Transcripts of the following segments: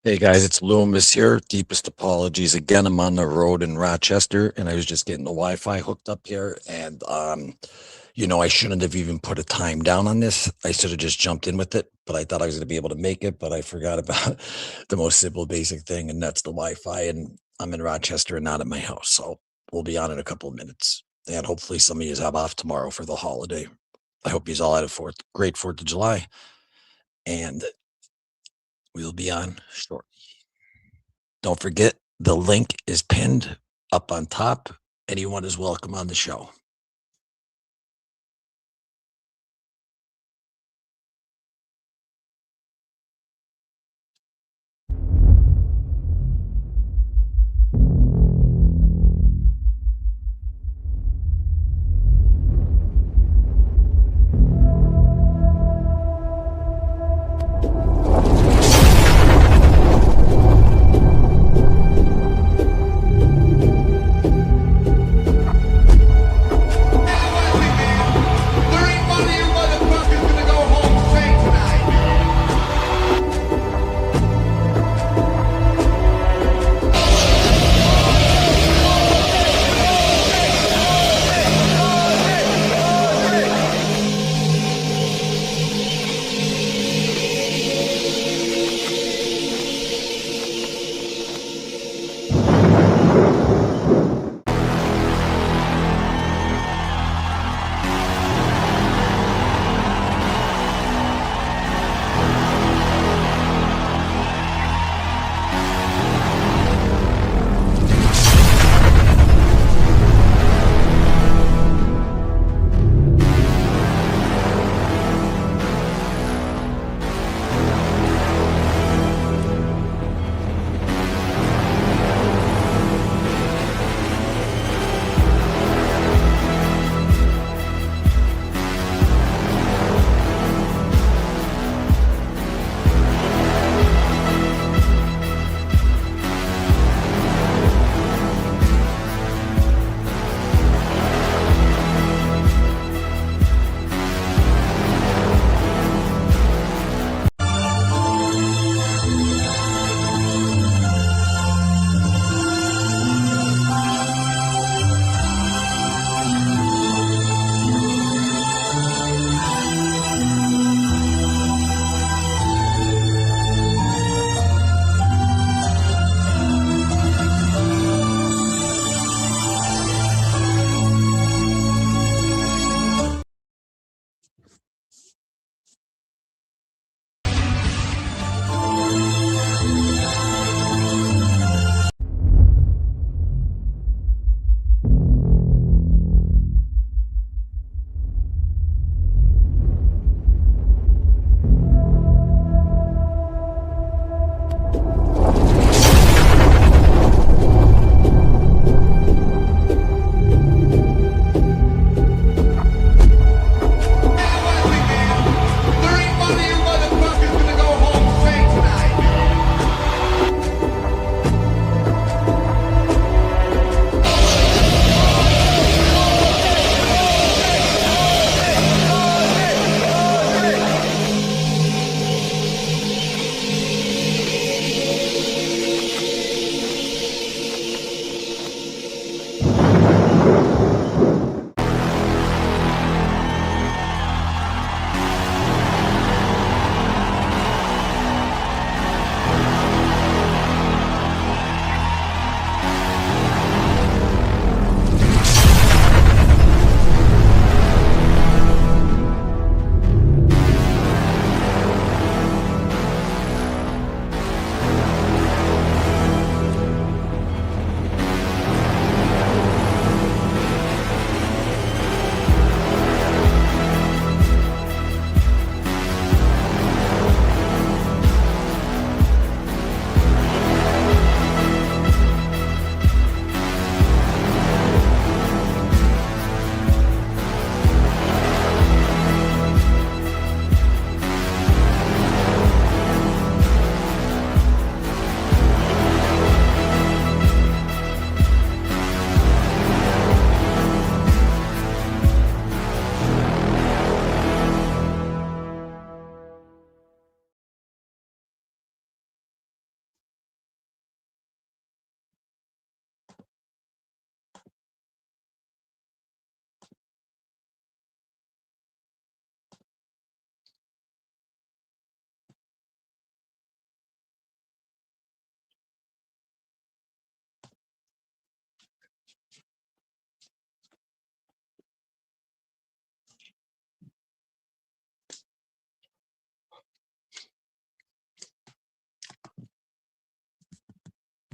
Hey guys, it's Loomis here. Deepest apologies again. I'm on the road in Rochester and I was just getting the Wi-Fi hooked up here. And I shouldn't have even put a time down on this. I should have just jumped in with it, but I thought I was gonna be able to make it, but I forgot about the most simple basic thing, and that's the Wi-Fi. And I'm in Rochester and not at my house. So we'll be on in a couple of minutes. And hopefully some of you have off tomorrow for the holiday. I hope you all had a great 4th of July. And we'll be on shortly. Don't forget, the link is pinned up on top. Anyone is welcome on the show.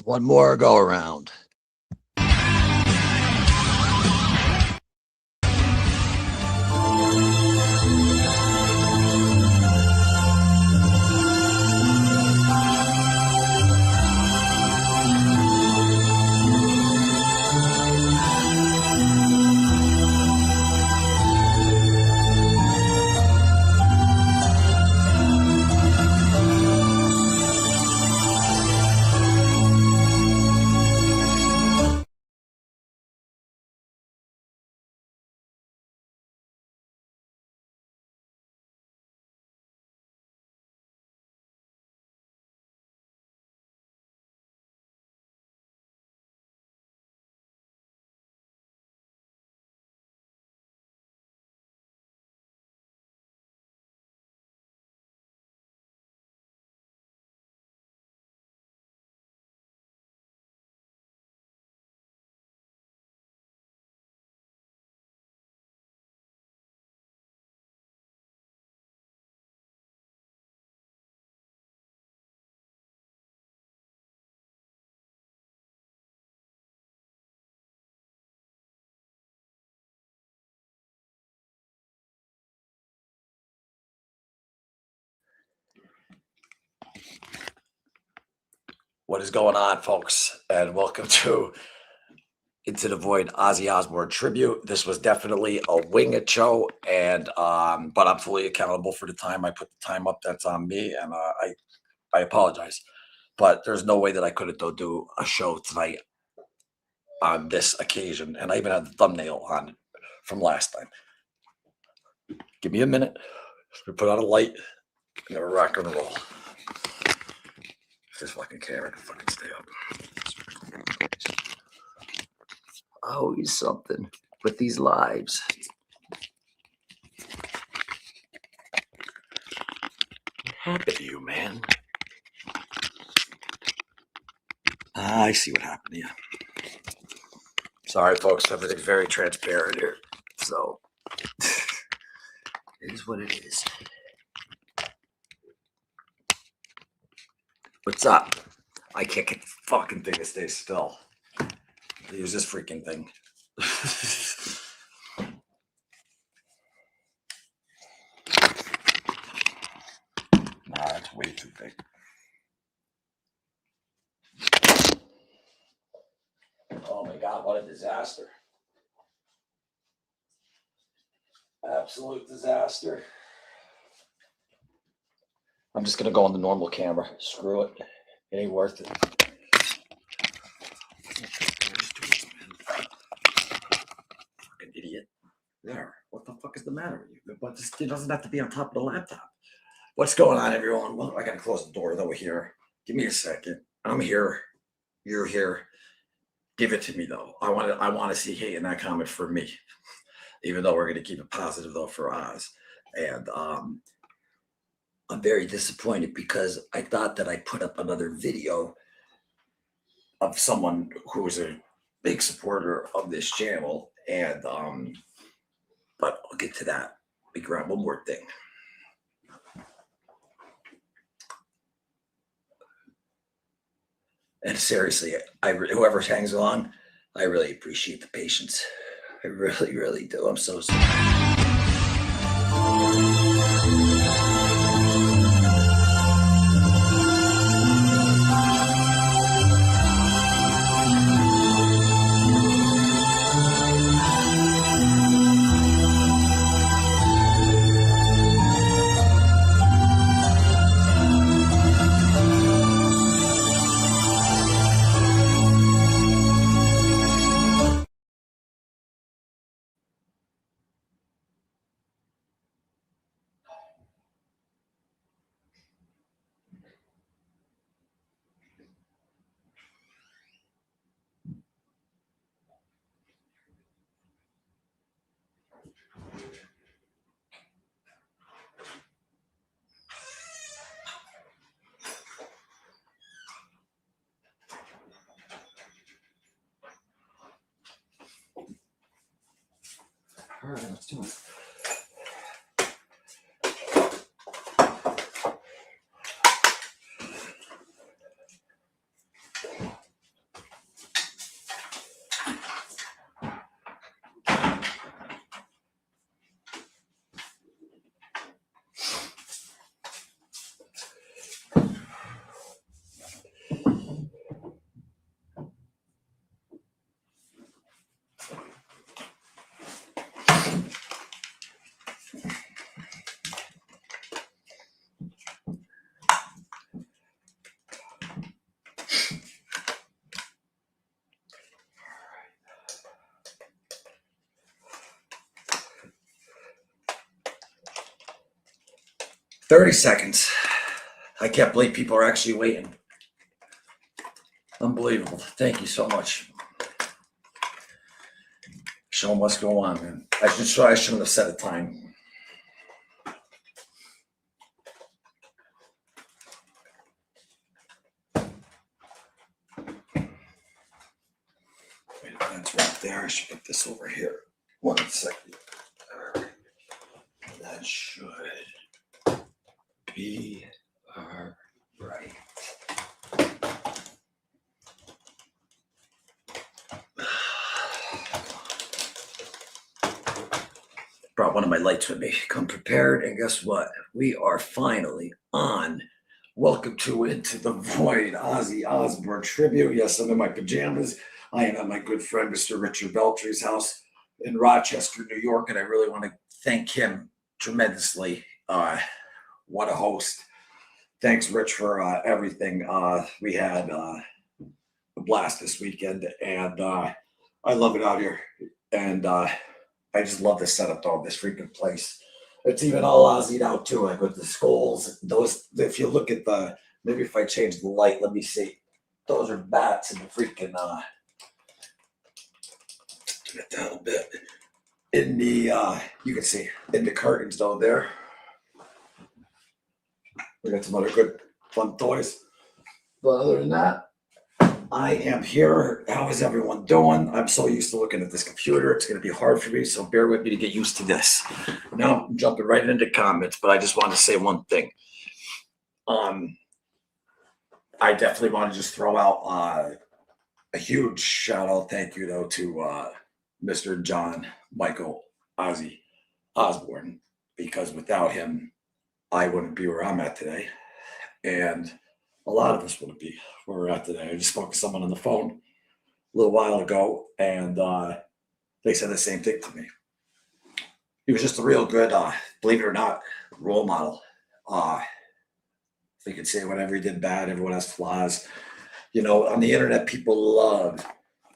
One more go around. What is going on, folks? And welcome to Into the Void Ozzy Osbourne Tribute. This was definitely a wing it show, and but I'm fully accountable for the time. I put the time up. That's on me, and I apologize. But there's no way that I could do a show tonight on this occasion, and I even had the thumbnail on it from last time. Give me a minute. We put on a light and we're rock and roll. This fucking camera can fucking stay up. Always something with these lives. What happened to you, man? I see what happened to you. Sorry, folks. Everything's very transparent here. So, it is what it is. What's up? I can't get the fucking thing to stay still. Use this freaking thing. Nah, it's way too big. Oh my God, what a disaster. Absolute disaster. I'm just going to go on the normal camera. Screw it. It ain't worth it. Fucking idiot. There. What the fuck is the matter with you? But it doesn't have to be on top of the laptop. What's going on, everyone? Well, I got to close the door over here. Give me a second. I'm here. You're here. Give it to me, though. I want to see hate in that comment for me. Even though we're going to keep it positive, though, for Oz. And I'm very disappointed because I thought that I put up another video of someone who was a big supporter of this channel. And, but I'll get to that. Let me grab one more thing. And seriously, whoever hangs along, I really appreciate the patience. I really, really do. I'm so sorry. All right, let's do it. 30 seconds. I can't believe people are actually waiting. Unbelievable. Thank you so much. Show them what's going on, man. I shouldn't have set a time. Wait, that's right there. I should put this over here. 1 second. All right. That should be all right. Brought one of my lights with me. Come prepared, and guess what? We are finally on. Welcome to Into the Void, Ozzy Osbourne Tribute. Yes, I'm in my pajamas. I am at my good friend, Mr. Richard Beltry's house in Rochester, New York, and I really want to thank him tremendously. What a host. Thanks, Rich, for everything. We had a blast this weekend, and I love it out here. And I just love the setup though of this freaking place. It's even all Ozzy'd out too, like with the skulls. Those, if you look at the, maybe if I change the light, let me see. Those are bats in the freaking, turn it down a bit. In the, you can see in the curtains though there. We got some other good fun toys. But other than that, I am here. How is everyone doing? I'm so used to looking at this computer. It's going to be hard for me, so bear with me to get used to this. Now I'm jumping right into comments, but I just want to say one thing. I definitely want to just throw out a huge shout out, thank you though to Mr. John Michael Ozzy Osbourne, because without him, I wouldn't be where I'm at today, and a lot of us wouldn't be where we're at today. I just spoke to someone on the phone a little while ago, and they said the same thing to me. He was just a real good, believe it or not, role model. They could say whatever he did bad, everyone has flaws. You know, on the internet, people love,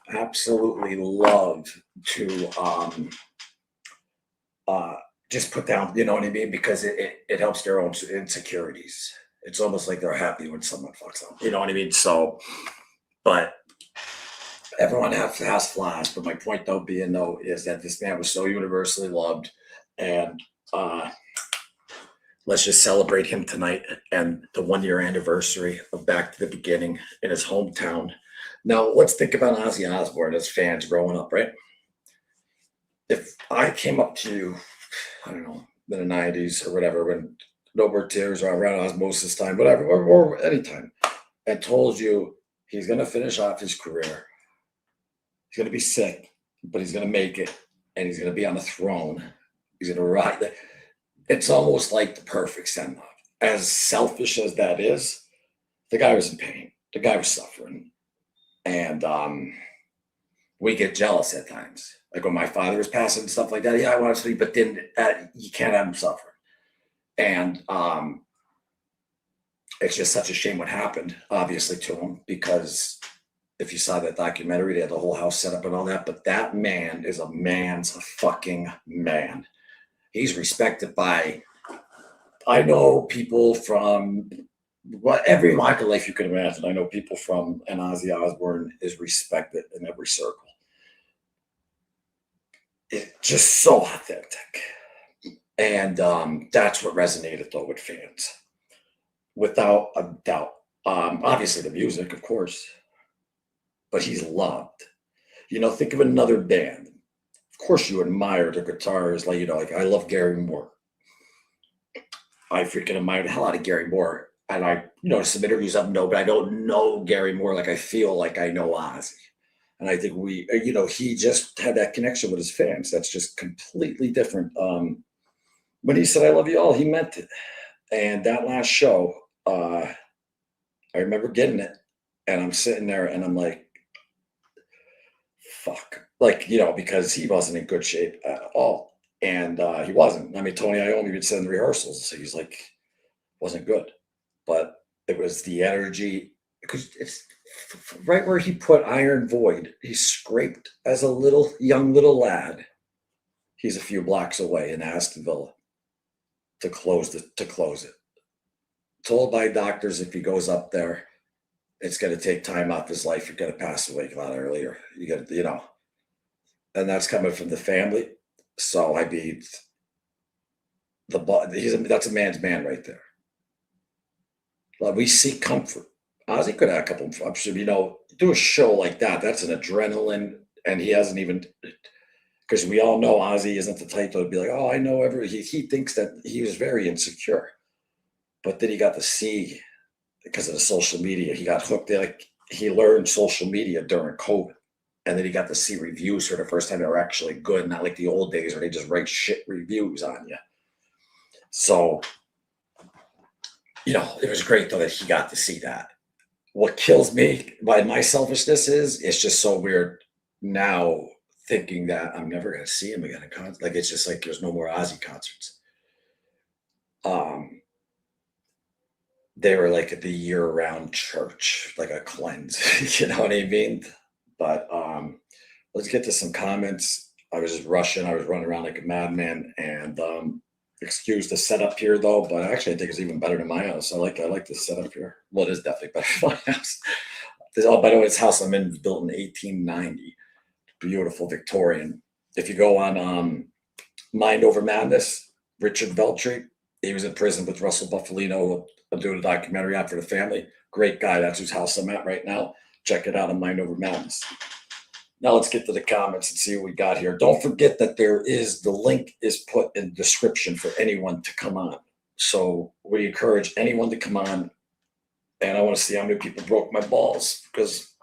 absolutely love to just put down, you know what I mean? Because it helps their own insecurities. It's almost like they're happy when someone fucks up. You know what I mean? So, but everyone has flaws. But my point though being though is that this man was so universally loved, and let's just celebrate him tonight and the 1-year anniversary of Back to the Beginning in his hometown. Now let's think about Ozzy Osbourne as fans growing up, right? If I came up to you, I don't know, in the 90s or whatever, when No More Tears or around Osmosis time, whatever, or any time, and told you he's going to finish off his career. He's going to be sick, but he's going to make it, and he's going to be on the throne. He's going to ride. It's almost like the perfect send-off. As selfish as that is, the guy was in pain. The guy was suffering. And we get jealous at times. Like when my father was passing and stuff like that, yeah, I want to sleep, but then you can't have him suffer. And it's just such a shame what happened, obviously, to him, because if you saw that documentary, they had the whole house set up and all that. But that man is a man's fucking man. He's respected by, I know people from every walk of life you can imagine. I know people from, and Ozzy Osbourne is respected in every circle. It's just so authentic. And that's what resonated though with fans, without a doubt. Obviously the music, of course, but he's loved. You know, think of another band. Of course you admire the guitars, like, you know, like I love Gary Moore. I freaking admire the hell out of Gary Moore. And I, you know, some interviews I know, but I don't know Gary Moore like I feel like I know Ozzy. And I think we, you know, he just had that connection with his fans. That's just completely different. When he said, "I love you all," he meant it. And that last show, I remember getting it, and I'm sitting there and I'm like, fuck. Like, you know, because he wasn't in good shape at all. And he wasn't. I mean, Tony Iommi would send rehearsals. So he's like, wasn't good. But it was the energy. Because it's right where he put Iron Void, he scraped as a young little lad. He's a few blocks away in Aston Villa to close it. told by doctors if he goes up there, it's going to take time off his life. You're going to pass away a lot earlier. You got, and that's coming from the family. So I mean, that's a man's man right there. Like, we seek comfort. Ozzy could have a couple. I'm sure, do a show like that. That's an adrenaline, and he hasn't even, because we all know Ozzy isn't the type to be like, oh, I know he thinks that he was very insecure, but then he got to see, because of the social media, he got hooked. Like, he learned social media during COVID, and then he got to see reviews for the first time that were actually good, not like the old days where they just write shit reviews on you. So, it was great though that he got to see that. What kills me by my selfishness is it's just so weird now thinking that I'm never going to see him again at concert. Like, it's just like there's no more Ozzy concerts. They were like at the year-round church, like a cleanse, you know what I mean? But let's get to some comments. I was just rushing. I was running around like a madman, and excuse the setup here though, but actually I think it's even better than my house. I like the setup here. Well, it is definitely better than my house. By the way, this house I'm in was built in 1890. Beautiful Victorian. If you go on Mind Over Madness, Richard Veltri, he was in prison with Russell Buffalino. I'm doing a documentary out for the family. Great guy. That's whose house I'm at right now. Check it out on Mind Over Madness. Now let's get to the comments and see what we got here. Don't forget that the link is put in the description for anyone to come on. So we encourage anyone to come on. And I want to see how many people broke my balls, because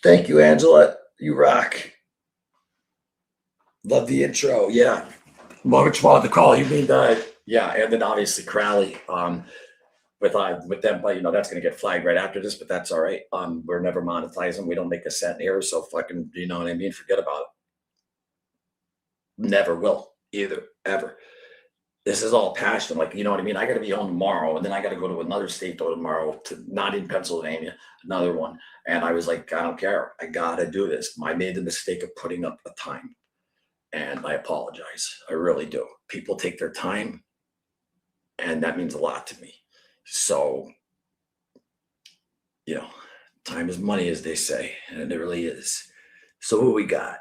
thank you, Angela. You rock. Love the intro. Yeah. Which one to call? You mean yeah, and then obviously Crowley. With them, but that's going to get flagged right after this, but that's all right. We're never monetizing. We don't make a cent here, so fucking, you know what I mean? Forget about it. Never will either, ever. This is all passion. Like, you know what I mean? I got to be home tomorrow, and then I got to go to another state tomorrow, not in Pennsylvania, another one. And I was like, I don't care. I got to do this. I made the mistake of putting up the time, and I apologize. I really do. People take their time, and that means a lot to me. So, time is money, as they say, and it really is. So who we got?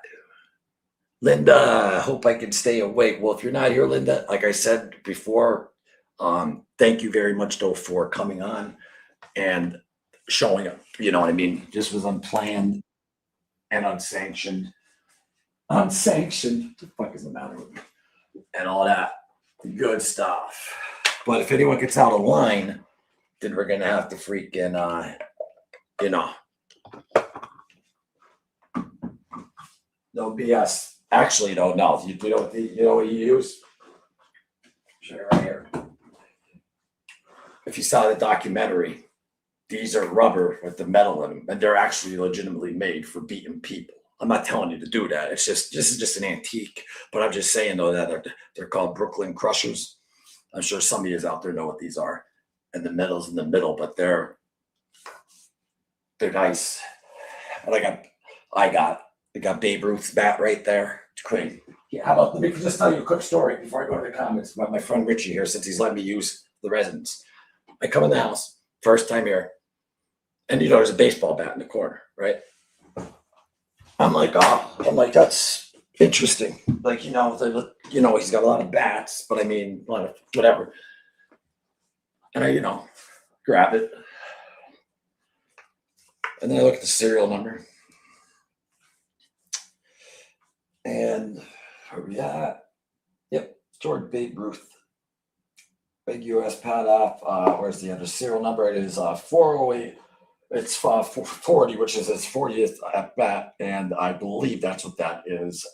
Linda, hope I can stay awake. Well, if you're not here, Linda, like I said before, thank you very much, though, for coming on and showing up. You know what I mean? This was unplanned and unsanctioned. Unsanctioned. What the fuck is the matter with me? And all that good stuff. But if anyone gets out of line, then we're gonna have to freaking, no BS. Actually, no. You know what you use? Show you right here. If you saw the documentary, these are rubber with the metal in them, and they're actually legitimately made for beating people. I'm not telling you to do that. It's just, this is just an antique. But I'm just saying though that they're called Brooklyn Crushers. I'm sure some of you out there know what these are, and the metal's in the middle, but they're nice. And I got Babe Ruth's bat right there. It's crazy. Yeah, how about, let me just tell you a quick story before I go to the comments about my friend Richie here, since he's letting me use the residence. I come in the house, first time here, and there's a baseball bat in the corner, right? I'm like, that's interesting. Like, he's got a lot of bats, but I mean, a lot of whatever. And I, grab it. And then I look at the serial number. And where we at? Yep, George Babe Ruth. Big US pad off. Where's the other serial number? It is 408. It's 40, which is his 40th at bat, and I believe that's what that is.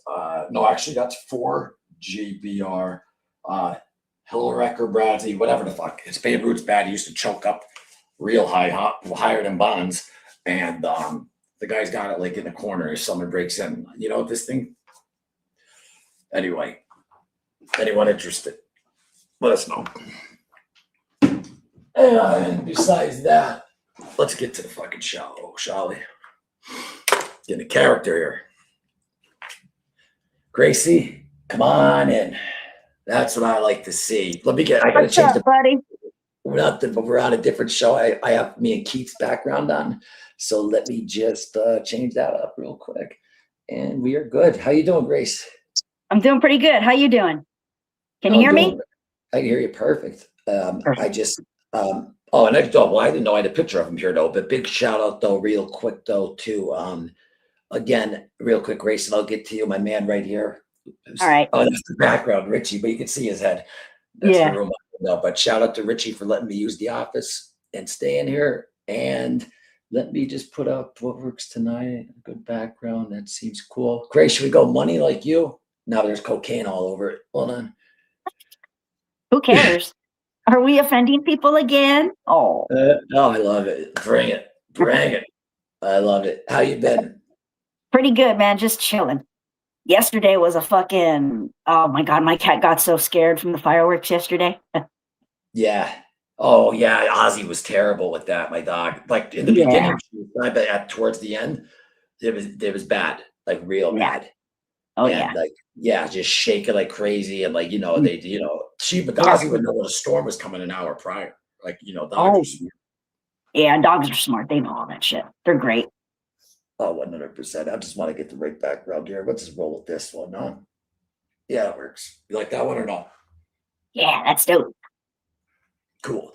No, actually, that's 4GBR. Hillwrecker, Bradley, whatever the fuck. It's Babe Ruth's bat. He used to choke up real high, higher than Bonds, and the guy's got it like in the corner. If someone breaks in, this thing. Anyway, anyone interested, let us know. And besides that, let's get to the fucking show, shall we? Get a character here. Gracie, come on in. That's what I like to see. I gotta What's change up, the buddy? nothing, but we're on a different show. I have me and Keith's background on. So let me just change that up real quick. And we are good. How you doing, Grace? I'm doing pretty good. How you doing? Can you I'm hear doing me? good. I can hear you perfect. I Perfect. just oh, and well, I didn't know I had a picture of him here though, but big shout out though, real quick though, to again, real quick, Grace, and I'll get to you, my man right here. All right. Oh, that's the background, Richie, but you can see his head. That's the Yeah. room. No, but shout out to Richie for letting me use the office and stay in here. And let me just put up what works tonight. Good background. That seems cool. Grace, should we go money like you? Now there's cocaine all over it. Hold on. Who cares? Are we offending people again? Oh, Oh, I love it. Bring it. Bring it. I love it. How you been? pretty good, man. Just chilling. Yesterday was a fucking. Oh my god, my cat got so scared from the fireworks yesterday. Yeah. Oh, yeah. Ozzy was terrible with that, my dog. Like in the Yeah. beginning, she was fine, but towards the end, it was bad, like real Yeah. bad. Oh And yeah. like, yeah, just shaking like crazy. And like, Mm, she yeah. Benghazi would know when a storm was coming an hour prior. Like, dogs are Oh smart. yeah. Dogs are smart. They know all that shit. They're great. Oh, 100%. I just want to get the right background here. Let's just roll with this one, huh? Yeah, it works. You like that one or not? Yeah, that's dope. Cool.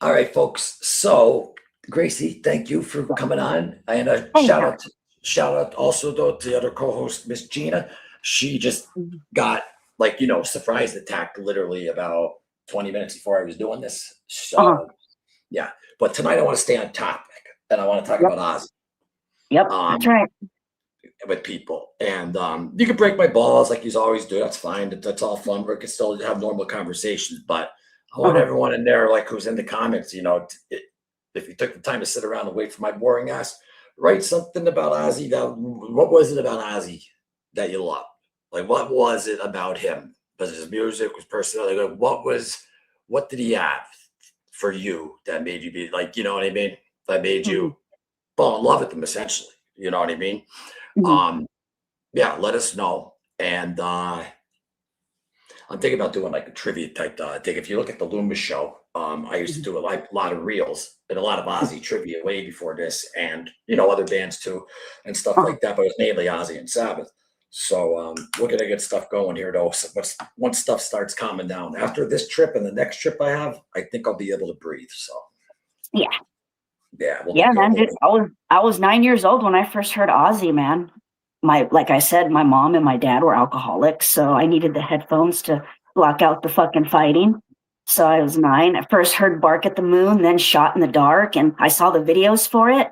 All right, folks. So, Gracie, thank you for coming on. And a Anytime. shout out also though to the other co-host, Miss Gina. She just Mhm. got surprise attacked literally about 20 minutes before I was doing this. Uh-huh. So yeah. But tonight I want to stay on topic and I want to talk Yep. about Ozzy Yep. That's um right. with people. And you can break my balls like you always do. That's fine. That's all fun. We can still have normal conversations, but I want Uh-huh. everyone in there, like who's in the comments, if you took the time to sit around and wait for my boring ass, write something about Ozzy. What was it about Ozzy that you loved? Like, what was it about him? Was it his music? Was personality? Like, what did he have for you that made you be like, you know what I mean? That made Mhm. you fall in love with him, essentially. You know what I mean? Mhm. Um, yeah, let us know. And I'm thinking about doing like a trivia type thing. If you look at the Loomis show, I used to Mhm. do lot of reels and a lot of Ozzy trivia way before this, and other bands too, and stuff Uh-huh. like that. But it's mainly Ozzy and Sabbath. So we're gonna get stuff going here though. So, but once stuff starts calming down after this trip and the next trip I have, I think I'll be able to breathe. So Yeah. yeah, we'll Yeah, get man, going. dude. I was 9 years old when I first heard Ozzy, man. Like I said, my mom and my dad were alcoholics, so I needed the headphones to block out the fucking fighting. So I was 9. I first heard Bark at the Moon, then Shot in the Dark, and I saw the videos for it,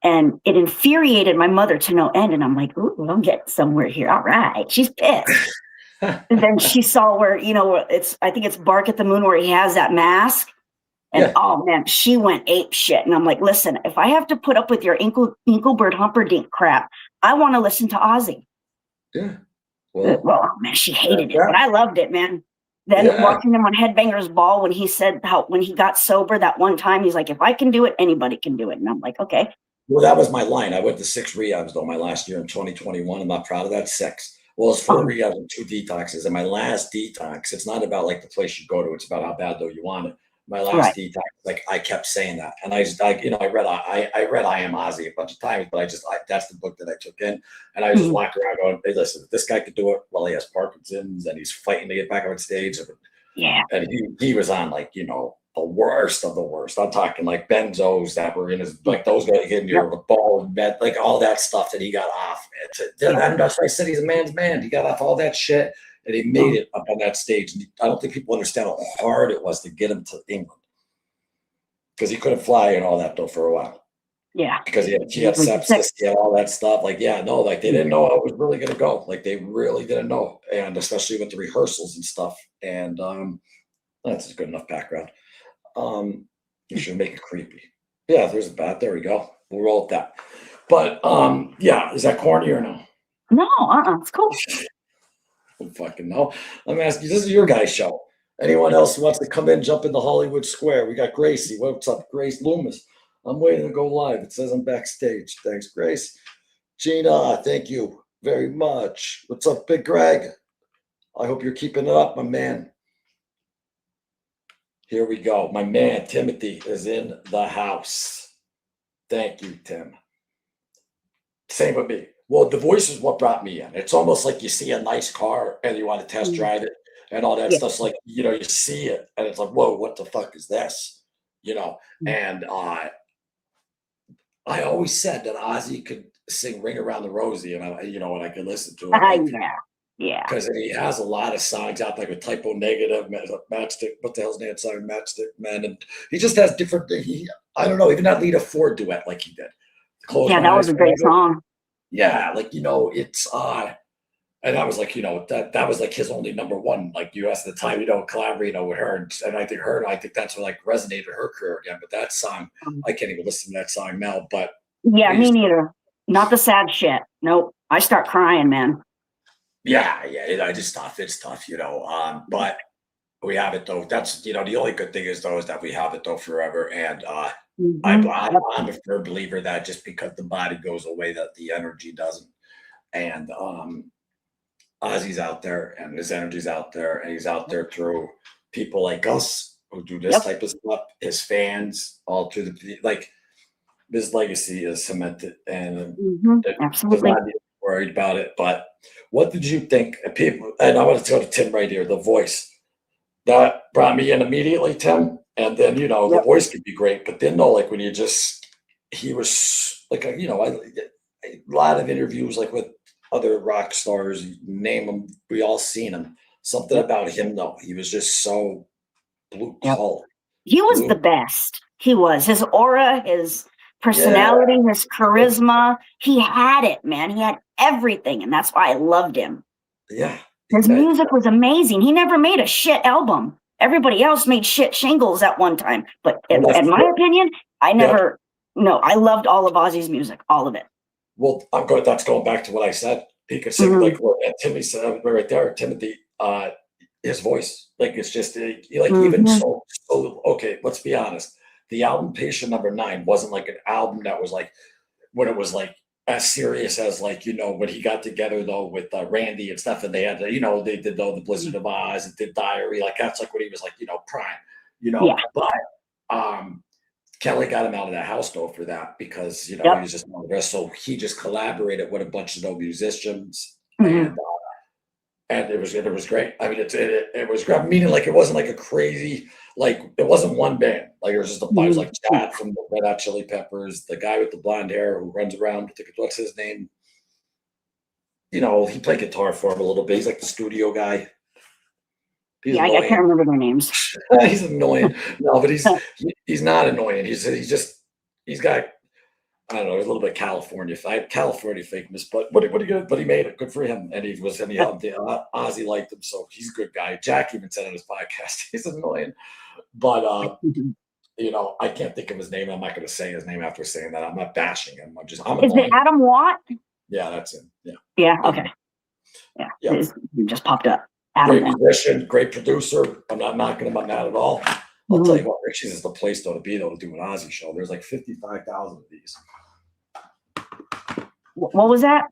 and it infuriated my mother to no end. And I'm like, ooh, I'm getting somewhere here. All right. She's pissed. And then she saw where, I think it's Bark at the Moon where he has that mask. And Yeah, oh man, she went ape shit. And I'm like, listen, if I have to put up with your Inklebert Humperdinck crap, I want to listen to Ozzy. yeah. Well, Well, man, she hated it, but yeah, I loved it, man. Then yeah. watching him on Headbangers Ball when he said how when he got sober that one time, he's like, if I can do it, anybody can do it. And I'm like, okay. Well, that was my line. I went to 6 rehabs though my last year in 2021. I'm not proud of that. 6. Well, it's 4 Um, rehabs and 2 detoxes. And my last detox, it's not about like the place you go to. It's about how bad though you want it. My right. last detox, like I kept saying that, and I read I Am Ozzy a bunch of times, but that's the book that I took in, and I just Mhm. walked around going, "Hey, listen, this guy could do it. Well, he has Parkinson's, and he's fighting to get back on stage, Yeah. and he was on like the worst of the worst. I'm talking like benzos that were in his like those that get in Yep. your ball bed, like all that stuff that he got off. Yep. And that's why I said he's a man's man. He got off all that shit and he made Mhm. it up on that stage. And I don't think people understand how hard it was to get him to England because he couldn't fly and all that though for a while Yeah. because he He had was sick. sepsis, he had all that stuff. Like, yeah, no, like they didn't know how it was really gonna go. Like they really didn't know, and especially with the rehearsals and stuff. And that's a good enough background. You should make it creepy. Yeah, there's a bat. There we go. We'll roll with that. But yeah, is that corny or no? No, it's cool. I don't fucking know. Let me ask you. This is your guy's show. Anyone else who wants to come in, jump into Hollywood Square? We got Gracie. What's up, Grace Loomis? I'm waiting to go live. It says I'm backstage. Thanks, Grace. Gina, thank you very much. What's up, Big Greg? I hope you're keeping it up, my man. Here we go. My man Timothy is in the house. Thank you, Tim. Same with me. Well, the voice is what brought me in. It's almost like you see a nice car and you want to test drive it and all that Yeah. stuff's like, you see it and it's like, whoa, what the fuck is this? And I always said that Ozzy could sing Ring Around the Rosie and I could listen to it. Yeah. Because he has a lot of songs out like with Typo Negative, Matchstick, what the hell's the name song, Matchstick Man, and he just has different. I don't know, even that Lita Ford duet like he did. That was a great song. Yeah, it's and I was like, that was like his only number one, like US at the time, collaborating with her, and I think that's what like resonated her career again. But that song, I can't even listen to that song now. But yeah, me neither. Not the sad shit. Nope, I start crying, man. Yeah, it's tough. It's tough, but we have it though. That's the only good thing is that we have it though forever. And I'm a firm believer that just because the body goes away, that the energy doesn't. And Ozzy's out there, and his energy's out there, and he's out there through people like us who do this type of stuff. His fans, all through his legacy is cemented, and absolutely. Worried about it. But what did you think? People, and I want to go to Tim right here. The voice that brought me in immediately, Tim. And then the voice could be great, but then like when he was like a lot of interviews like with other rock stars. You name them, we all seen him. Something about him though, he was just so blue collar. He was the best. He was his aura, his personality, his charisma. He had it, man. He had everything, and that's why I loved him. Yeah. His music was amazing. He never made a shit album. Everybody else made shit shingles at one time. But in my opinion, I never, no, I loved all of Ozzy's music, all of it. Well, that's going back to what I said. He could sing like what Timmy said right there, Timothy, his voice. Like, it's just, even so, okay, let's be honest. The album Patient Number 9 wasn't like an album that was like, when it was like, as serious as when he got together though with Randy and stuff, and they had they did the Blizzard of Oz and did Diary, like that's like when he was like prime, but Kelly got him out of that house though for that because he was just one of the rest, so he just collaborated with a bunch of musicians and it was great. I mean it was great, meaning like it wasn't like a crazy, like it wasn't one band, like it was just a bunch, like Chad from the Red Hot Chili Peppers, the guy with the blonde hair who runs around, what's his name? He played guitar for him a little bit. He's like the studio guy. I can't remember their names. He's annoying. No, but he's not annoying. He's got, I don't know, a little bit California fakeness, but what are you gonna? But he made it. Good for him. And Ozzy liked him, so he's a good guy. Jack even said on his podcast he's annoying, but I can't think of his name. I'm not going to say his name after saying that. I'm not bashing him. Is it Adam Watt? Yeah, that's him. Yeah. Yeah. Okay. Yeah. It just popped up. Great musician, great producer. I'm not knocking him on that at all. I'll tell you what, Richie's is the place though to be able to do an Ozzy show. There's like 55,000 of these. What was that?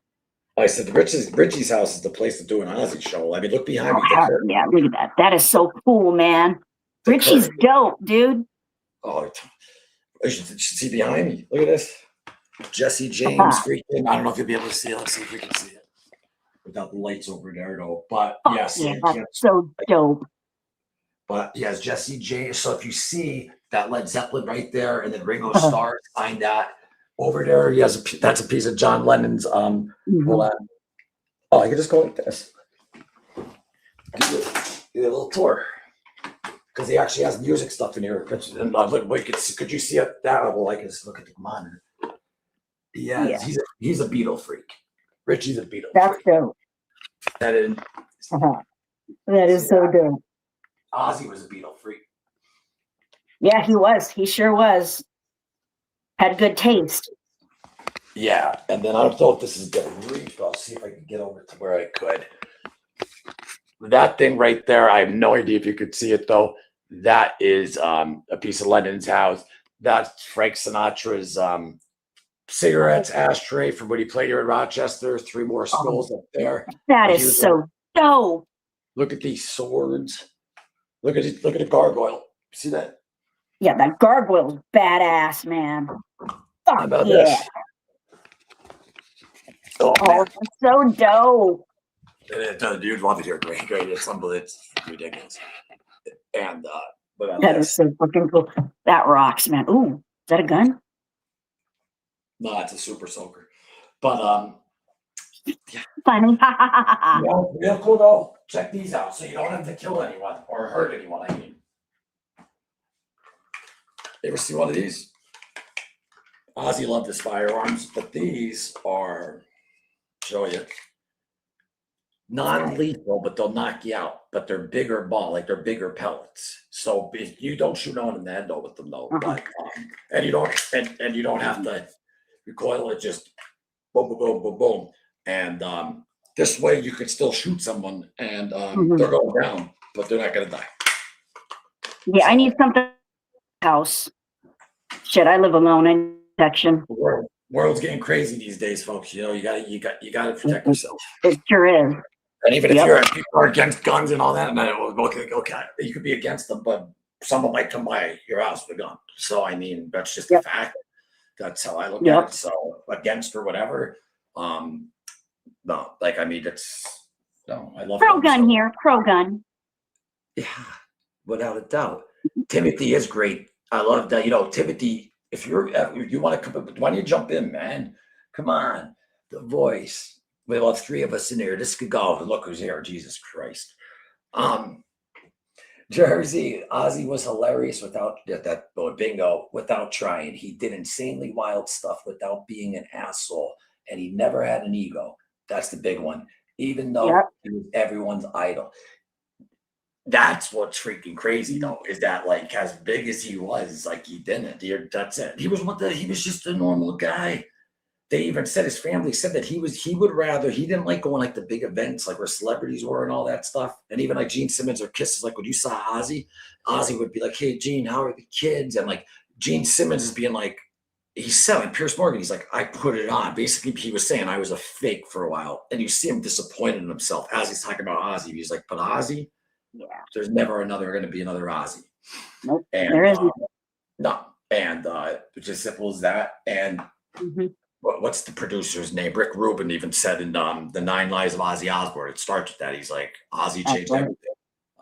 I said Richie's house is the place to do an Ozzy show. I mean, look behind me. Yeah, look at that. That is so cool, man. Richie's dope, dude. Oh, you should see behind me. Look at this. Jesse James freaking. I don't know if you'll be able to see it. Let's see if we can see it without the lights over there, though. But yes, that's so dope. But he has Jesse James. So if you see that Led Zeppelin right there, and then Ringo Starr behind that over there, he has that's a piece of John Lennon's. Hold on. Oh, I can just go like this. Do a little tour. Because he actually has music stuff in here. And look, could you see it that level? I can just look at the monitor. Yeah. He's a Beatle freak. Richie's a Beatle freak. That's dope. That is so dope. Ozzy was a Beatle freak. Yeah, he was. He sure was. Had good taste. Yeah, and then I don't know if this is going to reach, but I'll see if I can get over to where I could. That thing right there, I have no idea if you could see it though. That is a piece of Lennon's house. That's Frank Sinatra's cigarettes ashtray from when he played here in Rochester. 3 more skulls up there. That is so dope. Look at these swords. Look at it. Look at the gargoyle. See that? Yeah, that gargoyle's badass, man. How Fuck about yeah. this? Oh, man. It's so dope. Dude, love it here. Great. It's unbelievable. It's ridiculous. And what about That is this? so fucking cool. That rocks, man. Ooh, is that a gun? No, it's a super soaker. But Funny. real cool though. Check these out, so you don't have to kill anyone or hurt anyone. I mean, you ever see one of these? Ozzy loved his firearms, but these are, show you, non-lethal, but they'll knock you out. But they're bigger ball, like they're bigger pellets. So if you don't shoot on in the head though with them though, but and you don't have to recoil it, just boom, boom, boom, boom, boom, and this way you can still shoot someone and they're going down, but they're not gonna die. Yeah, I need something. House. Shit, I live alone in protection. World's getting crazy these days, folks. You know, you gotta protect yourself. It sure is. And even if people are against guns and all that, and okay, you could be against them, but someone might come by your house with a gun. So I mean, that's just a fact. That's how I look at it. So against or whatever, no, like I mean, I love pro gun here, pro gun. Yeah, without a doubt. Timothy is great. I love that. You know, Timothy. If you want to come, why don't you jump in, man? Come on, the voice. We have 3 of us in here. This could go. Look who's here. Jesus Christ. Jersey, Ozzy was hilarious without bingo, without trying. He did insanely wild stuff without being an asshole, and he never had an ego. That's the big one. Even though he was everyone's idol. That's what's freaking crazy though, is that like as big as he was, like he didn't. That's it. He was just a normal guy. They even said his family said that he didn't like going like the big events like where celebrities were and all that stuff. And even like Gene Simmons or Kisses, like when you saw Ozzy would be like, "Hey Gene, how are the kids?" And like Gene Simmons is being like, he's selling Pierce Morgan. He's like, "I put it on." Basically, he was saying I was a fake for a while. And you see him disappointed in himself as he's talking about Ozzy. He's like, "But Ozzy, there's never going to be another Ozzy." Nope, and there isn't. No. And it's as simple as that. And what's the producer's name? Rick Rubin even said in the 9 Lives of Ozzy Osbourne, it starts with that. He's like, Ozzy changed everything.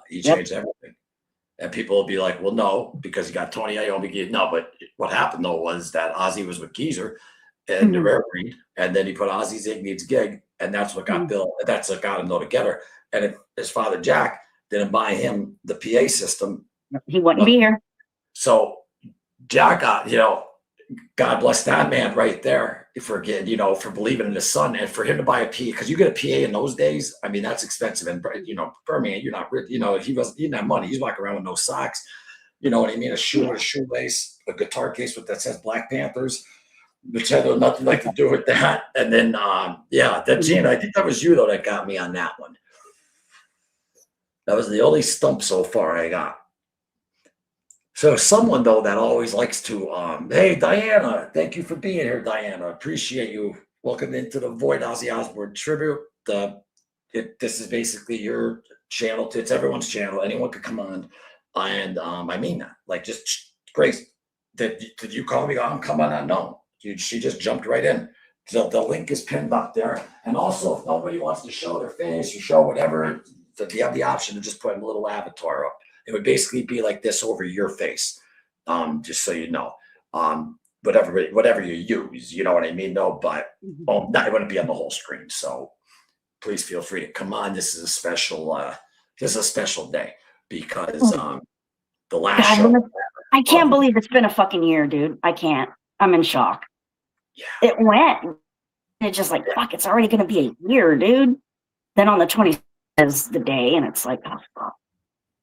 He changed everything. And people will be like, well, no, because he got Tony Iommi. No, but what happened though was that Ozzy was with Geezer and the Rare Breed, and then he put Ozzy Zig Needs Gig, and that's what got Bill. That's what got him though together. And if his father Jack didn't buy him the PA system, he wouldn't be here. So Jack got, God bless that man right there for believing in his son, and for him to buy a PA, because you get a PA in those days. I mean, that's expensive. And Birmingham, you're not, he didn't have money. He's walking around with no socks. You know what I mean? A shoe with a shoelace, a guitar case that says Black Panthers, which had nothing like to do with that. And then, that Gene, I think that was you though that got me on that one. That was the only stump so far I got. So someone though that always likes to, hey Diana, thank you for being here, Diana. Appreciate you. Welcome into the Void Ozzy Osbourne Tribute. This is basically your channel. It's everyone's channel. Anyone could come on, and I mean that. Like, just Grace, did you call me? I'm coming on. No, she just jumped right in. So the link is pinned up there. And also, if nobody wants to show their face or show whatever, you have the option to just put a little avatar up. It would basically be like this over your face, just so you know. Whatever you use, you know what I mean? No, but it wouldn't be on the whole screen. So please feel free to come on. This is a special day because the last show. I can't believe it's been a fucking year, dude. I can't. I'm in shock. Yeah. It went. It's just like, fuck, it's already gonna be a year, dude. Then on the 20th is the day, and it's like, oh fuck.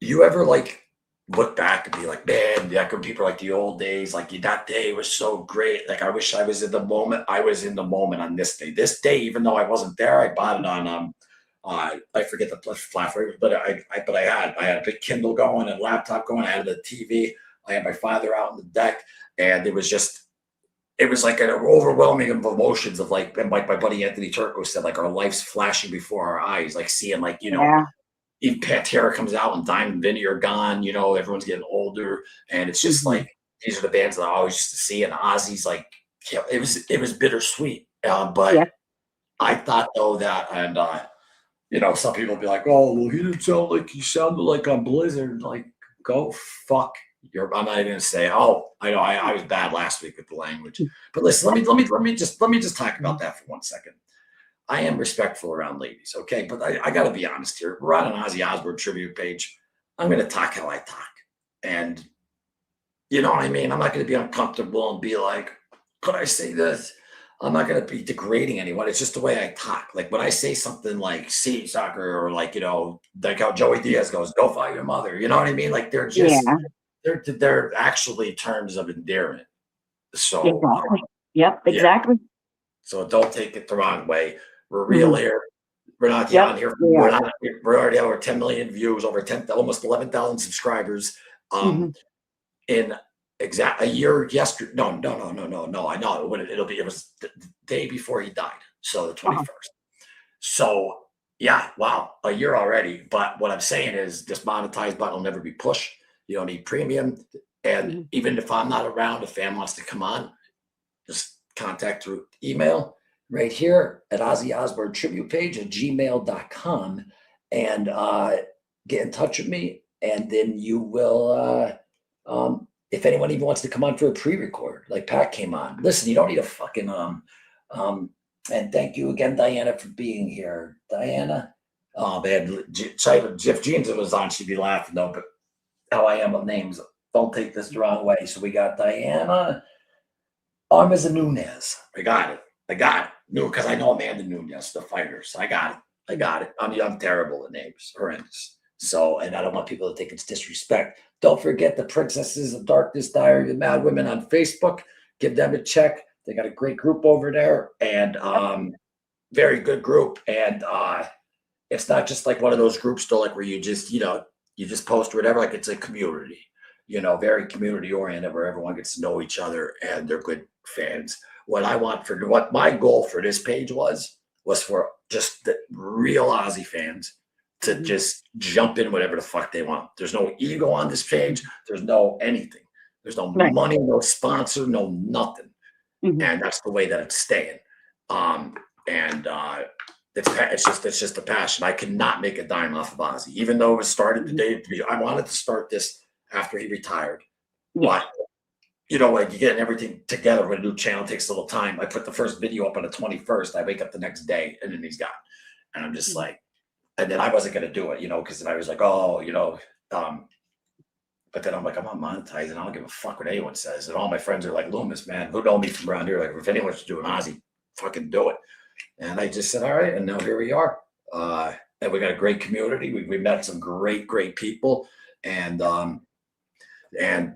You ever like look back and be like, man, when people are like the old days, like that day was so great. Like I wish I was in the moment. I was in the moment on this day. This day, even though I wasn't there, I bought it on I forget the platform, but I had a big Kindle going and laptop going. I had the TV. I had my father out on the deck, and it was like an overwhelming of emotions of like, and like my buddy Anthony Turco said, like our life's flashing before our eyes, like seeing like even Pantera comes out and Diamond Vinny are gone. You know, everyone's getting older, and it's just like these are the bands that I always used to see. And Ozzy's like, yeah, it was bittersweet. But Yeah. I thought though that, and you know, some people be like, "Oh, well, he didn't sound like he sounded like on Blizzard." Like, go fuck your. I'm not even gonna say. Oh, I know I was bad last week with the language, but listen, let me just talk about that for 1 second. I am respectful around ladies, okay? But I got to be honest here. We're on an Ozzy Osbourne tribute page. I'm going to talk how I talk, and you know what I mean. I'm not going to be uncomfortable and be like, "Could I say this?" I'm not going to be degrading anyone. It's just the way I talk. Like when I say something like "see soccer" or like, you know, like how Joey Diaz goes, "Go find your mother." You know what I mean? Like they're Yeah. just they're actually terms of endearment. So Exactly. Yep. yeah. Exactly. So don't take it the wrong way. We're real Mhm. here. We're not Yep. on here. Yeah. We're already over 10 million views, over 10, almost 11,000 subscribers. Mhm. In exact a year yesterday. No. I know when it'll be. It was the day before he died, so the Uh-huh. 21st. So yeah, wow, a year already. But what I'm saying is, this monetized button will never be pushed. You don't need premium, and Mhm. even if I'm not around, if fan wants to come on, just contact through email right here at Ozzy Osbourne Tribute Page at gmail.com and get in touch with me. And then you will, if anyone even wants to come on for a pre record, like Pat came on, listen, you don't need a fucking, and thank you again, Diana, for being here. Diana, oh man, if Jeans was on, she'd be laughing though, but how I am with names, don't take this the wrong way. So we got Diana. Armas and Nunez. I got it. I got it. No, because I know Amanda Nunez, the fighters. I got it. I got it. I'm terrible at names. Horrendous. So, and I don't want people to think it's disrespect. Don't forget the Princesses of Darkness Diary of Mad Women on Facebook. Give them a check. They got a great group over there and very good group. And it's not just like one of those groups though, like where you just, you know, you just post or whatever. Like it's a community, you know, very community oriented where everyone gets to know each other and they're good fans. What my goal for this page was for just the real Aussie fans to just jump in whatever the fuck they want. There's no ego on this page. There's no anything. There's no Right. money, no sponsor, no nothing. Mhm. And that's the way that it's staying. And it's just a passion. I cannot make a dime off of Ozzy, even though it was started the day. I wanted to start this after he retired, Yeah. but you know, like you getting everything together when a new channel takes a little time. I put the first video up on the 21st. I wake up the next day and then he's gone, and I'm just like, and then I wasn't gonna do it, you know, because then I was like, oh, you know, but then I'm like, I'm not monetizing. I don't give a fuck what anyone says. And all my friends are like, Loomis, man, who know me from around here? Like, if anyone's doing Ozzy, fucking do it. And I just said, all right. And now here we are. And we got a great community. We met some great people. And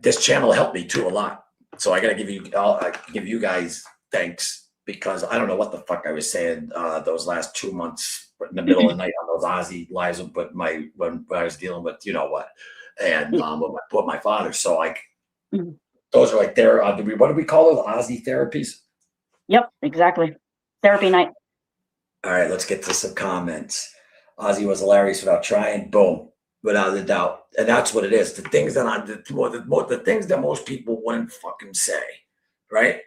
this channel helped me too a lot. So I got to I'll give you guys thanks because I don't know what the fuck I was saying those last 2 months in the middle of the night on those Ozzy lives, but when I was dealing with, you know what, and with my father. So like, Mhm. those are like their, what do we call those? Ozzy therapies? Yep. Exactly. Therapy night. All right, let's get to some comments. Ozzy was hilarious without trying. Boom, without a doubt, and that's what it is. The things that the things that most people wouldn't fucking say, right?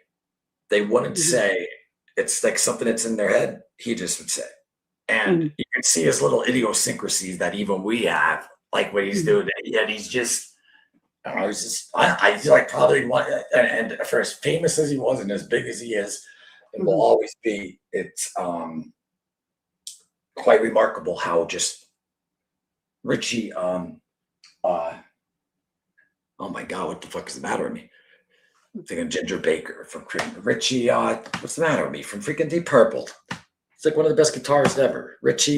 They wouldn't say. It's like something that's in their head. He just would say, and you can see his little idiosyncrasies that even we have, like what he's doing. And he's just. I was just. I feel like probably one, and for as famous as he was and as big as he is, and will always be. It's quite remarkable how just Richie, oh my God, what the fuck is the matter with me? I'm thinking Ginger Baker from Richie, what's the matter with me? From freaking Deep Purple. It's like one of the best guitarists ever. Richie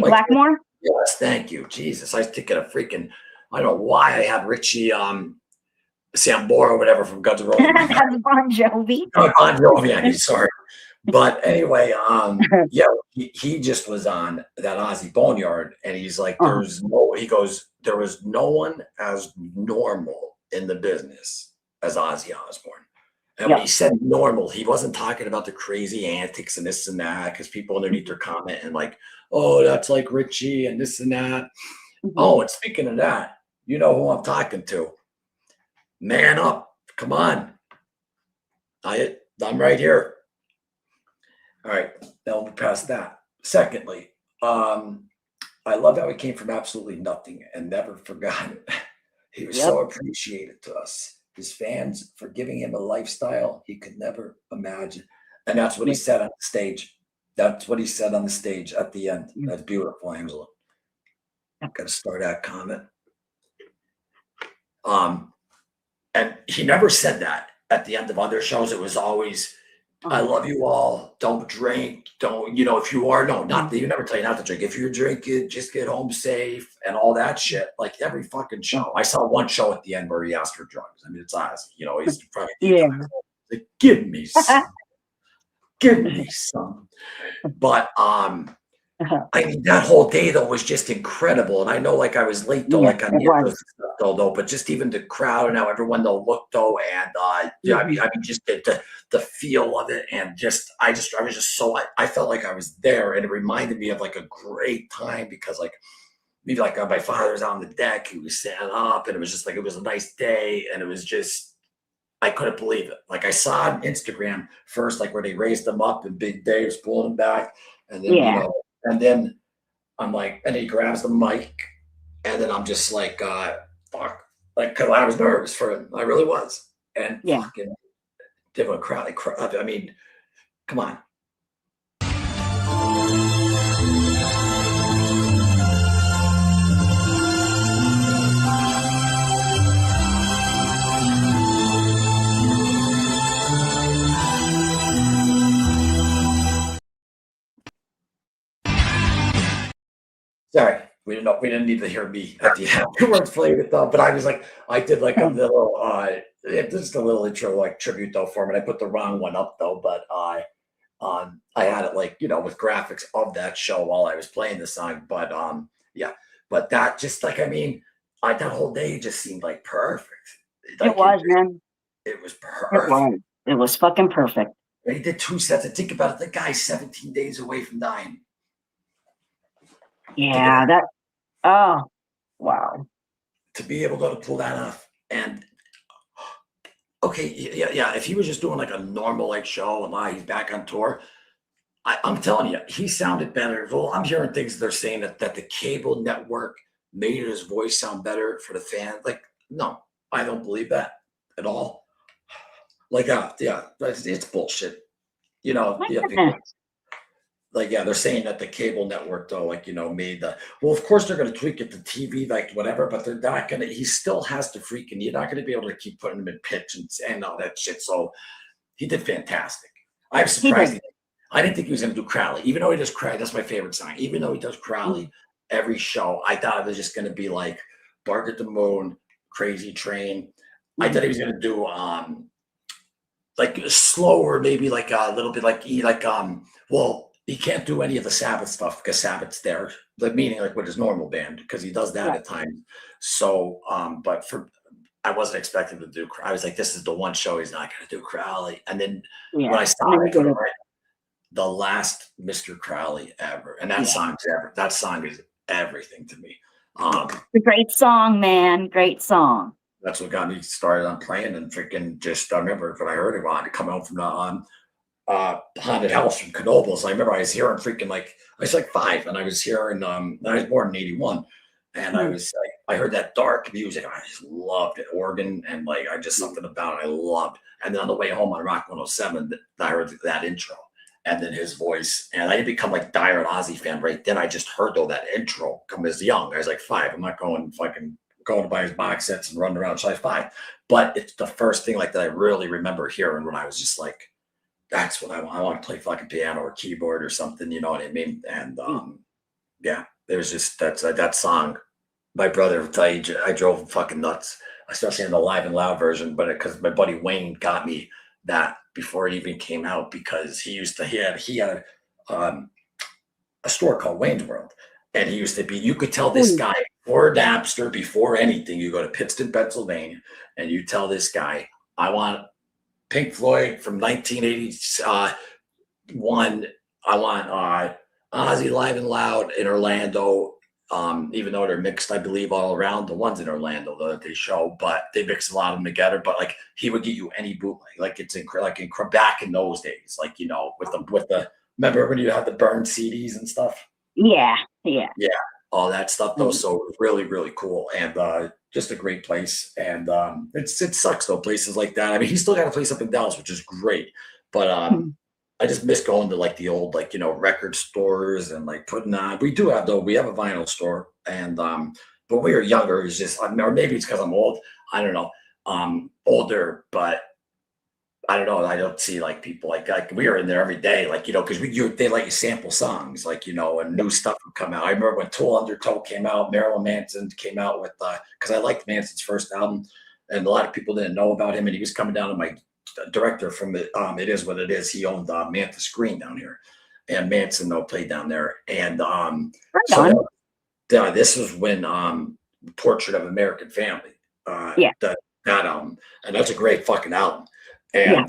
Blackmore? Yes, thank you. Jesus, I was thinking of freaking, I don't know why I had Richie Sambora or whatever from Guns N' Roses. That's Bon Jovi. Bon Jovi, sorry. But anyway, yeah, he just was on that Ozzy Boneyard, and he's like, there was no one as normal in the business as Ozzy Osbourne. And when he said normal, he wasn't talking about the crazy antics and this and that, because people underneath their comment and like, oh, that's like Richie and this and that. Oh, and speaking of that, you know who I'm talking to. Man up. Come on. I'm right here. All right. Now we'll past that. Secondly, I love how he came from absolutely nothing and never forgot it. He was so appreciated to us, his fans, for giving him a lifestyle he could never imagine. And that's what he said on the stage. That's what he said on the stage at the end. That's beautiful, Angela. Got to start that comment. And he never said that at the end of other shows. It was always, I love you all. Don't drink. Don't, if you are, no, not that you never tell you not to drink. If you're drinking, just get home safe and all that shit. Like every fucking show. I saw one show at the end where he asked for drugs. I mean, it's Ozzy. He's probably like, give me some. Give me some. But I mean, that whole day though was just incredible. And I know like I was late though, like on the other stuff though, but just even the crowd and how everyone though looked though, and I mean just the feel of it, and I was just so I felt like I was there, and it reminded me of like a great time, because like maybe like my father was on the deck, he was standing up, and it was just like it was a nice day, and it was just I couldn't believe it. Like I saw on Instagram first, like where they raised them up and Big Dave was pulling them back, and then and then I'm like, and he grabs the mic, and then I'm just like, fuck, like, because I was nervous for him, I really was, and fucking different crowd. I mean, come on. Sorry, we didn't need to hear me at the end. We weren't playing it though, but I was like, I did like a little, just a little intro like tribute though for him, and I put the wrong one up though, but I had it like with graphics of that show while I was playing the song, but but that just like that whole day just seemed like perfect. Like, it was, man. It was perfect. It was fucking perfect. And he did 2 sets, and think about it, the guy's 17 days away from dying. Yeah, oh, wow. To be able to pull that off. And okay, if he was just doing like a normal like show and he's back on tour, I'm telling you, he sounded better. Well, I'm hearing things they're saying that the cable network made his voice sound better for the fan. Like, no, I don't believe that at all. Like, it's bullshit. Like, they're saying that the cable network though, like, made well, of course they're going to tweak it to TV, like whatever, but they're not going to, he still has to you're not going to be able to keep putting him in pitch and all that shit. So he did fantastic. I'm surprised. I didn't think he was going to do Crowley, even though he does Crowley. That's my favorite song. Even though he does Crowley every show, I thought it was just going to be like Bark at the Moon, Crazy Train. I thought he was going to do like slower, maybe like a little bit like he can't do any of the Sabbath stuff because Sabbath's there, meaning like with his normal band, because he does that at times. So, but I wasn't expecting to do. I was like, this is the one show he's not going to do Crowley. And then when I saw it, the last Mr. Crowley ever, and that song is everything to me. It's a great song, man. Great song. That's what got me started on playing, and freaking just I remember when I heard it on to come out from the haunted house from Knoebels. I remember I was hearing freaking I was like 5, and I was hearing I was born in 81, and I was I heard that dark music. I just loved it, organ, and I just something about it I loved. And then on the way home on Rock 107, I heard that intro, and then his voice, and I didn't become like diehard Ozzy fan right then. I just heard though that intro come as young. I was like 5. I'm not going to buy his box sets and run around. So I was 5, but it's the first thing that I really remember hearing when I was just like, that's what I want. I want to play fucking piano or keyboard or something, you know what I mean? And there's just that song. My brother, I drove him fucking nuts, especially in the live and loud version. But because my buddy Wayne got me that before it even came out, because he had a store called Wayne's World, and he used to be. You could tell this guy before Napster, before anything. You go to Pittston, Pennsylvania, and you tell this guy, I want Pink Floyd from 1981. I want Ozzy Live and Loud in Orlando. Even though they're mixed, I believe, all around. The ones in Orlando that they show, but they mix a lot of them together. But like he would get you any bootleg, like it's back in those days, like with the remember when you had the burned CDs and stuff. Yeah. All that stuff though. So it was really, really cool and just a great place. And it sucks though, places like that. I mean, he's still got a place up in Dallas, which is great. But I just miss going to like the old record stores and like putting on. We have a vinyl store and but when we were younger, it was just or maybe it's because I'm old. I don't know. Older, but I don't know. I don't see like people like we were in there every day, like because they let you sample songs, like and new stuff would come out. I remember when Tool Undertow came out, Marilyn Manson came out with because I liked Manson's first album, and a lot of people didn't know about him, and he was coming down to my director from It Is What It Is. He owned Manthus Green down here, and Manson played down there, and this was when Portrait of American Family, that album, and that's a great fucking album. And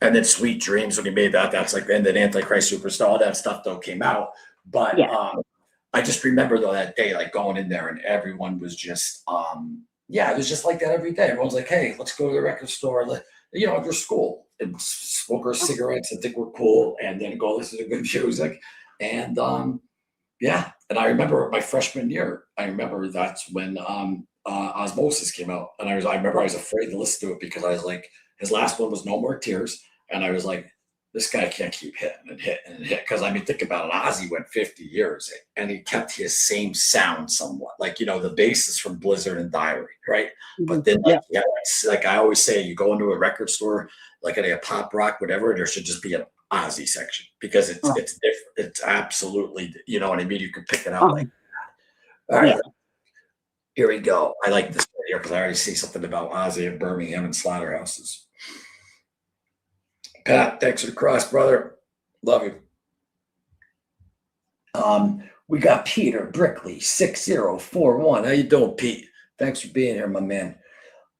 and then Sweet Dreams when he made that's like, and then Antichrist Superstar, all that stuff though came out. But I just remember though that day, like going in there and everyone was just it was just like that every day. Everyone's like, hey, let's go to the record store, after school and smoke our cigarettes and think we're cool and then go listen to good music. And and I remember my freshman year, that's when Osmosis came out, and I remember I was afraid to listen to it because I was like, his last one was No More Tears, and I was like, this guy can't keep hitting and hitting and hit. Because I mean, think about it, Ozzy went 50 years and he kept his same sound somewhat, like the bass is from Blizzard and Diary, right? But then like I always say, you go into a record store, like at a pop rock, whatever, there should just be an Ozzy section because it's different. It's absolutely, you know what I mean? You can pick it out like that. All right. Here we go. I like this video because I already see something about Ozzy in Birmingham and slaughterhouses. Pat, thanks for the cross, brother. Love you. We got Peter Brickley, 6041. How you doing, Pete? Thanks for being here, my man.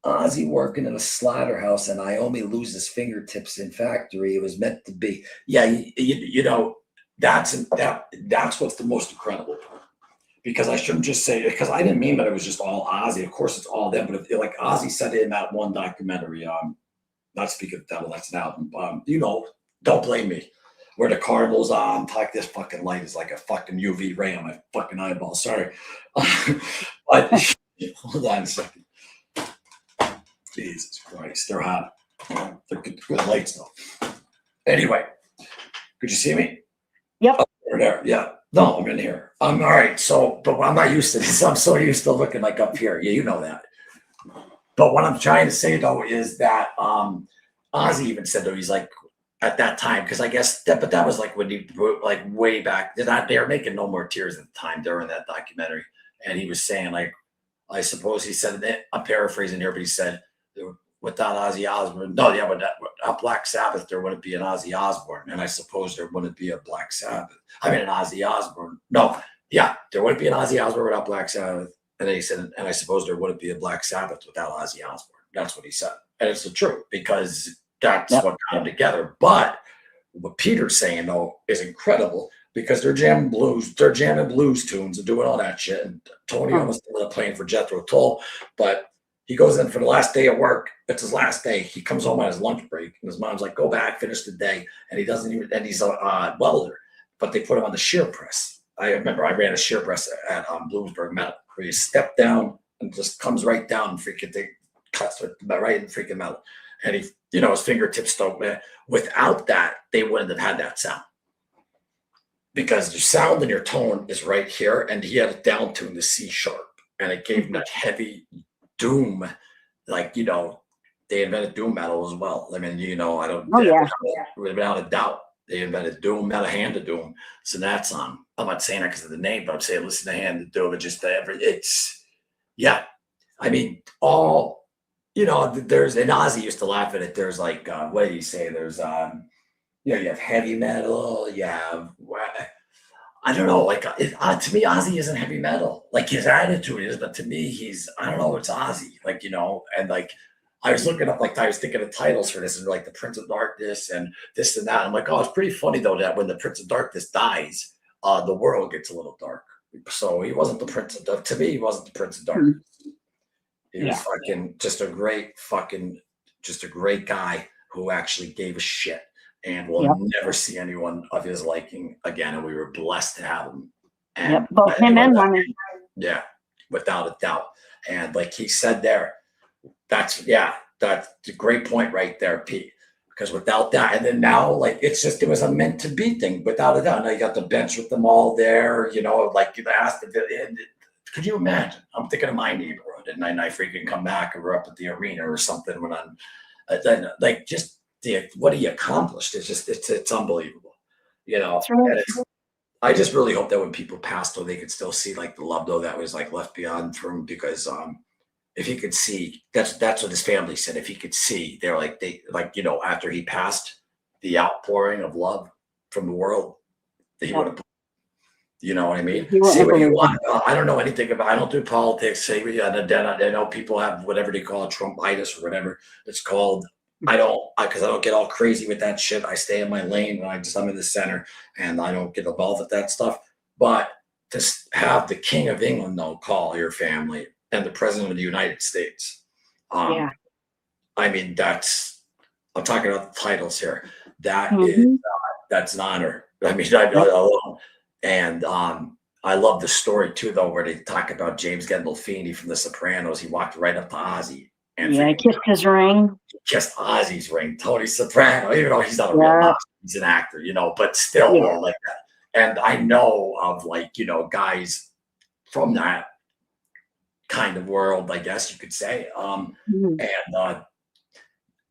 Ozzy working in a slaughterhouse and Naomi loses fingertips in factory. It was meant to be. Yeah, that's what's the most incredible part. Because I shouldn't just say it, because I didn't mean that it was just all Ozzy. Of course, it's all them. But like Ozzy said in that one documentary, not Speak of the Devil, that's an album. Don't blame me. Where the Cardinals like this fucking light is like a fucking UV ray on my fucking eyeball. Sorry. But hold on a second. Jesus Christ, they're hot. They're good lights though. Anyway, could you see me? Yep. Oh, there. Yeah. No, I'm in here. I'm all right. So, but I'm not used to this. I'm so used to looking like up here. Yeah, you know that. But what I'm trying to say though is that Ozzy even said though, he's like at that time, because I guess that was like when he like way back. They were making No More Tears at the time during that documentary, and he was saying like, I suppose he said that, I'm paraphrasing here, but he said without Ozzy Osbourne, without Black Sabbath, there wouldn't be an Ozzy Osbourne, and I suppose there wouldn't be a Black Sabbath. I mean, an Ozzy Osbourne. No, there wouldn't be an Ozzy Osbourne without Black Sabbath. And then he said, and I suppose there wouldn't be a Black Sabbath without Ozzy Osbourne. That's what he said, and it's the truth because that's what got them together. But what Peter's saying though is incredible because they're jamming blues tunes and doing all that shit. And Tony almost ended up playing for Jethro Tull, but he goes in for the last day of work. It's his last day. He comes home on his lunch break, and his mom's like, "Go back, finish the day." And he doesn't even. And he's a welder, but they put him on the shear press. I remember I ran a shear press at Bloomsburg Metal, where you step down and just comes right down and freaking thing cuts right in freaking metal. And he, his fingertips don't. Man, without that, they wouldn't have had that sound. Because your sound and your tone is right here, and he had it down tuned to C sharp, and it gave him that heavy doom, like they invented doom metal as well. I mean, I don't. Without a doubt, they invented doom, metal, Hand of Doom. So that's on. I'm not saying that because of the name, but I'm saying listen to Hand of Doom. I mean, all there's, and Ozzy used to laugh at it. There's like, what do you say? There's you have heavy metal. You have, I don't know. Like to me, Ozzy isn't heavy metal. Like his attitude is, but to me, I don't know. It's Ozzy. Like and like I was looking up, like, I was thinking of titles for this, and like the Prince of Darkness and this and that. I'm like, oh, it's pretty funny though that when the Prince of Darkness dies, the world gets a little dark. So he wasn't the Prince of Dark. To me, he wasn't the Prince of Darkness. He was Yeah. fucking just a great guy who actually gave a shit and will Yep. never see anyone of his liking again. And we were blessed to have him. And Yep. Both him and Money. yeah, without a doubt. And like he said there, that's a great point right there, Pete. Because without that, and then now, like it was a meant to be thing, without a doubt. Now you got the bench with them all there, like you asked. Could you imagine? I'm thinking of my neighborhood, and then I freaking come back and we're up at the arena or something when I'm then like just what he accomplished. It's unbelievable, That's right. And I just really hope that when people passed, though, they could still see like the love though that was like left beyond from because if he could see, that's what his family said. If he could see, they're like after he passed, the outpouring of love from the world that he would have. You know what I mean? Say what you want. I don't know anything about. I don't do politics. Say what you. I know people have whatever they call it, Trumpitis or whatever it's called. I don't, because I don't get all crazy with that shit. I stay in my lane, and I'm in the center, and I don't get involved with that stuff. But to have the King of England though call your family and the President of the United States, Yeah. I mean I'm talking about the titles here. That Mhm. is that's an honor. I mean, and I love the story too, though, where they talk about James Gandolfini from The Sopranos. He walked right up to Ozzy and Yeah, kissed his ring. kissed Ozzy's ring. Tony Soprano, even though he's not a real monster, he's an actor, but still like that. And I know of guys from that kind of world, I guess you could say. And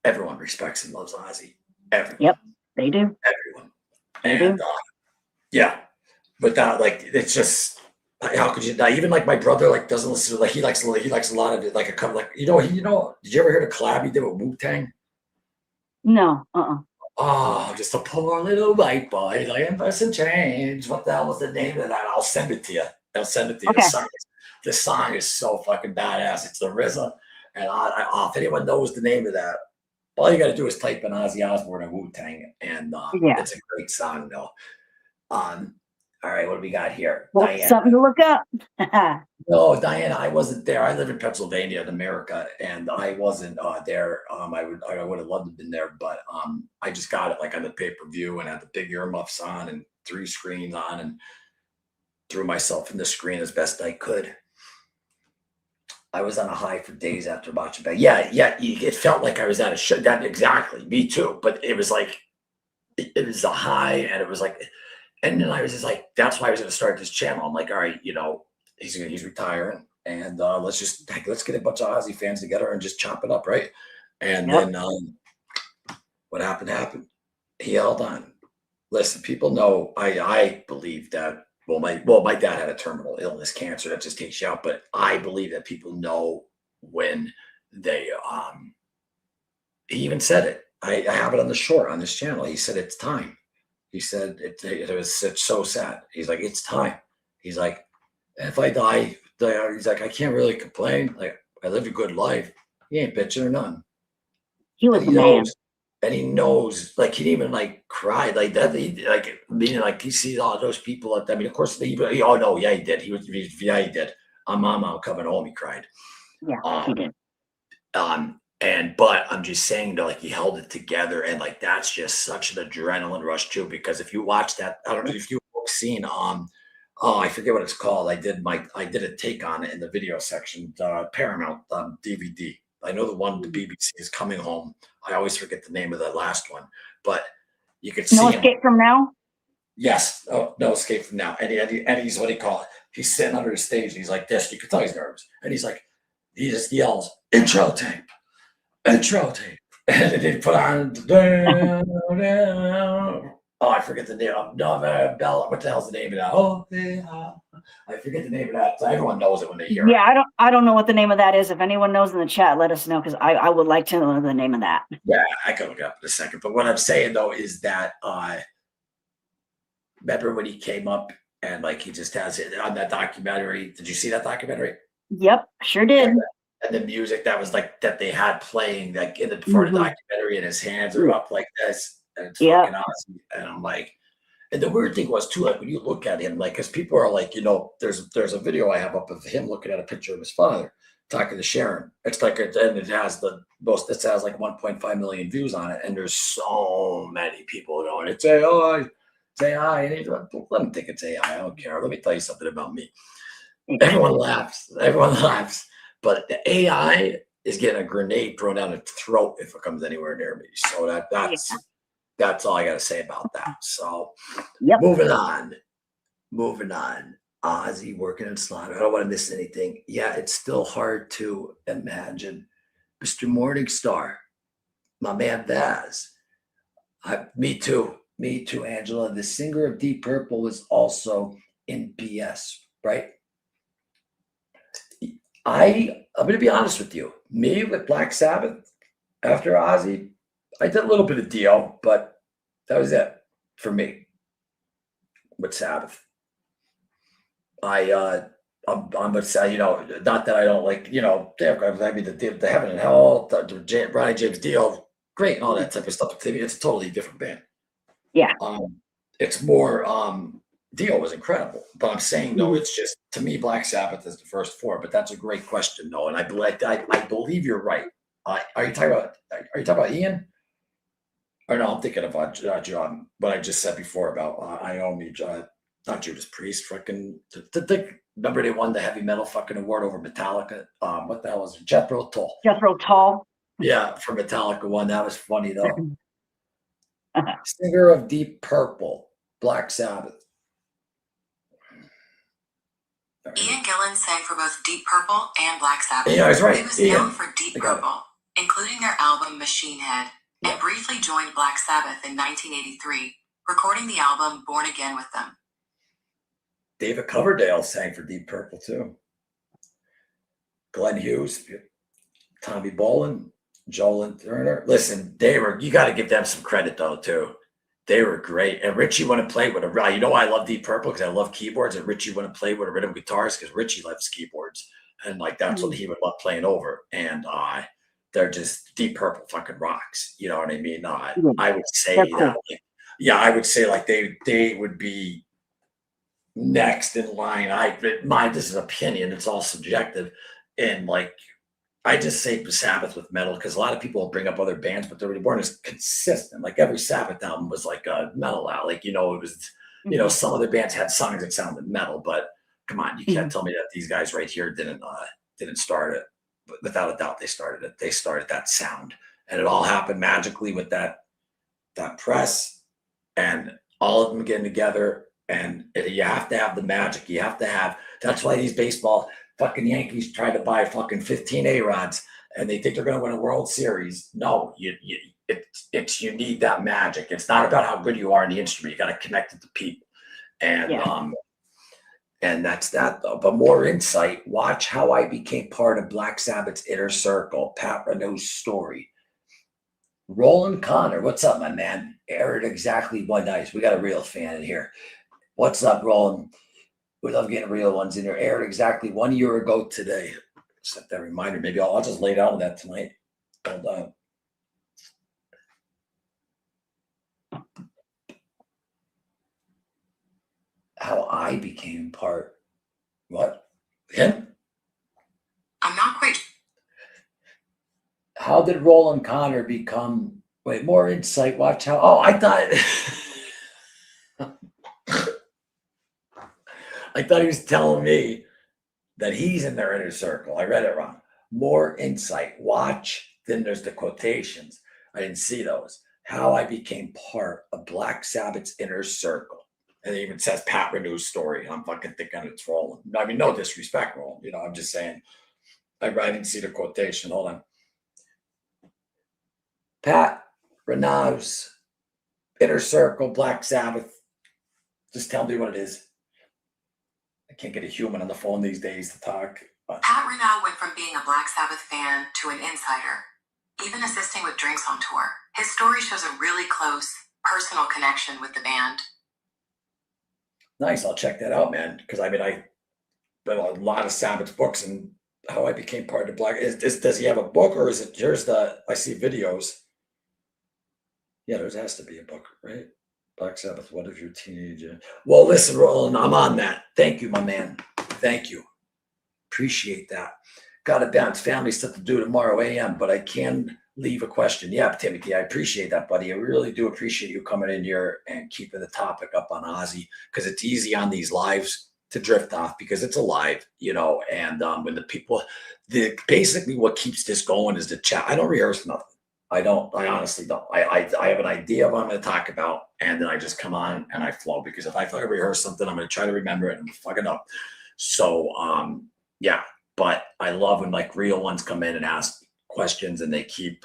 everyone respects and loves Ozzy. Everyone. Yep, they do. Everyone. They And do. yeah. But that, it's just how could you not? Even like my brother, doesn't listen to he likes a lot of it, like a couple, did you ever hear the collab he did with Wu-Tang? No, Oh, just a poor little white boy, like person change. What the hell was the name of that? I'll send it to you. Okay. The song is so fucking badass. It's the RZA, and if anyone knows the name of that, all you got to do is type in Ozzy Osbourne and Wu-Tang, and it's a great song, though. All right, what do we got here? Well, something to look up. No, Diana, I wasn't there. I live in Pennsylvania, in America, and I wasn't there. I would have loved to have been there, but I just got it on the pay-per-view and had the big earmuffs on and 3 screens on and threw myself in the screen as best I could. I was on a high for days after watching back. Yeah, it felt like I was at a show. That exactly, me too. But it was it was a high, and it was and then I was just that's why I was going to start this channel. I'm like, all right, he's retiring, and let's get a bunch of Ozzy fans together and just chop it up, right? And then what happened. He held on. Listen, people know I believe that. My dad had a terminal illness, cancer that just takes you out. But I believe that people know when they. He even said it. I have it on the short on this channel. He said it's time. He said it was so sad. He's like, it's time. He's like, if I die, he's like, I can't really complain. I lived a good life. He ain't bitching or none. He was a man. And he knows, he even cried that. He sees all those people. Of course, he did. He did. I'm coming home. He cried. Yeah, he did. But I'm just saying though, he held it together, and that's just such an adrenaline rush too. Because if you watch that, I don't know if you've seen I forget what it's called. I did a take on it in the video section, Paramount DVD. I know the one the BBC is Coming Home. I always forget the name of the last one, but you could see No Escape from Now. Yes, No Escape from Now. And he's what do you call it? He's sitting under the stage. And he's like this. You can tell he's nervous, and he just yells, "Intro tape." And then they put on I forget the name of Bella. What the hell's the name of that? Oh, yeah. I forget the name of that. So everyone knows it when they hear it. Yeah, I don't know what the name of that is. If anyone knows in the chat, let us know, because I would like to know the name of that. Yeah, I can look it up in a second. But what I'm saying though is that remember when he came up and he just has it on that documentary? Did you see that documentary? Yep, sure did. and the music that was like that they had playing like in the for the documentary, and his hands are up like this, and it's Yeah. fucking awesome. And I'm like, and the weird thing was too, like when you look at him, like because people are like, there's a video I have up of him looking at a picture of his father talking to Sharon. It's like and it has the most. It has like 1.5 million views on it, and there's so many people going, it's AI, it's AI, and let me think it's AI. I don't care. Let me tell you something about me. Everyone laughs. Everyone laughs. But the AI is getting a grenade thrown down its throat if it comes anywhere near me. So that's all I got to say about that. So Yep. moving on. Ozzy working in Slaughter. I don't want to miss anything. Yeah, it's still hard to imagine. Mr. Morningstar, my man Vaz. Me too. Me too, Angela. The singer of Deep Purple was also in BS, right? I'm going to be honest with you. Me with Black Sabbath after Ozzy, I did a little bit of Dio, but that was it for me with Sabbath. I'm gonna say, not that I don't like, I mean, the Heaven and Hell, Ronnie James Dio, great, and all that type of stuff. To me, it's a totally different band. Yeah. It's more, Dio was incredible, but I'm saying though, it's just to me, Black Sabbath is the first four. But that's a great question, though, and I believe you're right. Are you talking about Ian? Or no, I'm thinking about John. What I just said before about Iommi, not Judas Priest. Fucking remember they won the heavy metal fucking award over Metallica. What the hell was it? Jethro Tull. Jethro Tull. Yeah, for Metallica one. That was funny though. Singer of Deep Purple, Black Sabbath. Ian Gillan sang for both Deep Purple and Black Sabbath. Yeah, that's right. He was known for Deep Purple, including their album Machine Head, and briefly joined Black Sabbath in 1983, recording the album Born Again with them. David Coverdale sang for Deep Purple too. Glenn Hughes, Tommy Bolin, Joel Turner. Listen, you got to give them some credit though too. They were great. And Richie want to play with I love Deep Purple because I love keyboards, and Richie want to play with a rhythm guitarist because Richie loves keyboards, and like that's what he would love playing over. And they're just Deep Purple fucking rocks. You know what I mean? I would say that. I would say like they would be next in line. This is opinion. It's all subjective, and like I just say Sabbath with metal because a lot of people will bring up other bands, but they weren't as consistent. Like every Sabbath album was like a metal album. Like, it was, some other bands had songs that sounded metal, but come on, you can't tell me that these guys right here didn't start it. But without a doubt, they started it. They started that sound, and it all happened magically with that press and all of them getting together. And you have to have the magic. You have to have. That's why these baseball fucking Yankees tried to buy fucking 15 A-Rods, and they think they're going to win a World Series. No, you need that magic. It's not about how good you are in the instrument. You got to connect it to people, and and that's that. Though. But more insight. Watch how I became part of Black Sabbath's inner circle. Pat Renault's story. Roland Connor, what's up, my man? Aired exactly one night. We got a real fan in here. What's up, Roland? We love getting real ones in there. Aired exactly 1 year ago today. Set that reminder. Maybe I'll just lay down on that tonight. Hold on. How I became part. What? Him? I'm not quite. How did Roland Connor become? Wait, more insight. Watch how. Oh, I thought. I thought he was telling me that he's in their inner circle. I read it wrong. More insight. Watch. Then there's the quotations. I didn't see those. How I became part of Black Sabbath's inner circle. And it even says Pat Renault's story. I'm fucking thinking it's Roland. I mean, no disrespect, Roland. I'm just saying. I didn't see the quotation. Hold on. Pat Renault's inner circle, Black Sabbath. Just tell me what it is. I can't get a human on the phone these days to talk. Pat Renault went from being a Black Sabbath fan to an insider, even assisting with drinks on tour. His story shows a really close, personal connection with the band. Nice. I'll check that out, man. Because I read a lot of Sabbath books, and how I became part of the Black. Does he have a book, or is it? Here's the. I see videos. Yeah, there has to be a book, right? Black Sabbath. What if your teenager? Well, listen, Roland, I'm on that. Thank you, my man. Thank you. Appreciate that. Got to bounce. Family stuff to do tomorrow a.m., but I can leave a question. Yeah, Timothy, I appreciate that, buddy. I really do appreciate you coming in here and keeping the topic up on Ozzy, because it's easy on these lives to drift off because it's a live, and when the people, basically what keeps this going is the chat. I don't rehearse nothing. I honestly don't. I have an idea of what I'm going to talk about, and then I just come on and I flow, because if I rehearse something, I'm going to try to remember it and fuck it up. So, yeah, but I love when like real ones come in and ask questions, and they keep,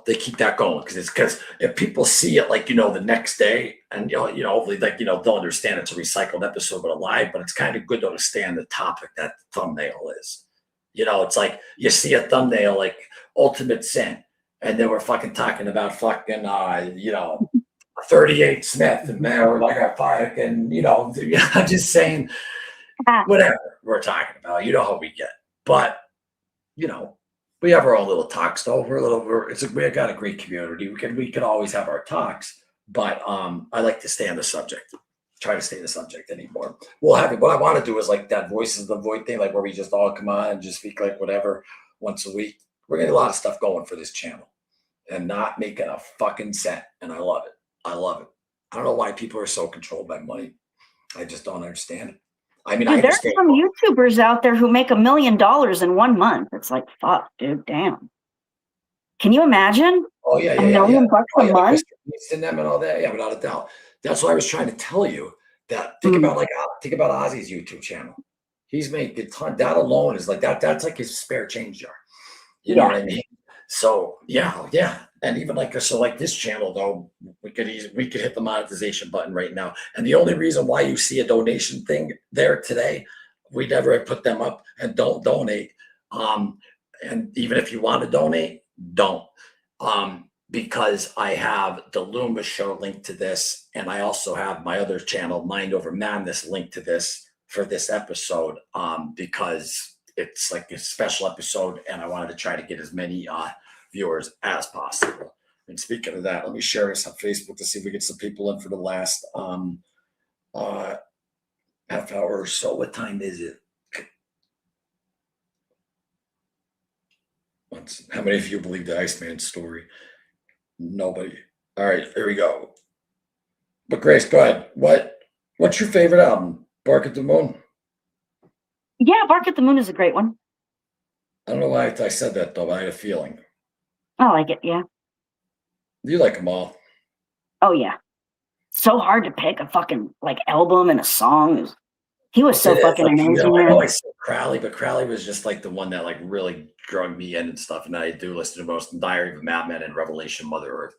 they keep that going, because if people see it like, the next day, and, hopefully like, they'll understand it's a recycled episode, but a live, but it's kind of good to understand the topic that the thumbnail is. It's like you see a thumbnail like Ultimate Sin, and then we're fucking talking about fucking, 38 Smith, and man, we're like a fucking, I'm just saying, whatever we're talking about, how we get. But, we have our own little talks though. We got a great community. We can always have our talks, but I like to stay on the subject. Try to stay in the subject anymore. We'll have it. What I want to do is like that Voices of the Void thing, like where we just all come on and just speak like whatever once a week. We're getting a lot of stuff going for this channel and not making a fucking cent. And I love it. I love it. I don't know why people are so controlled by money. I just don't understand it. I mean, dude, there's some YouTubers out there who make $1 million in 1 month. It's like, fuck, dude, damn. Can you imagine? Oh yeah, $1 million bucks a month. And them and all that. Yeah, without a doubt. That's why I was trying to tell you that. Think about Ozzy's YouTube channel. He's made a ton. That alone is like that. That's like his spare change jar. You know what I mean? So yeah. And even like this channel though, we could hit the monetization button right now. And the only reason why you see a donation thing there today, we never have put them up and don't donate. And even if you want to donate, don't. Because I have the Loomis show linked to this, and I also have my other channel, Mind Over Madness, linked to this for this episode, because it's like a special episode, and I wanted to try to get as many viewers as possible. And speaking of that, let me share this on Facebook to see if we get some people in for the last half hour or so. What time is it? How many of you believe the Iceman story? Nobody. All right, here we go. But Grace, go ahead. What's your favorite album? Bark at the Moon? Yeah, Bark at the Moon is a great one. I don't know why I said that though, but I had a feeling. I like it, yeah. You like them all? Oh yeah. So hard to pick a fucking like album and a song. He was so fucking amazing. I know I said Crowley, but Crowley was just like the one that like really drug me in and stuff. And I do listen to most Diary of a Madman and Revelation Mother Earth.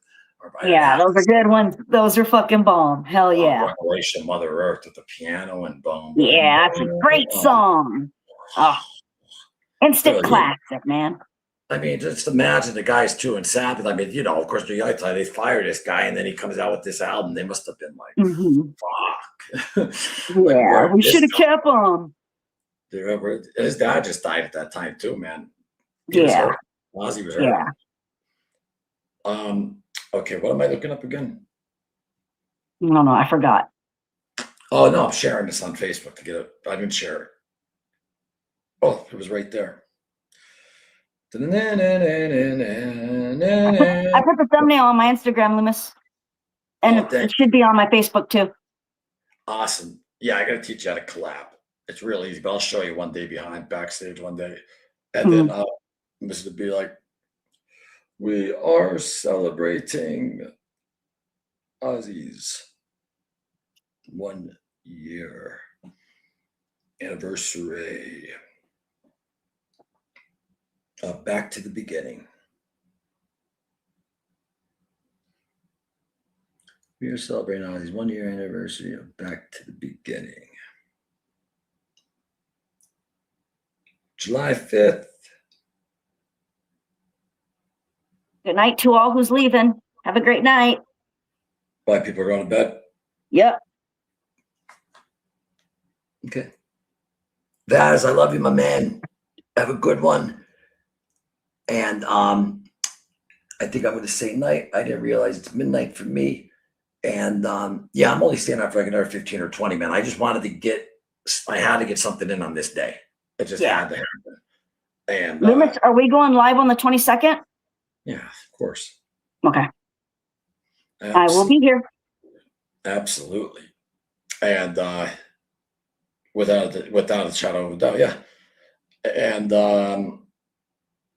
Yeah, those are good ones. Those are fucking bomb. Hell yeah. Revelation Mother Earth with the piano and boom. Yeah, it's a great song. Oh, instant classic, man. I mean, just imagine the guys too in Sabbath. I mean, of course, they fired this guy, and then he comes out with this album. They must have been like, fuck. Yeah, we should have kept him. His dad just died at that time too, man. Ozzy was hurt. Yeah. Okay, what am I looking up again? No, I forgot. Oh no, I'm sharing this on Facebook to get it. I didn't share it. Oh, it was right there. I put the thumbnail on my Instagram, Loomis. And it should be on my Facebook too. Awesome. Yeah, I got to teach you how to collab. It's real easy, but I'll show you one day backstage one day. And then this would be like, we are celebrating Ozzy's 1 year anniversary. Back to the beginning. We are celebrating Ozzy's 1 year anniversary of Back to the Beginning. July 5th. Good night to all who's leaving. Have a great night. Bye, people are going to bed. Yep. Okay. Vaz, I love you, my man. Have a good one. And I think I'm going to say night. I didn't realize it's midnight for me. And yeah, I'm only staying out for like another 15 or 20, man. I just wanted to I had to get something in on this day. It just had to happen. And Loomis, are we going live on the 22nd? yeah, of course. Okay. I will be here. Absolutely. And without a shadow of a doubt, yeah. And I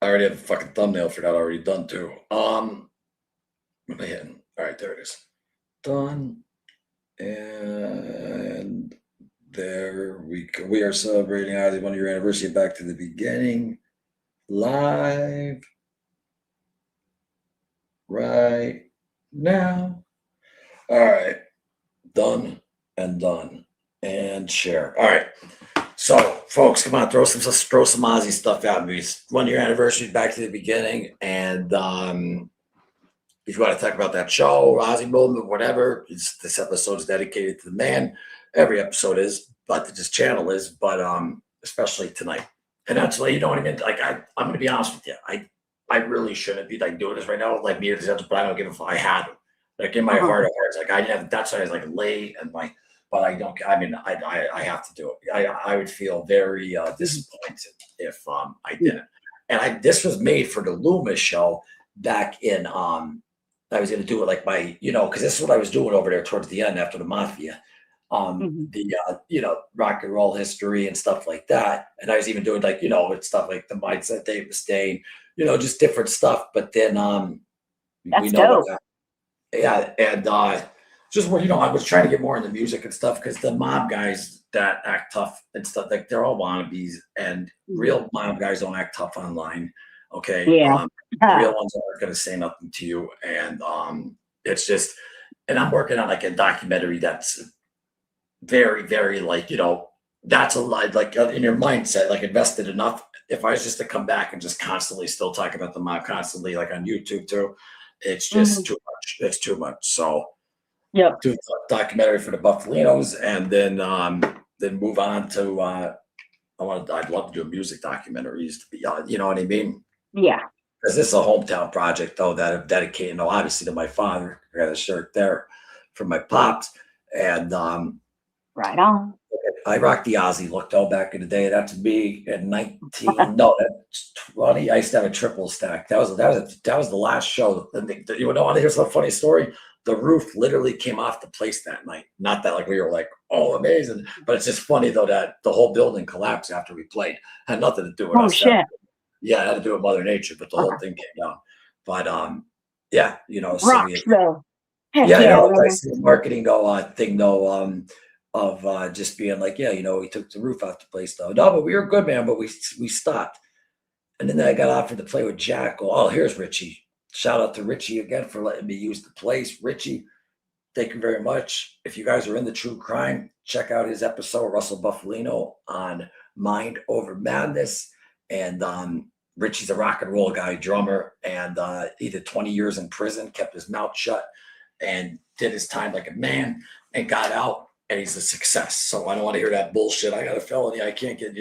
already have a fucking thumbnail for that already done too. What am I hitting? All right, there it is. Done. And there we go. We are celebrating Ozzy 1 year anniversary. Back to the beginning. Live right now. All right. Done and done. And share. All right. So, folks, come on, throw some Ozzy stuff out. It's 1 year anniversary, back to the beginning. And if you want to talk about that show, Ozzy movement, whatever, this episode is dedicated to the man. Every episode is, but this channel is, but especially tonight. And that's like, you know what I mean? Like I'm gonna be honest with you. I really shouldn't be like doing this right now. Like me, but I don't give a fuck. I had them. Like in my heart of hearts, like I didn't. That's why I was like late and like. But I don't. I mean, I have to do it. I would feel very disappointed if I didn't. And this was made for the Loomis show back in. I was going to do it like because this is what I was doing over there towards the end after the Mafia, the rock and roll history and stuff like that. And I was even doing like it's stuff like the Mindset, Dave Mustaine, just different stuff. But then That's we know dope. and just where I was trying to get more into music and stuff because the mob guys that act tough and stuff like they're all wannabes, and real mob guys don't act tough online. Okay, Yeah. the real ones aren't going to say nothing to you, and it's just. And I'm working on like a documentary that's very, very like that's a lot like in your mindset, like invested enough. If I was just to come back and just constantly still talk about the mob constantly, like on YouTube too, it's just too much. It's too much. So. Yep. Do a documentary for the Buffalinos, and then move on to I'd love to do a music documentaries to be you know what I mean? Yeah. Because this is a hometown project though that I'm dedicating obviously to my father. I got a shirt there for my pops, and right on. I rocked the Ozzy look though back in the day. That's me in 19 no that's 20. I used to have a triple stack. That was the last show. You want to hear some funny story? The roof literally came off the place that night. Not that like we were like, oh, amazing. But it's just funny though that the whole building collapsed after we played. Had nothing to do with us. Shit. Yeah, it had to do with Mother Nature, but the whole thing came down. But yeah, Rocks though. Heck yeah, I see the marketing thing though, of just being like, yeah, we took the roof off the place though. No, but we were good, man, but we stopped. And then I got offered to play with Jack. Oh, here's Richie. Shout out to Richie again for letting me use the place. Richie, thank you very much. If you guys are into true crime, check out his episode, Russell Buffalino, on Mind Over Madness. And Richie's a rock and roll guy, drummer, and he did 20 years in prison, kept his mouth shut, and did his time like a man, and got out, and he's a success. So I don't want to hear that bullshit. I got a felony. I can't get,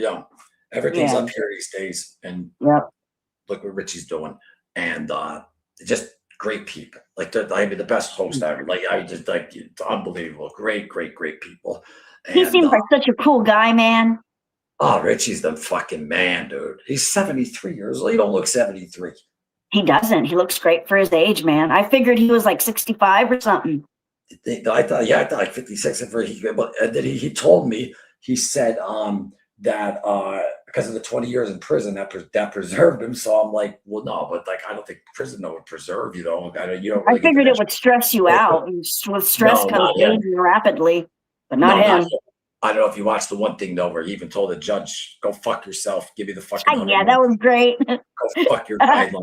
everything's up here these days. And look what Richie's doing. And just great people. Like the best host ever. Like I just like it's unbelievable. Great people. And, he seems like such a cool guy, man. Oh, Richie's the fucking man, dude. He's 73 years old. He don't look 73. He doesn't. He looks great for his age, man. I figured he was like 65 or something. I thought like 56. But then he told me, he said that because of the 20 years in prison that preserved him. So I'm like, well, no, but like I don't think prison would preserve you though. I figured it would stress you out, and with stress comes aging rapidly, but not him. I don't know if you watched the one thing though, where he even told the judge, "Go fuck yourself. Give me the fucking." Yeah, that was great. Go fuck your guideline.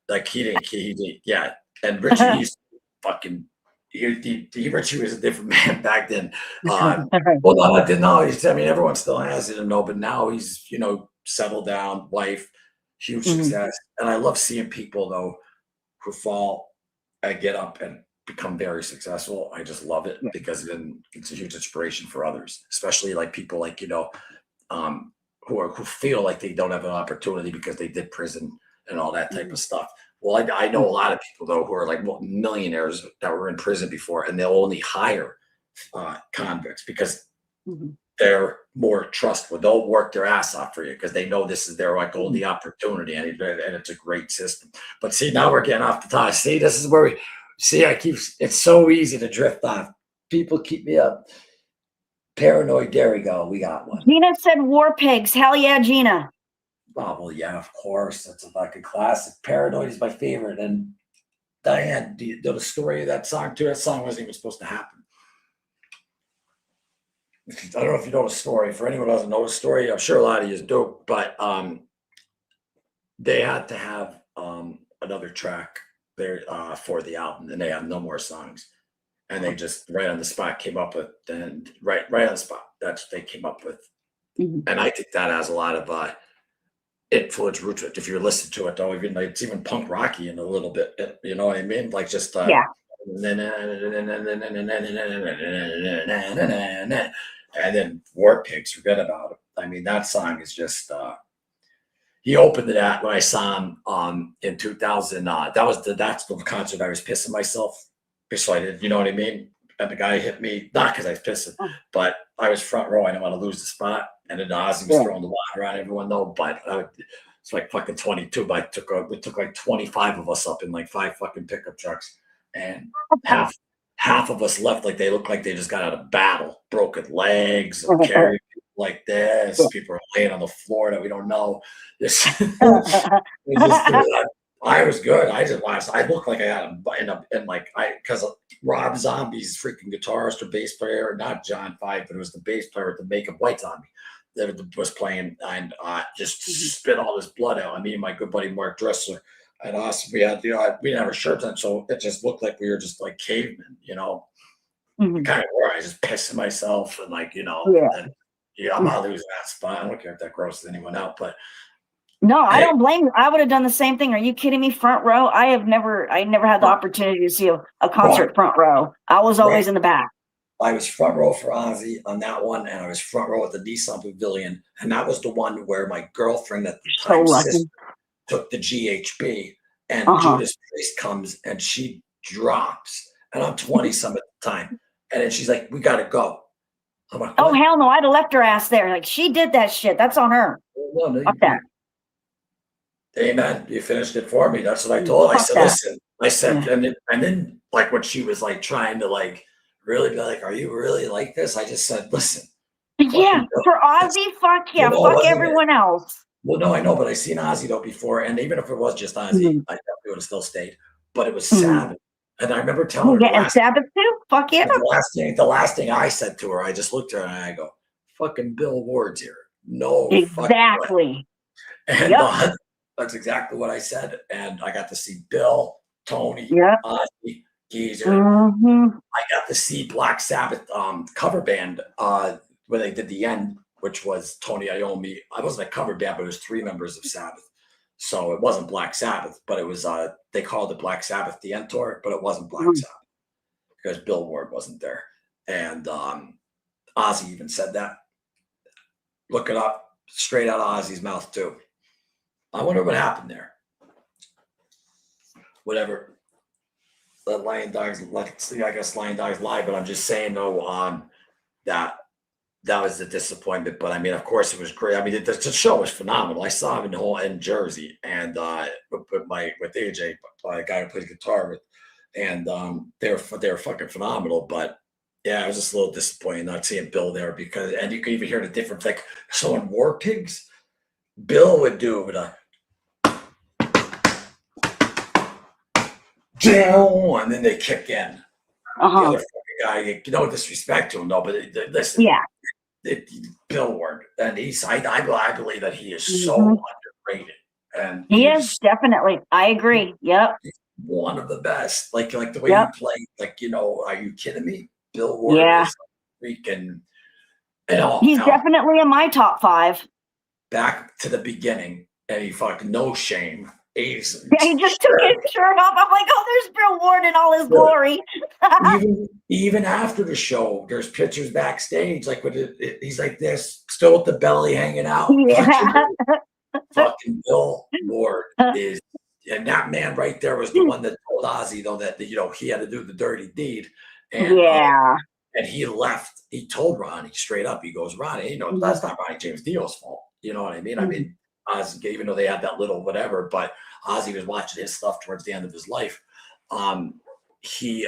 Like he did, yeah. And Richie used to fucking. Richie was a different man back then. Well, no, I didn't know. I mean, everyone still has it, but now he's settled down, wife, huge success. And I love seeing people though who fall and get up and become very successful. I just love it because then it's a huge inspiration for others, especially like people like who feel like they don't have an opportunity because they did prison and all that type of stuff. Well, I know a lot of people though who are like millionaires that were in prison before, and they'll only hire convicts because they're more trustworthy. They'll work their ass off for you because they know this is their like only opportunity, and it's a great system. But see, now we're getting off the topic. See, this is where we see. It's so easy to drift off. People keep me up. Paranoid. There we go. We got one. Gina said War Pigs. Hell yeah, Gina. Oh, well, yeah, of course. That's a fucking classic. Paranoid is my favorite. And Diane, do you know the story of that song too? That song wasn't even supposed to happen. I don't know if you know the story. For anyone who doesn't know the story, I'm sure a lot of you do, but they had to have another track there for the album, and they have no more songs. And they just right on the spot came up with, and right on the spot, that's what they came up with. And I think that has a lot of influence roots with it. If you listen to it though, even like it's even punk rocky in a little bit, you know what I mean? Like just yeah. And then War Pigs, forget about it. I mean, that song is just he opened it at when I saw him in 2000. That's the concert I was pissing myself. So I did, you know what I mean? And the guy hit me, not because I was pissing, but I was front row. I didn't want to lose the spot. And then Ozzy was throwing the water on everyone, though. But it's like fucking 22. But it took like 25 of us up in like 5 fucking pickup trucks. And half of us left like they looked like they just got out of battle, broken legs, and carrying people like this. People are laying on the floor that we don't know. I was good. I looked like I had because Rob Zombie's freaking guitarist or bass player, not John Five, but it was the bass player at the Make-Up White Zombie that was playing, and just spit all this blood out. I mean, my good buddy Mark Dressler and us, we had we didn't have our shirts on, so it just looked like we were just like cavemen, you know. Kind of where I was just pissing myself and I'm not losing that spot. I don't care if that grosses anyone out, but. No, I don't blame you. I would have done the same thing. Are you kidding me? Front row? I never had the opportunity to see a concert front row. I was always in the back. I was front row for Ozzy on that one, and I was front row at the Nissan Pavilion, and that was the one where my girlfriend at the time sister took the GHB, and Judas Priest comes and she drops, and I'm 20-some at the time, and then she's like, "We gotta go." I'm like, "Oh hell no! I'd have left her ass there. Like she did that shit. That's on her." No, fuck that. Amen. You finished it for me. That's what I told her. I said, listen, I said, and then like when she was like trying to like really be like, are you really like this? I just said, listen. Yeah, for Ozzy, fuck yeah, fuck everyone else. Well, no, I know, but I seen Ozzy though before, and even if it was just Ozzy, I definitely would have still stayed. But it was Sabbath. And I remember telling her and Sabbath too? Fuck yeah. The last thing I said to her, I just looked at her and I go, fucking Bill Ward's here. No, exactly. And that's exactly what I said. And I got to see Bill, Tony, Ozzy, Geezer. I got to see Black Sabbath cover band when they did the end, which was Tony Iommi. I wasn't a cover band, but it was 3 members of Sabbath. So it wasn't Black Sabbath, but it was they called it Black Sabbath the End Tour, but it wasn't Black Sabbath because Bill Ward wasn't there. And Ozzy even said that. Look it up, straight out of Ozzy's mouth too. I wonder what happened there. Whatever. The Lion Dogs, I guess Lion Dogs lie, but I'm just saying though, that was the disappointment. But I mean, of course, it was great. I mean, the show was phenomenal. I saw him in Jersey, and with AJ, a guy who plays guitar with, and they were fucking phenomenal. But yeah, I was just a little disappointed not seeing Bill there and you could even hear the difference. Like so in War Pigs, Bill would do it and then they kick in. The other fucking guy, no disrespect to him, no, but listen, Bill Ward, and I believe that he is so underrated, and he is definitely. I agree. Yep, he's one of the best. Like the way he played. Like are you kidding me? Bill Ward is freaking. He's definitely in my top 5. Back to the beginning, and he fucking no shame. He just took his shirt off. I'm like, oh, there's Bill Ward in all his glory. even after the show, there's pictures backstage, like he's like this, still with the belly hanging out. Yeah. Fucking Bill Ward is, and that man right there was the one that told Ozzy though that he had to do the dirty deed, and he left. He told Ronnie straight up. He goes, Ronnie, that's not Ronnie James Dio's fault. You know what I mean? I mean, Ozzy, even though they had that little whatever, but Ozzy was watching his stuff towards the end of his life. He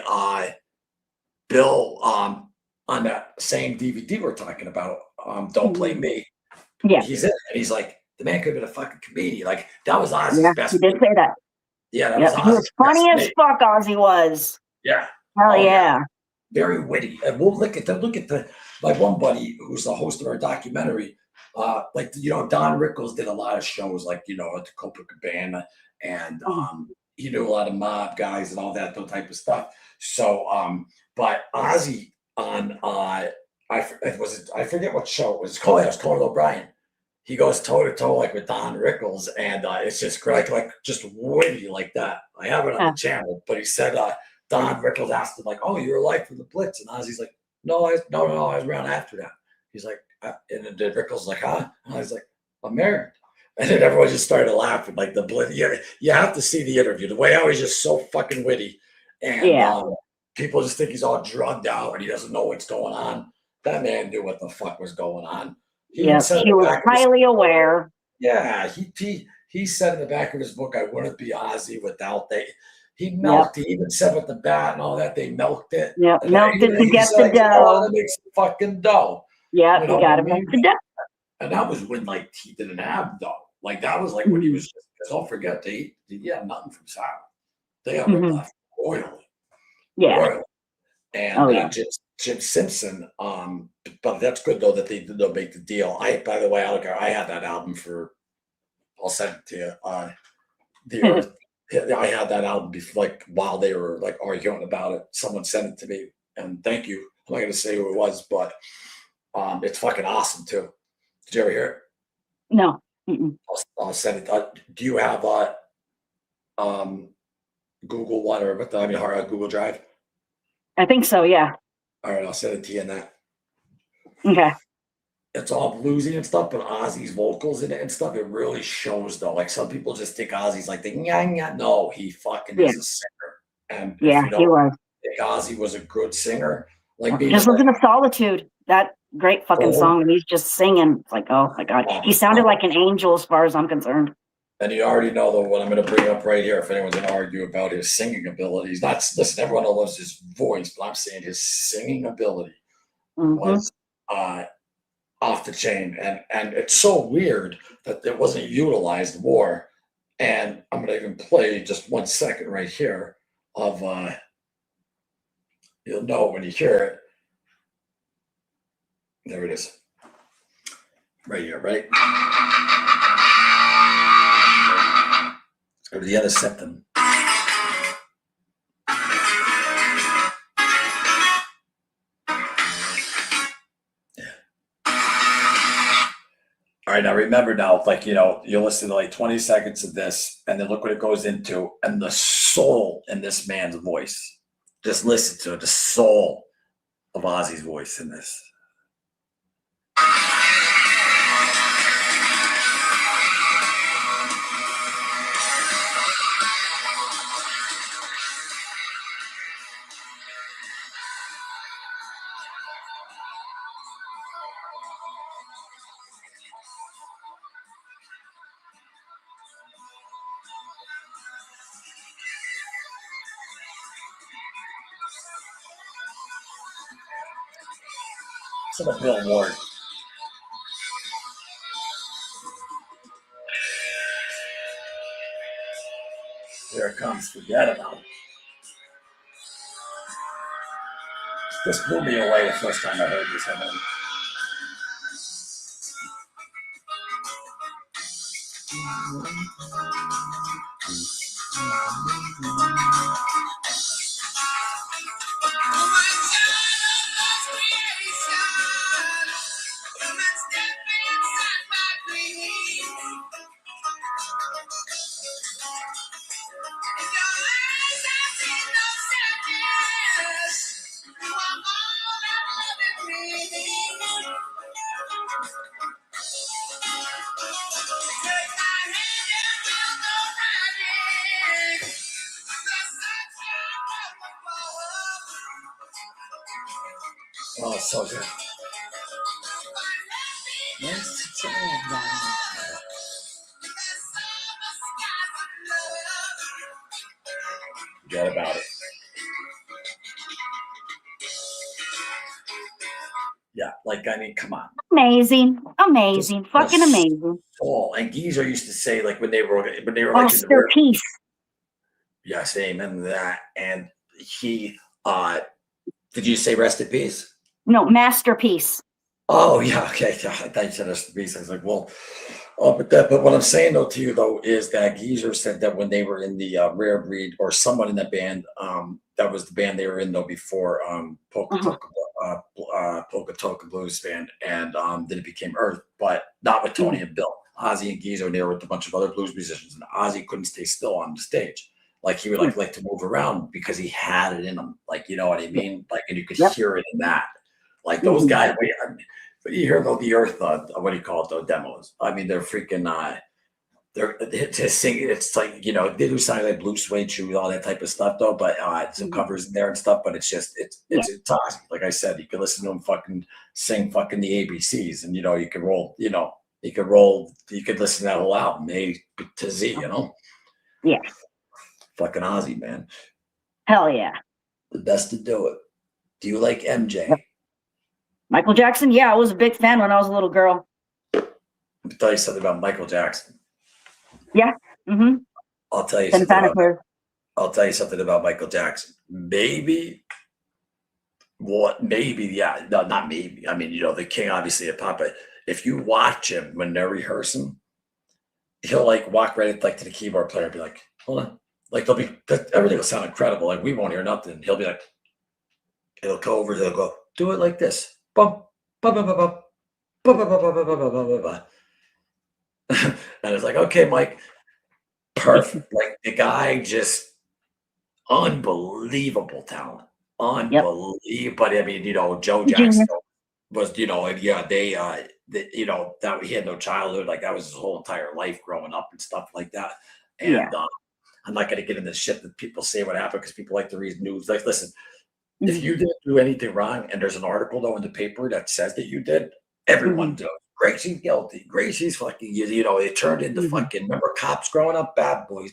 Bill on that same DVD we're talking about, Don't Blame Me. Yeah. He's in it, and he's like, the man could have been a fucking comedian. Like that was Ozzy's Yeah, best. he did say that. Yeah, that was He Ozzy's was funny best as fuck. Ozzy was. Yeah. Hell yeah. Very witty. And we'll look at the like one buddy who's the host of our documentary. Like Don Rickles did a lot of shows like at the Copacabana, and he knew a lot of mob guys and all that type of stuff. So but Ozzy on I forget what show it was called. It was Conan O'Brien. He goes toe to toe like with Don Rickles, and it's just great, like just witty like that. I have it on the channel, but he said Don Rickles asked him like, "Oh, you were alive for the Blitz," and Ozzy's like, "No, I was around after that." He's like, and then Rickles like, "Huh?" And I was like, "I'm married," and then everyone just started laughing like the Blitz. You have to see the interview. The way how he's just so fucking witty, and people just think he's all drugged out and he doesn't know what's going on. That man knew what the fuck was going on. He was highly aware. Yeah, he said in the back of his book, "I wouldn't be Ozzy without they." He milked. He even said with the bat and all that, they milked it. Yeah, milked it to get the dough. To make some fucking dough. Yeah, you got to milk the dough. And that was when like he didn't have dough. Like that was like when he was just. Because don't forget, they had nothing from South. They have left oil. Yeah. Oil. And Jim Simpson. But that's good though that they'll make the deal. By the way, I had that album for. I'll send it to you. The Earth. I had that album before, like while they were like arguing about it. Someone sent it to me, and thank you. I'm not gonna say who it was, but it's fucking awesome too. Did you ever hear it? No. I'll send it. Do you have Google One or Google Drive? I think so. Yeah. All right, I'll send it to you in that. Okay. It's all bluesy and stuff, but Ozzy's vocals in it and stuff, it really shows though. Like some people just think Ozzy's like the no, he fucking is a singer. And he was. Think Ozzy was a good singer. Like just listen to Solitude, that great fucking song, and he's just singing. It's like, oh my god, he sounded like an angel as far as I'm concerned. And you already know though what I'm going to bring up right here. If anyone's going to argue about his singing abilities, listen, everyone loves his voice, but I'm saying his singing ability was off the chain, and it's so weird that it wasn't utilized more. And I'm going to even play just 1 second right here of you'll know when you hear it. There it is, right here. Right, let's go to the other septum. All right, now remember like, you'll listen to like 20 seconds of this and then look what it goes into and the soul in this man's voice. Just listen to it, the soul of Ozzy's voice in this. It's like a Bill Ward. Here it comes. Forget about it. This blew me away the first time I heard this. Oh, so good. Forget about it. Yeah, like I mean, come on. Amazing. Just Fucking amazing. soul. And Geezer used to say, like when they were like in the Masterpiece. yes, amen to that. And he did you say rest in peace? No, masterpiece. Oh yeah, okay. I thought you said rest in peace. I was like, well, but what I'm saying though to you though is that Geezer said that when they were in the Rare Breed or someone in that band, that was the band they were in though before Polka Blues band, and then it became Earth, but not with Tony and Bill. Ozzy and Geezer, and they were with a bunch of other blues musicians, and Ozzy couldn't stay still on the stage. Like he would like to move around because he had it in him. Like, you know what I mean? Like, and you could hear it in that. Like those guys, but you hear about the Earth, what do you call it, though, demos. I mean, they're freaking, they're to sing. It's like, you know, they do something like Blue Suede Shoes, all that type of stuff, though. But some covers in there and stuff. But it's just, it's awesome. Like I said, you can listen to them fucking sing fucking the ABCs, and you know, you can roll, you know, you could listen to that whole album, A to Z, you know. Yeah. Fucking Ozzy, man. Hell yeah. The best to do it. Do you like MJ? Michael Jackson? Yeah, I was a big fan when I was a little girl. Let me tell you something about Michael Jackson. Yeah. Mm-hmm. I'll tell you something about Michael Jackson. Maybe, yeah. No, not maybe. I mean, you know, the king, obviously, of pop. But if you watch him when they're rehearsing, he'll like walk right like to the keyboard player and be like, hold on. Like everything will sound incredible. Like we won't hear nothing. He'll be like, it'll go over. They'll go, do it like this. Bum, bum, bum, bum, bum, bum, bum, bum, bum, bum, bum, bum, bum. And it's like, okay, Mike, perfect. Like the guy just unbelievable talent. Unbelievable. But I mean, you know, Joe Jackson was, you know, and yeah, you know, that he had no childhood. Like that was his whole entire life growing up and stuff like that. And I'm not going to get into shit that people say what happened because people like to read news. Like, listen, if you didn't do anything wrong and there's an article though in the paper that says that you did, everyone does. Gracie's guilty. Gracie's fucking, you know, it turned into fucking, remember cops growing up? Bad boys.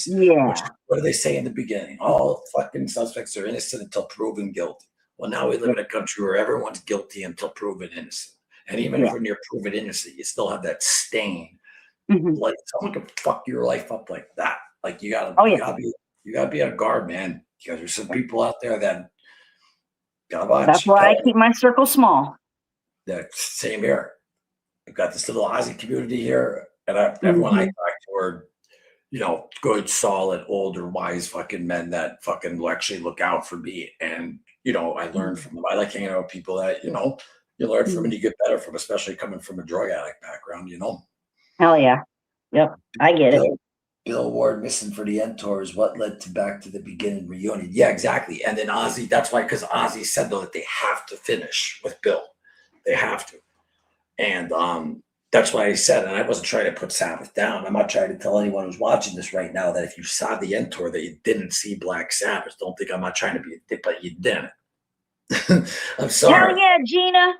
Yeah. What do they say in the beginning? All fucking suspects are innocent until proven guilty. Well, now we live in a country where everyone's guilty until proven innocent. And even if you're proven innocent, you still have that stain. Like someone can fuck your life up like that. Like you gotta be on guard, man. Because there's some people out there that gotta watch. That's why I keep my circle small. Yeah, same here. I've got this little Aussie community here, and everyone I talk to are, you know, good, solid, older, wise fucking men that fucking will actually look out for me. And, you know, I learn from them. I like hanging out with people that, you know, you learn from and you get better from, especially coming from a drug addict background, you know. Hell yeah. Yep. I get it. Bill Ward missing for the end tour is what led to Back to the Beginning reunion. Yeah, exactly. And then Ozzy, that's why, because Ozzy said though that they have to finish with Bill. They have to. And that's why I said, and I wasn't trying to put Sabbath down. I'm not trying to tell anyone who's watching this right now that if you saw the end tour that you didn't see Black Sabbath. Don't think I'm not trying to be a dick, but you didn't. I'm sorry. Hell yeah, Gina.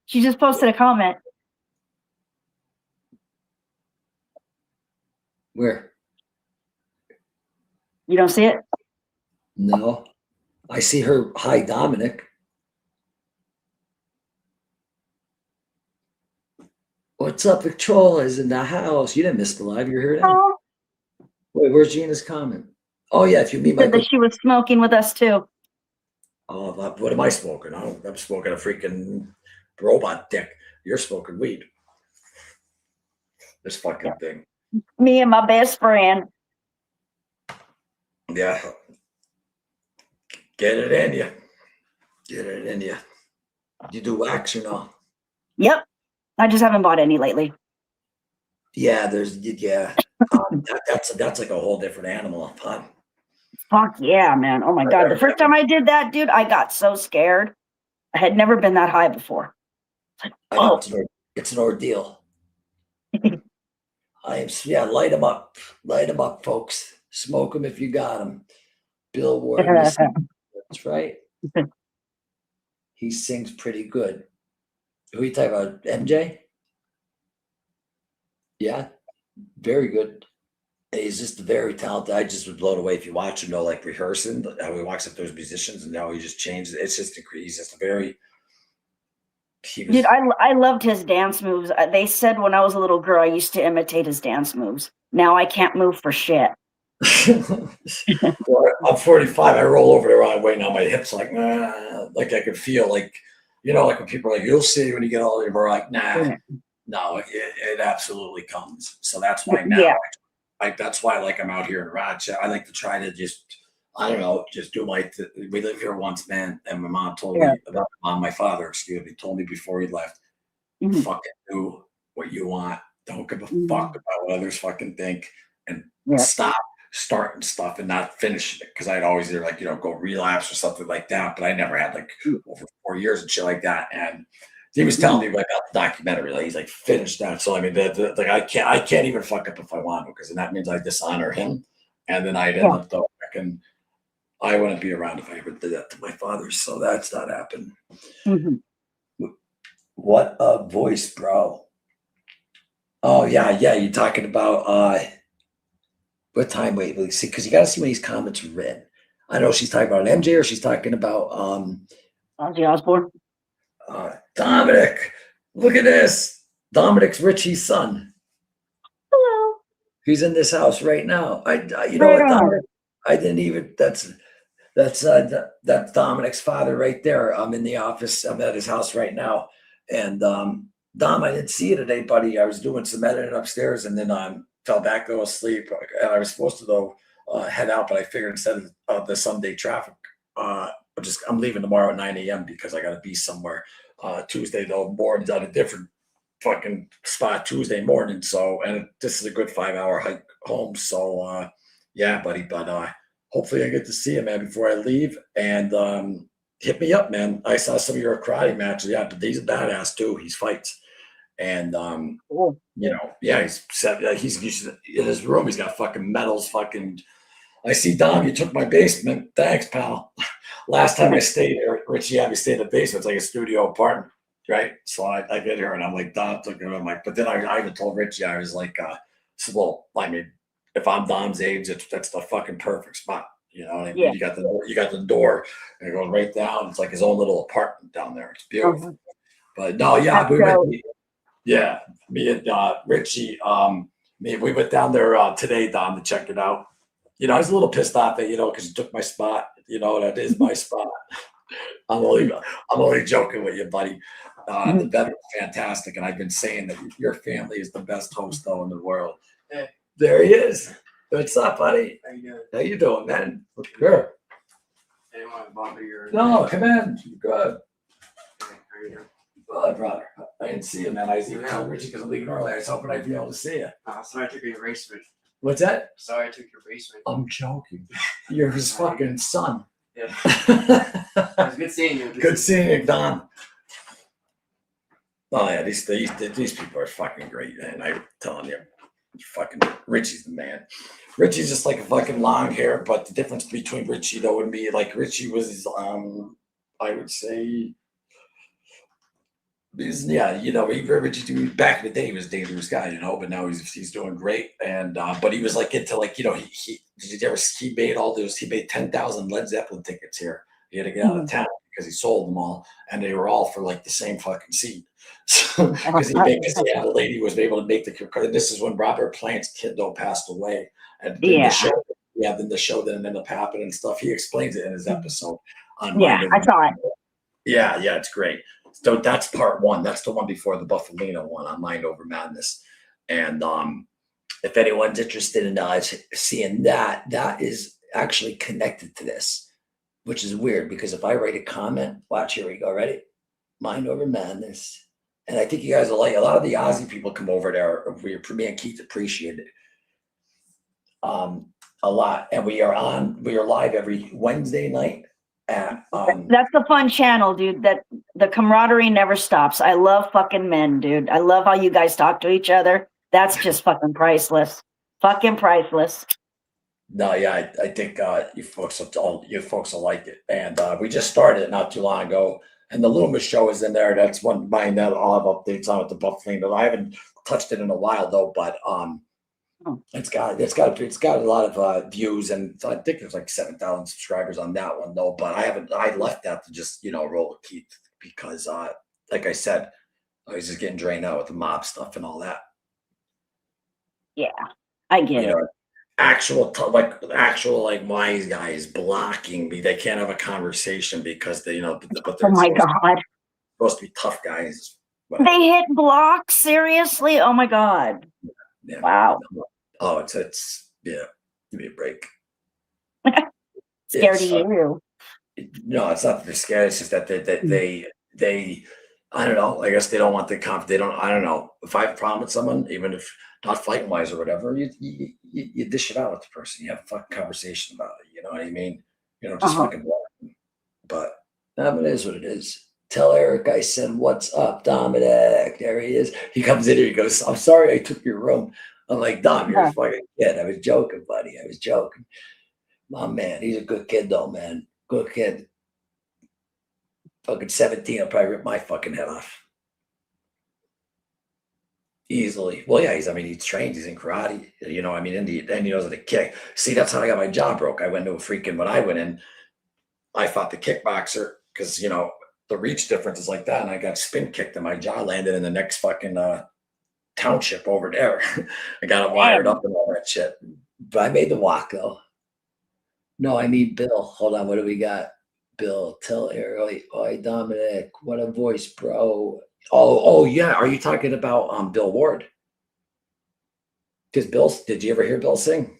She just posted a comment. Where? You don't see it? No. I see her. Hi, Dominic. What's up, Victrola's in the house? You didn't miss the live. You're here now. Oh. Wait, where's Gina's comment? Oh, yeah, if you meet Said that she was smoking with us too. Oh, what am I smoking? I'm smoking a freaking robot dick. You're smoking weed. This fucking thing. Me and my best friend. Yeah. Get it in you. Get it in you. You do wax or no? Yep. I just haven't bought any lately. Yeah, that's like a whole different animal, huh? Fuck yeah, man. Oh my God. The first time I did that, dude, I got so scared. I had never been that high before. Like, oh, it's an ordeal. Light them up. Light them up, folks. Smoke them if you got them. Bill Ward. That's right. He sings pretty good. Who you talking about? MJ? Yeah, very good. He's just very talented. I just was blown away if you watch him, like rehearsing, how he walks up those musicians and how he just changes. It's just he's just Dude, I loved his dance moves. They said when I was a little girl, I used to imitate his dance moves. Now I can't move for shit. Well, I'm 45. I roll over the wrong way now. My hips like I can feel like like when people are like, you'll see when you get older. We're like, nah, no, it absolutely comes. So that's why now, that's why like I'm out here in Rochester. I like to try to just I don't know, just do we live here once, man. And my mom told me about my father, excuse me, told me before he left, fucking do what you want. Don't give a fuck about what others fucking think, and stop starting stuff and not finishing it. Cause I'd always either go relapse or something like that. But I never had over 4 years and shit like that. And he was telling me about the documentary. Like he's like, finish that. So I mean, I can't even fuck up if I want to, because then that means I dishonor him. And then I'd end up fucking, I wouldn't be around if I ever did that to my father. So that's not happening. What a voice, bro. Oh yeah. You're talking about what time? Wait, see, because you got to see when these comments are written. I know she's talking about MJ or she's talking about Ozzy Osbourne. Dominic. Look at this. Dominic's Richie's son. Hello. He's in this house right now. You know what, Dominic? I didn't even. That's Dominic's father right there. I'm in the office. I'm at his house right now. And Dom, I didn't see you today, buddy. I was doing some editing upstairs, and then fell back, go asleep. And I was supposed to though head out, but I figured instead of the Sunday traffic, I'm leaving tomorrow at 9 a.m. because I got to be somewhere. Tuesday though, morning's on a different fucking spot Tuesday morning. So, and this is a good 5-hour hike home. So, yeah, buddy. But hopefully I get to see him, man, before I leave. And hit me up, man. I saw some of your karate matches. Yeah, but he's a badass too. He's fights. And he's in his room. He's got fucking medals. Fucking, I see Dom. You took my basement. Thanks, pal. Last time I stayed there, Richie had me stay in the basement. It's like a studio apartment, right? So I get here and I'm like, Dom, I'm like, but then I even told Richie, I was like, well, I mean, if I'm Dom's age, that's the fucking perfect spot. You know what I mean? You got the door and it goes right down. It's like his own little apartment down there. It's beautiful. But no, me and Richie, we went down there today, Dom, to check it out. I was a little pissed off at because you took my spot. That is my spot. I'm only joking with you, buddy. The veteran's fantastic, and I've been saying that your family is the best host though in the world. Hey. There he is. What's up, buddy? How you doing, man? Good. I didn't want to bother you. No, come in. Good. How you doing? Good, brother. I didn't see you, man. I was even telling Richie because I'm leaving early. I was hoping I'd be able to see you. Sorry I took your basement. What's that? Sorry I took your basement. I'm joking. You're his fucking son. Yeah. It was good seeing you. Good seeing you, Don. Oh yeah, these people are fucking great, man. I'm telling you, fucking Richie's the man. Richie's just like a fucking long hair, but the difference between Richie though would be like Richie was, I would say, Richie back in the day he was a dangerous guy, but now he's doing great. And but he was like into he made 10,000 Led Zeppelin tickets here. He had to get out of town because he sold them all, and they were all for like the same fucking seat. Because he had a lady who was able to make the. This is when Robert Plant's kid though passed away, and then the show didn't end up happening and stuff. He explains it in his episode. I saw it. Yeah, it's great. So that's part one. That's the one before the Buffalino one on Mind Over Madness. And if anyone's interested in seeing that is actually connected to this, which is weird because if I write a comment, watch, here we go, ready? Mind Over Madness. And I think you guys will like a lot of the Aussie people come over there. Me and Keith appreciate it a lot. And we are live every Wednesday night. That's a fun channel, dude. That the camaraderie never stops. I love fucking men, dude. I love how you guys talk to each other. That's just fucking priceless. Fucking priceless. No, yeah, I think you folks will like it. And we just started it not too long ago. And the Loomis show is in there. That's one of mine that I'll have updates on with the Buffalo. I haven't touched it in a while though, but it's got a lot of views, and I think there's like 7,000 subscribers on that one though. But I left that to just roll with Keith because like I said, I was just getting drained out with the mob stuff and all that. Yeah, I get it. Actual like wise guys blocking me. They can't have a conversation because they but they're Oh my God. supposed to be tough guys. They hit block? Seriously? Oh my God. Yeah. Wow. Oh, it's yeah. Give me a break. Scared of you. No, it's not that they're scared. It's just that they I don't know. I guess they don't want the they don't. I don't know. If I have a problem with someone, even if not fighting wise or whatever, you dish it out with the person. You have a fucking conversation about it. You know what I mean? Just fucking block them. But it is what it is. Tell Eric I said, "What's up, Dominic?" There he is. He comes in here. He goes, "I'm sorry I took your room." I'm like, "Dom, you're a fucking kid." I was joking, buddy. I was joking. My man, he's a good kid though, man. Good kid. Fucking 17, I'll probably rip my fucking head off. Easily. Well, yeah, he's trained, he's in karate, and he knows how to kick. See, that's how I got my jaw broke. I went to when I went in, I fought the kickboxer because, the reach difference is like that. And I got spin kicked and my jaw landed in the next fucking township over there. I got it wired up and all that shit. But I made the walk though. No, I need Bill. Hold on, what do we got? Bill, tell Eric. Oi, Dominic, what a voice, bro. Oh, yeah. Are you talking about Bill Ward? Because did you ever hear Bill sing?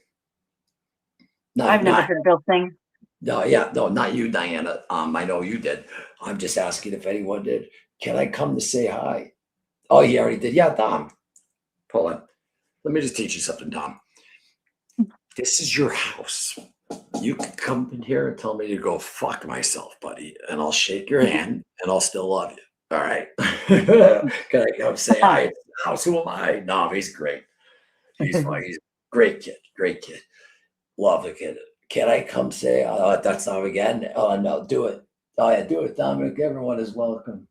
No, I've never heard Bill sing. No, yeah, no, not you, Diana. I know you did. I'm just asking if anyone did. Can I come to say hi? Oh, he already did. Yeah, Dom. Hold on. Let me just teach you something, Dom. This is your house. You can come in here and tell me to go fuck myself, buddy, and I'll shake your hand and I'll still love you. All right. Can I come say hi? House, who am I? No, he's great. He's fine. He's a great kid. Great kid. Love the kid. Can I come say, that's not again? Oh, no, do it. Oh, yeah, do it, Dominic. Everyone is welcome.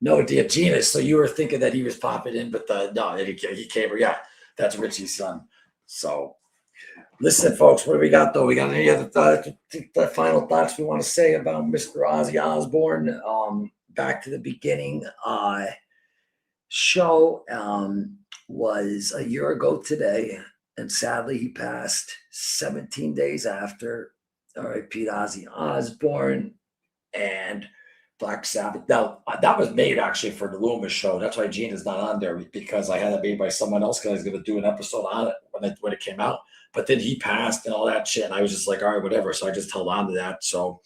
No, dear Gina. So you were thinking that he was popping in, but no, he came. Yeah, that's Richie's son. So listen, folks, what do we got, though? We got any other final thoughts we want to say about Mr. Ozzy Osbourne? Back to the beginning. Show was a year ago today, and sadly he passed 17 days after. R.I.P. Ozzy Osbourne and Black Sabbath. Now, that was made actually for the Loomis show. That's why Gina's not on there, because I had it made by someone else because I was going to do an episode on it when it came out. But then he passed and all that shit. And I was just like, all right, whatever. So I just held on to that. So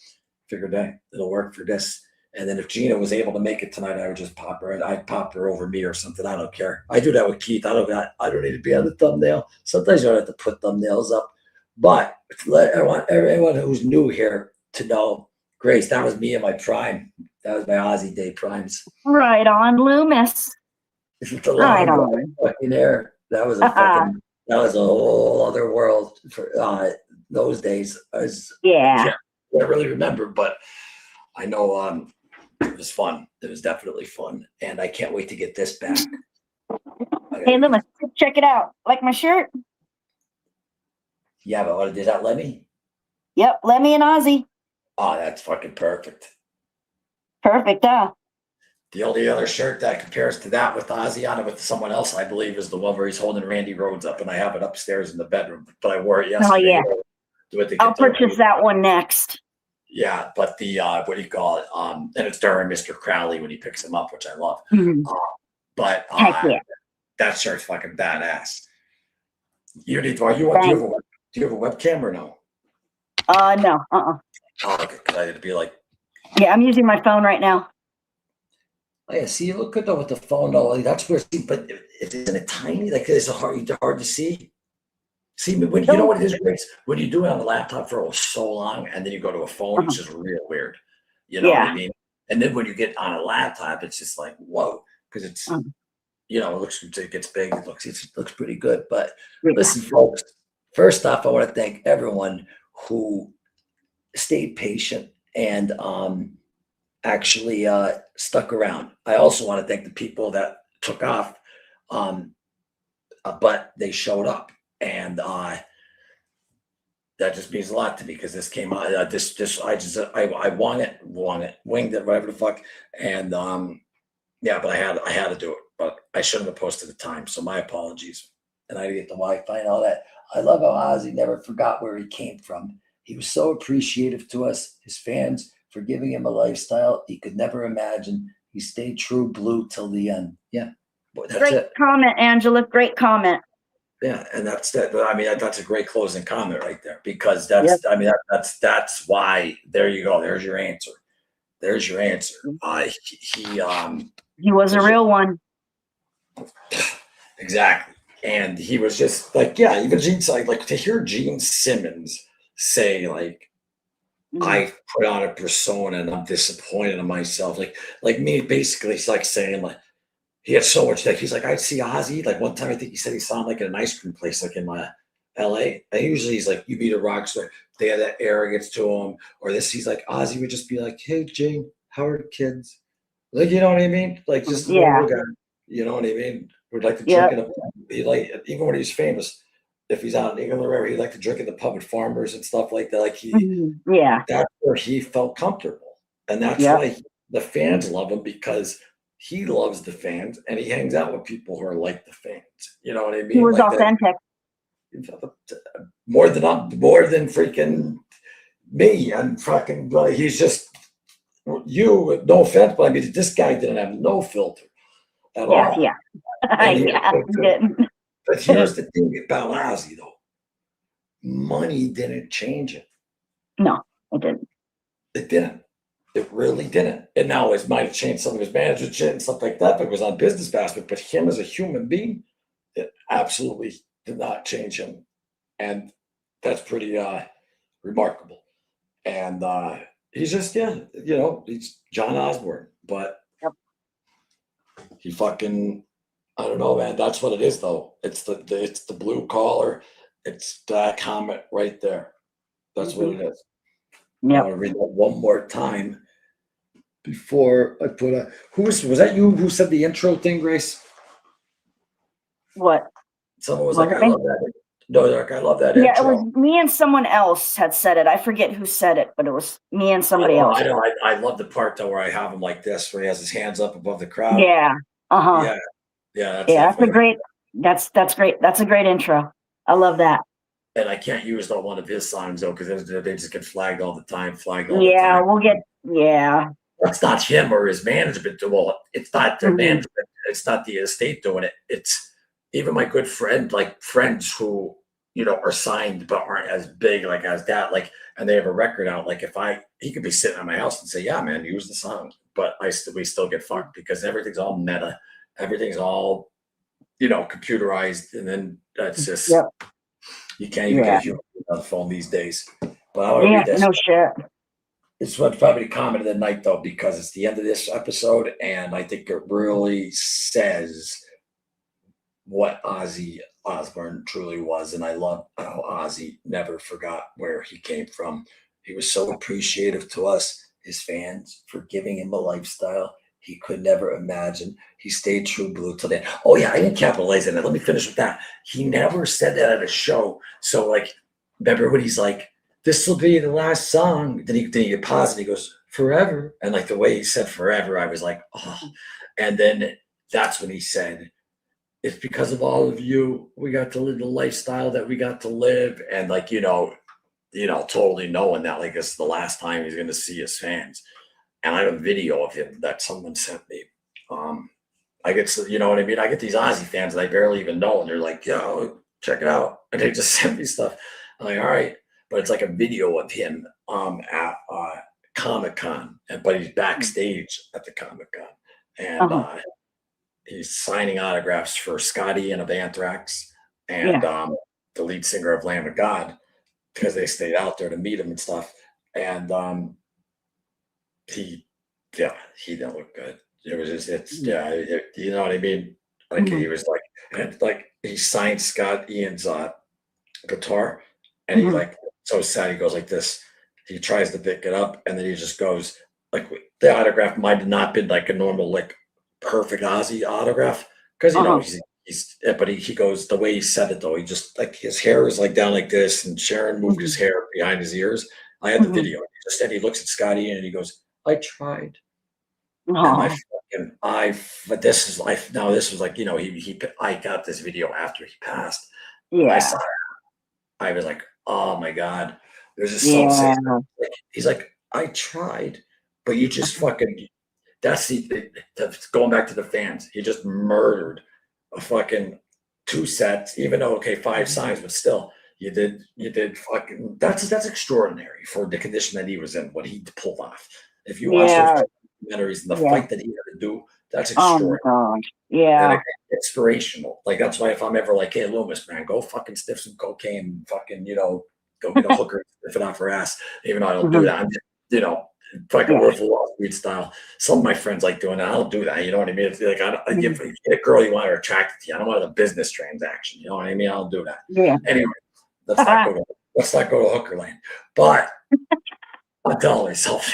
figured that it'll work for this. And then if Gina was able to make it tonight, I would just pop her. I'd pop her over me or something. I don't care. I do that with Keith. I don't need to be on the thumbnail. Sometimes you don't have to put thumbnails up. But I want everyone who's new here to know, Grace, that was me in my prime. That was my Aussie day primes. Right on, Loomis. Right on. Fucking air. That was that was a whole other world for those days. I can't really remember, but I know it was fun. It was definitely fun, and I can't wait to get this back. Hey, Loomis, check it out. Like my shirt? Yeah, but did that Lemmy? Yep, Lemmy and Ozzy. Oh, that's fucking perfect. Perfect, huh? The only other shirt that compares to that with Ozzy on it with someone else, I believe, is the one where he's holding Randy Rhoads up, and I have it upstairs in the bedroom. But I wore it yesterday. Oh, yeah. I'll purchase that one next. Yeah, but the what do you call it? And it's during Mr. Crowley when he picks him up, which I love. Mm-hmm. But that shirt's fucking badass. Do you have a webcam or no? No. Oh, okay. It'd be like. Yeah, I'm using my phone right now. Oh, yeah, see, you look good though with the phone though. That's where, but isn't it tiny? Like it's hard to see. See, when you know what it is, Grace? When you do it on the laptop for so long, and then you go to a phone, it's just real weird. You know what I mean? And then when you get on a laptop, it's just like whoa, because it's it gets big. It looks pretty good. But listen, folks. First off, I want to thank everyone who stayed patient and actually stuck around. I also want to thank the people that took off, but they showed up, and that just means a lot to me because this came out. I winged it, whatever the fuck, and yeah, but I had to do it, but I shouldn't have posted the time, so my apologies. And I get the Wi-Fi and all that. I love how Ozzy never forgot where he came from. He was so appreciative to us, his fans, for giving him a lifestyle he could never imagine. He stayed true blue till the end. Yeah, boy, that's Great it. comment, Angela. Great comment. Yeah, and that's that. I mean, that's a great closing comment right there because that's. I mean, that's why. There you go. There's your answer. There's your answer. He was a real one. Exactly, and he was just like, yeah. Even like to hear Gene Simmons say like, I put on a persona and I'm disappointed in myself. Like me, basically, it's like saying like he had so much that he's like, I'd see Ozzy. Like one time, I think he said he saw him like at an ice cream place, like in LA. And usually he's like, you meet a rock star, they have that arrogance to him, or this. He's like, Ozzy would just be like, hey, Jane, how are the kids? Like, you know what I mean? Like just a normal guy. You know what I mean? Would like to drink in a pub. He like even when he's famous, if he's out in England or wherever, he'd like to drink in the pub with farmers and stuff like that. Like that's where he felt comfortable, and that's why the fans love him because he loves the fans and he hangs out with people who are like the fans. You know what I mean? He was like authentic. More than freaking me and fucking. He's just you. No offense, but I mean, this guy didn't have no filter at all. Yeah. But here's the thing about Ozzy, though. Money didn't change it. No, it didn't. It didn't. It really didn't. And now it might have changed some of his management shit and stuff like that, but it was on business aspect. But him as a human being, it absolutely did not change him. And that's pretty remarkable. And he's just, he's John Osborne. But he fucking, I don't know, man. That's what it is, though. It's the blue collar. It's that comment right there. That's what it is. I want to read that one more time before I put was that you who said the intro thing, Grace? What? Someone was like, I love that. No, like, I love that intro. Yeah, it was me and someone else had said it. I forget who said it, but it was me and somebody else. I know. I love the part though where I have him like this, where he has his hands up above the crowd. Yeah. That's a great. That's great. That's a great intro. I love that. And I can't use one of his songs though because they just get flagged all the time. We'll get. Yeah. That's not him or his management. Well, it's not their management. It's not the estate doing it. It's even my good friends who are signed but aren't as big like as that. Like, and they have a record out. Like, he could be sitting at my house and say, "Yeah, man, use the song," but we still get fucked because everything's all meta. Everything's all computerized, and then that's just you can't even get you on the phone these days. But I want to read this. No shit. This one's probably the comment of the night, though, because it's the end of this episode, and I think it really says what Ozzy Osbourne truly was. And I love how Ozzy never forgot where he came from. He was so appreciative to us, his fans, for giving him a lifestyle he could never imagine. He stayed true blue till then. Oh, yeah, I didn't capitalize on it. Let me finish with that. He never said that at a show. So, remember when he's like, this will be the last song. Then he paused and he goes, forever. And the way he said forever, I was like, oh. And then that's when he said, it's because of all of you, we got to live the lifestyle that we got to live. And totally knowing that this is the last time he's going to see his fans. And I have a video of him that someone sent me. I get, you know what I mean? I get these Ozzy fans that I barely even know. And they're like, yo, check it out. And they just send me stuff. I'm like, all right. But it's like a video of him at Comic-Con, but he's backstage at the Comic-Con. And he's signing autographs for Scotty and of Anthrax and the lead singer of Lamb of God because they stayed out there to meet him and stuff. And he didn't look good. It was just, you know what I mean? He was he signed Scott Ian's guitar and he so sad. He goes like this. He tries to pick it up and then he just goes, like the autograph might have not been like a normal, like perfect Ozzy autograph. Cause you know, but he goes, the way he said it though, he just like his hair is like down like this and Sharon moved his hair behind his ears. I had the video. He just said, he looks at Scotty and he goes, I tried. And but this is life. Now this was like, you know, I got this video after he passed. When I saw it, I was like, oh my God, there's a song saying, he's like, I tried, but you just fucking, that's going back to the fans. He just murdered a fucking 2 sets, even though, okay, 5 signs, but still, you did fucking, that's extraordinary for the condition that he was in, what he pulled off. If you watch those documentaries and the fight that he had to do, that's extraordinary. Oh, yeah. Inspirational. Like, that's why if I'm ever like, hey, Loomis, man, go fucking sniff some cocaine, fucking, you know, go get a hooker, sniff it off her ass. Even though I don't do that, I'm just, you know, fucking Wolf of Wall Street style. Some of my friends like doing that. I don't do that. You know what I mean? It's like, if you get a girl you want her attracted to you, I don't want a business transaction. You know what I mean? I don't do that. Yeah. Anyway, let's not go to hooker lane. But I'm telling myself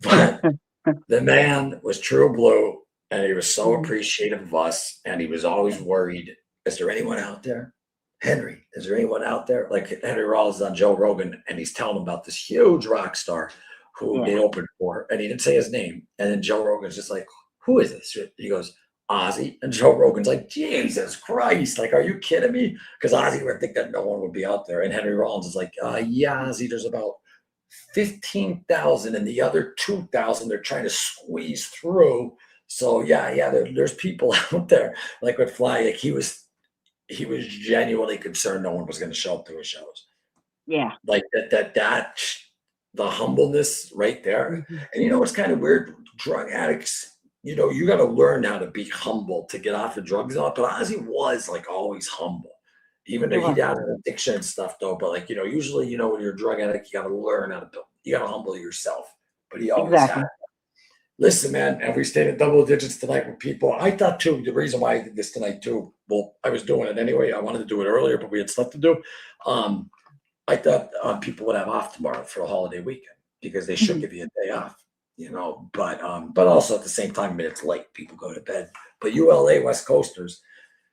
that. But the man was true blue, and he was so appreciative of us, and he was always worried. Is there anyone out there? Henry, is there anyone out there? Like Henry Rollins on Joe Rogan, and he's telling him about this huge rock star who they opened for, and he didn't say his name. And then Joe Rogan's just like, who is this? He goes, Ozzy. And Joe Rogan's like, Jesus Christ, like, are you kidding me? Because Ozzy would think that no one would be out there. And Henry Rollins is like, yeah, Ozzy, there's about 15,000, and the other 2,000 they're trying to squeeze through. So yeah, there's people out there. Like with Fly, like he was genuinely concerned no one was going to show up to his shows. Yeah, like that the humbleness right there. And you know what's kind of weird? Drug addicts, you know, you got to learn how to be humble to get off the drugs. But Ozzy was like always humble, even though he had an addiction and stuff though. But like, you know, usually, you know, when you're a drug addict, you got to learn how to build. You got to humble yourself. But he always had. Listen, man, and we stayed at double digits tonight with people. I thought too, the reason why I did this tonight too, well, I was doing it anyway. I wanted to do it earlier, but we had stuff to do. I thought people would have off tomorrow for a holiday weekend because they should give you a day off, you know. But also at the same time, I mean, it's late. People go to bed. But you LA West Coasters,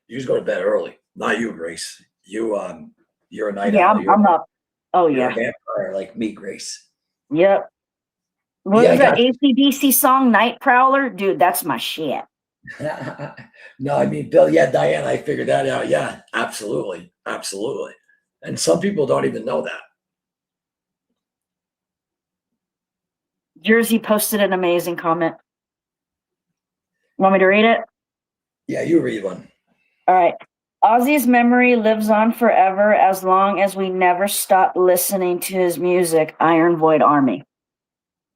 you just go to bed early. Not you, Grace. You're a night owl. I'm up. Oh you're yeah, a vampire like me, Grace. Yep. What was that AC/DC song, Night Prowler? Dude, that's my shit. No, I mean, Bill, Diane, I figured that out. Yeah, absolutely. Absolutely. And some people don't even know that. Jersey posted an amazing comment. Want me to read it? Yeah, you read one. All right. Ozzy's memory lives on forever as long as we never stop listening to his music. Iron Void Army.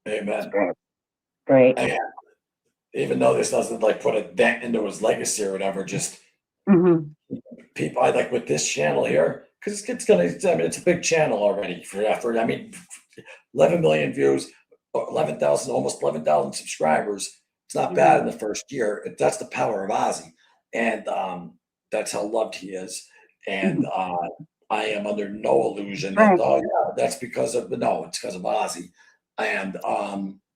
Amen. Great. And even though this doesn't like put a dent into his legacy or whatever, just people, I like with this channel here, because it's gonna. I mean, it's a big channel already for effort. I mean, 11 million views, 11,000, almost 11,000 subscribers. It's not bad in the first year. That's the power of Ozzy, and that's how loved he is. And I am under no illusion that that's because of it's because of Ozzy. And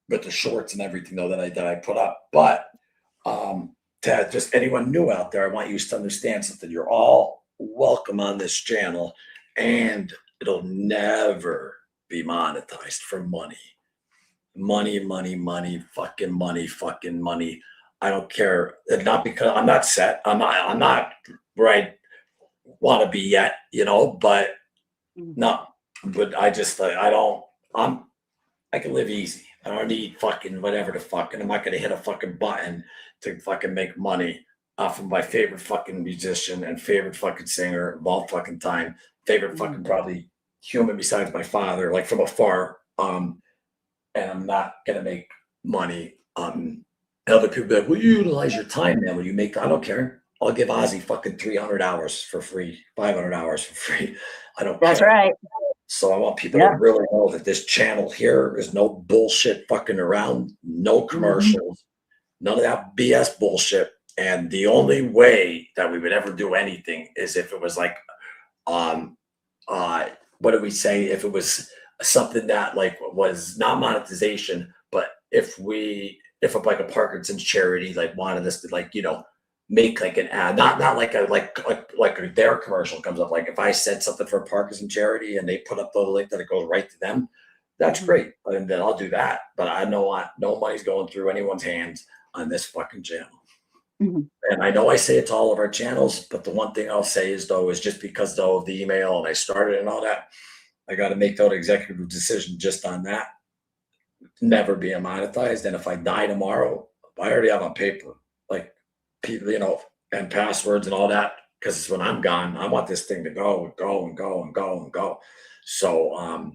with the shorts and everything though that I put up. But to just anyone new out there, I want you to understand something. You're all welcome on this channel, and it'll never be monetized for money. Money, fucking money. I don't care. Not because I'm not set. I'm not where I want to be yet, you know, but no. But I just I can live easy. I don't need fucking whatever the fuck, and I'm not gonna hit a fucking button to fucking make money off of my favorite fucking musician and favorite fucking singer of all fucking time, favorite fucking probably human besides my father, like from afar. And I'm not gonna make money. Other people be like, well, you utilize your time, man. When you make, I don't care. I'll give Ozzy fucking 300 hours for free, 500 hours for free. I don't care. That's right. So I want people to really know that this channel here is no bullshit fucking around, no commercials, none of that BS bullshit. And the only way that we would ever do anything is if it was like, what do we say? If it was something that like was not monetization, but if like a Parkinson's charity like wanted us to like, you know, make like an ad, not like a like their commercial comes up. Like if I said something for a Parkinson charity and they put up the link that it goes right to them, that's great. And then I'll do that. But I know no money's going through anyone's hands on this fucking channel. And I know I say it to all of our channels, but the one thing I'll say is though, is just because though of the email and I started and all that, I got to make that executive decision just on that, never being monetized. And if I die tomorrow, I already have on paper, like people, you know, and passwords and all that. Because when I'm gone, I want this thing to go and go and go and go and go. So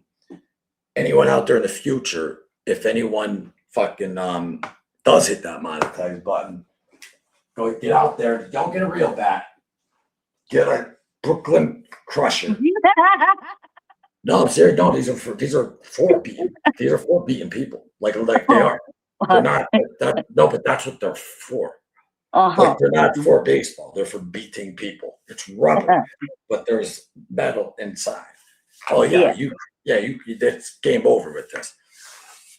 anyone out there in the future, if anyone fucking does hit that monetize button, go get out there. Don't get a real bat. Get a Brooklyn Crusher. No, I'm serious. No, these are for beating. These are for beating people. Like they are. They're not. No, but that's what they're for. Like they're not for baseball. They're for beating people. It's rubber, but there's metal inside. Oh yeah, you it's game over with this.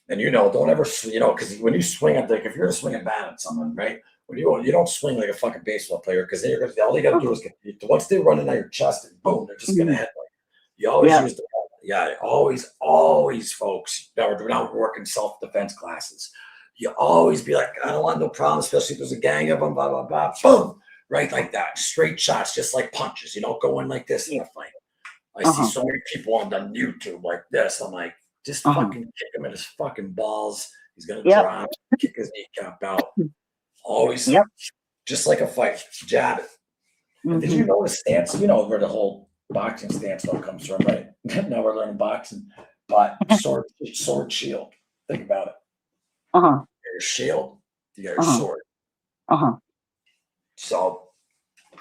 And you know, don't ever, you know, because when you swing at if you're gonna swing a bat at someone, right? When you don't swing like a fucking baseball player, because then all you gotta do is once they run in at your chest and boom, they're just gonna hit like. You always use always, folks. Now we're not working self-defense classes. You always be like, I don't want no problem, especially if there's a gang of them, blah, blah, blah, boom, right like that. Straight shots, just like punches. You don't go in like this in a fight. I see so many people on YouTube like this. I'm like, just fucking kick him in his fucking balls. He's going to drop, kick his kneecap out. Always, just like a fight, jab it. And did you know the stance? You know where the whole boxing stance all comes from, right? Now we're learning boxing, but sword, shield. Think about it. You got your shield, you got your sword. So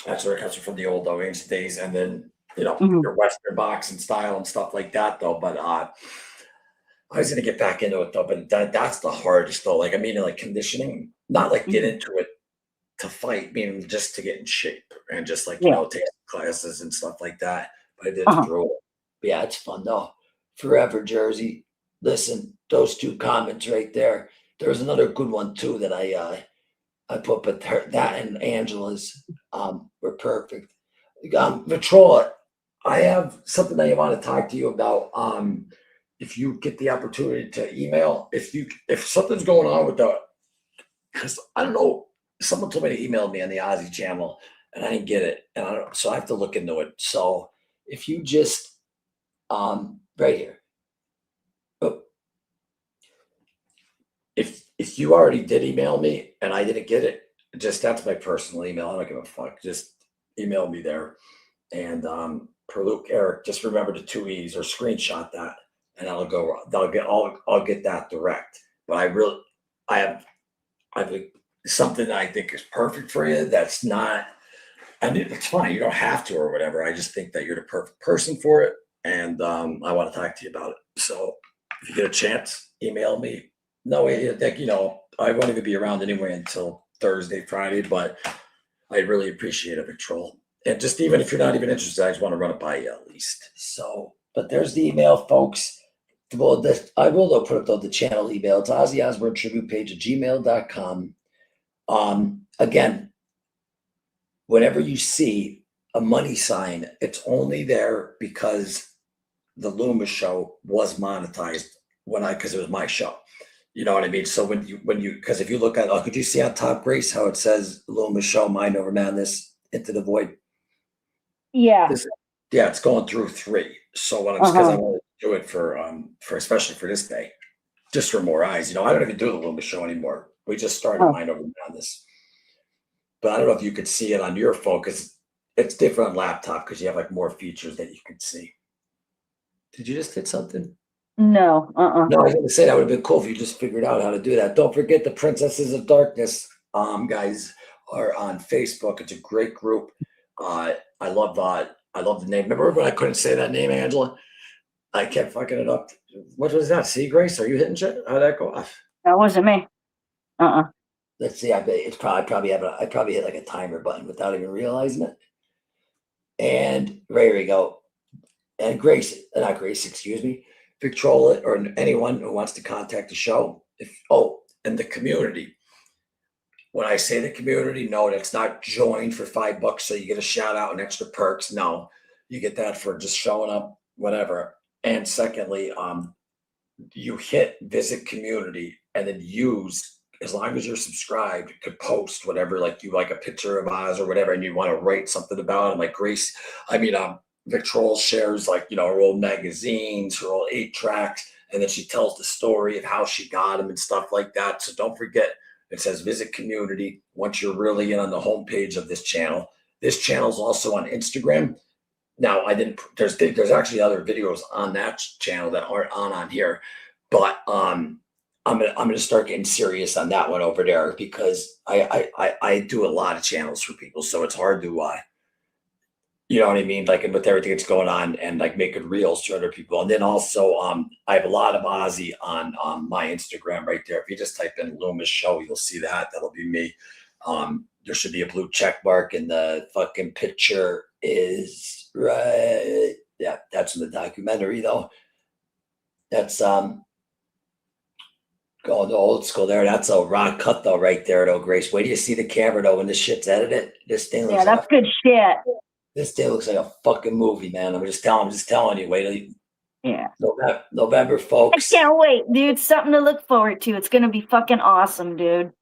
that's where it comes from the old ancient days, and then you know your Western boxing style and stuff like that, though. But I was gonna get back into it though, but that's the hardest though. Like I mean, like conditioning, not like get into it to fight, meaning just to get in shape and just like you know take classes and stuff like that. But I did throw it. But yeah, it's fun though. Forever Jersey. Listen, those two comments right there. There was another good one too that I put, but that and Angela's were perfect. Vitrola, I have something that I want to talk to you about. If you get the opportunity to email, if something's going on with because I don't know, someone told me to email me on the Ozzy channel and I didn't get it, and so I have to look into it. So if you just right here. If you already did email me and I didn't get it, that's my personal email. I don't give a fuck. Just email me there. And per Luke Eric, just remember the 2 E's or screenshot that, and I'll get that direct. But I have something that I think is perfect for you. That's not. I mean, it's fine. You don't have to or whatever. I just think that you're the perfect person for it, and I want to talk to you about it. So if you get a chance, email me. No, like, you know, I won't even be around anyway until Thursday, Friday, but I really appreciate it, Patrol. And just even if you're not even interested, I just want to run it by you at least. So, but there's the email, folks. Well, I will though put up the channel email. It's Ozzy Osbourne Tribute page at gmail.com. Again, whenever you see a money sign, it's only there because the Loomis show was monetized because it was my show. You know what I mean? So because if you look at, could you see on top, Grace, how it says Loomis show, Mind Over Madness, Into the Void? Yeah. It's going through 3. So because I want to do it for especially for this day, just for more eyes. You know, I don't even do the Loomis show anymore. We just started Mind Over Madness. But I don't know if you could see it on your phone because it's different on laptop because you have like more features that you can see. Did you just hit something? No. No, I was going to say that would have been cool if you just figured out how to do that. Don't forget the Princesses of Darkness, guys, are on Facebook. It's a great group. I love the name. Remember when I couldn't say that name, Angela? I kept fucking it up. What was that? See, Grace, are you hitting shit? How'd that go off? That wasn't me. Let's see. I bet it's probably I probably hit like a timer button without even realizing it. And there we go. And Grace, not Grace, excuse me. Victrola or anyone who wants to contact the show, and the community. When I say the community, no, that's not joined for $5 so you get a shout out and extra perks. No, you get that for just showing up, whatever. And secondly, you hit visit community and then use, as long as you're subscribed, you could post whatever, like you like a picture of Oz or whatever, and you want to write something about it. Like Grace, Victrola shares like, her old magazines, her old 8-tracks, and then she tells the story of how she got them and stuff like that. So don't forget, it says visit community once you're really in on the homepage of this channel. This channel is also on Instagram. Now, there's actually other videos on that channel that aren't on here, but I'm gonna start getting serious on that one over there, because I do a lot of channels for people, so it's hard to you know what I mean, like, and with everything that's going on, and like making reels to other people. And then also I have a lot of Ozzy on my Instagram right there. If you just type in Loomis Show, you'll see that'll be me. There should be a blue check mark, and the fucking picture is right. Yeah, that's in the documentary though. That's going to old school there. That's a raw cut though, right there though, Grace. Wait till you see the camera though when this shit's edited. This thing looks that's good shit. This thing looks like a fucking movie, man. I'm just telling you. Wait till you. Yeah. November, folks. I can't wait, dude. Something to look forward to. It's gonna be fucking awesome, dude.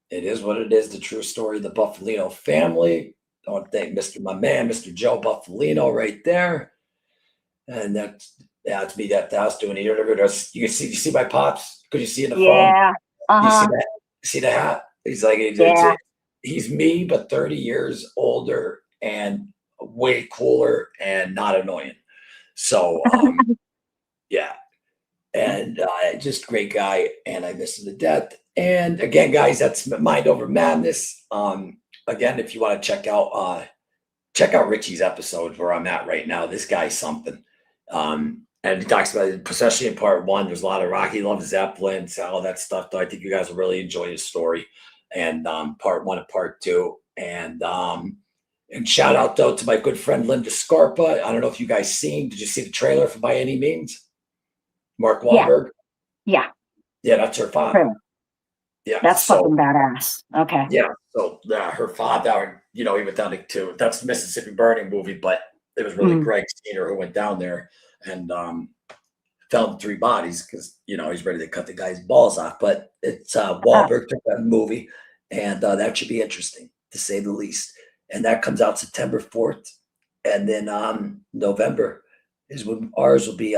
It is what it is. The true story of the Buffalino family. I want to thank Mr. Joe Buffalino right there. And that's me at the house doing the interview. You see my pops? Could you see in the phone? Yeah. You see the hat? He's like, he's me, but 30 years older and way cooler and not annoying. So, yeah. And just great guy. And I miss him to death. And again, guys, that's Mind Over Madness. Again, if you want to check out Richie's episodes where I'm at right now. This guy's something. And he talks about it, especially in part 1. There's a lot of rock. He loves Zeppelin, all that stuff. Though I think you guys will really enjoy his story. And part 1 and part 2. And shout out though to my good friend Linda Scarpa. I don't know if you guys did you see the trailer for By Any Means? Mark Wahlberg. Yeah. Yeah, that's her father. Yeah, that's fucking badass. Okay. Yeah, so her father, he went down to that's the Mississippi Burning movie, but it was really Greg Steiner who went down there and found 3 bodies because he's ready to cut the guy's balls off. But it's Wahlberg took that movie, and that should be interesting to say the least. And that comes out September 4th, and then November is when ours will be.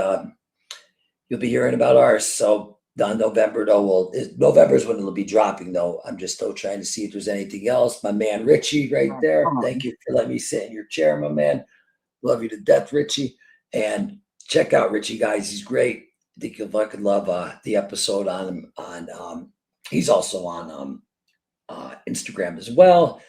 You'll be hearing about ours. So. November though, November is when it'll be dropping though. I'm just still trying to see if there's anything else. My man Richie right there. Thank you for letting me sit in your chair, my man. Love you to death, Richie. And check out Richie, guys. He's great. I think you'll fucking love the episode on him. He's also on Instagram as well.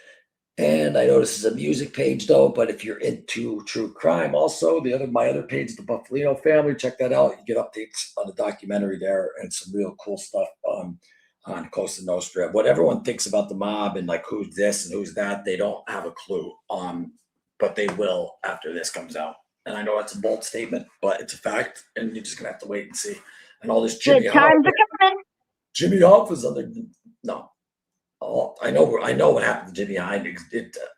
And I know this is a music page though, but if you're into true crime, also my other page, the Buffalino family, check that out. You get updates on the documentary there and some real cool stuff on Costa Nostra. What everyone thinks about the mob and like who's this and who's that, they don't have a clue. But they will after this comes out. And I know it's a bold statement, but it's a fact, and you're just gonna have to wait and see. And all this Jimmy Hoff is under no. Oh, I know what happened to Jimmy Hoff.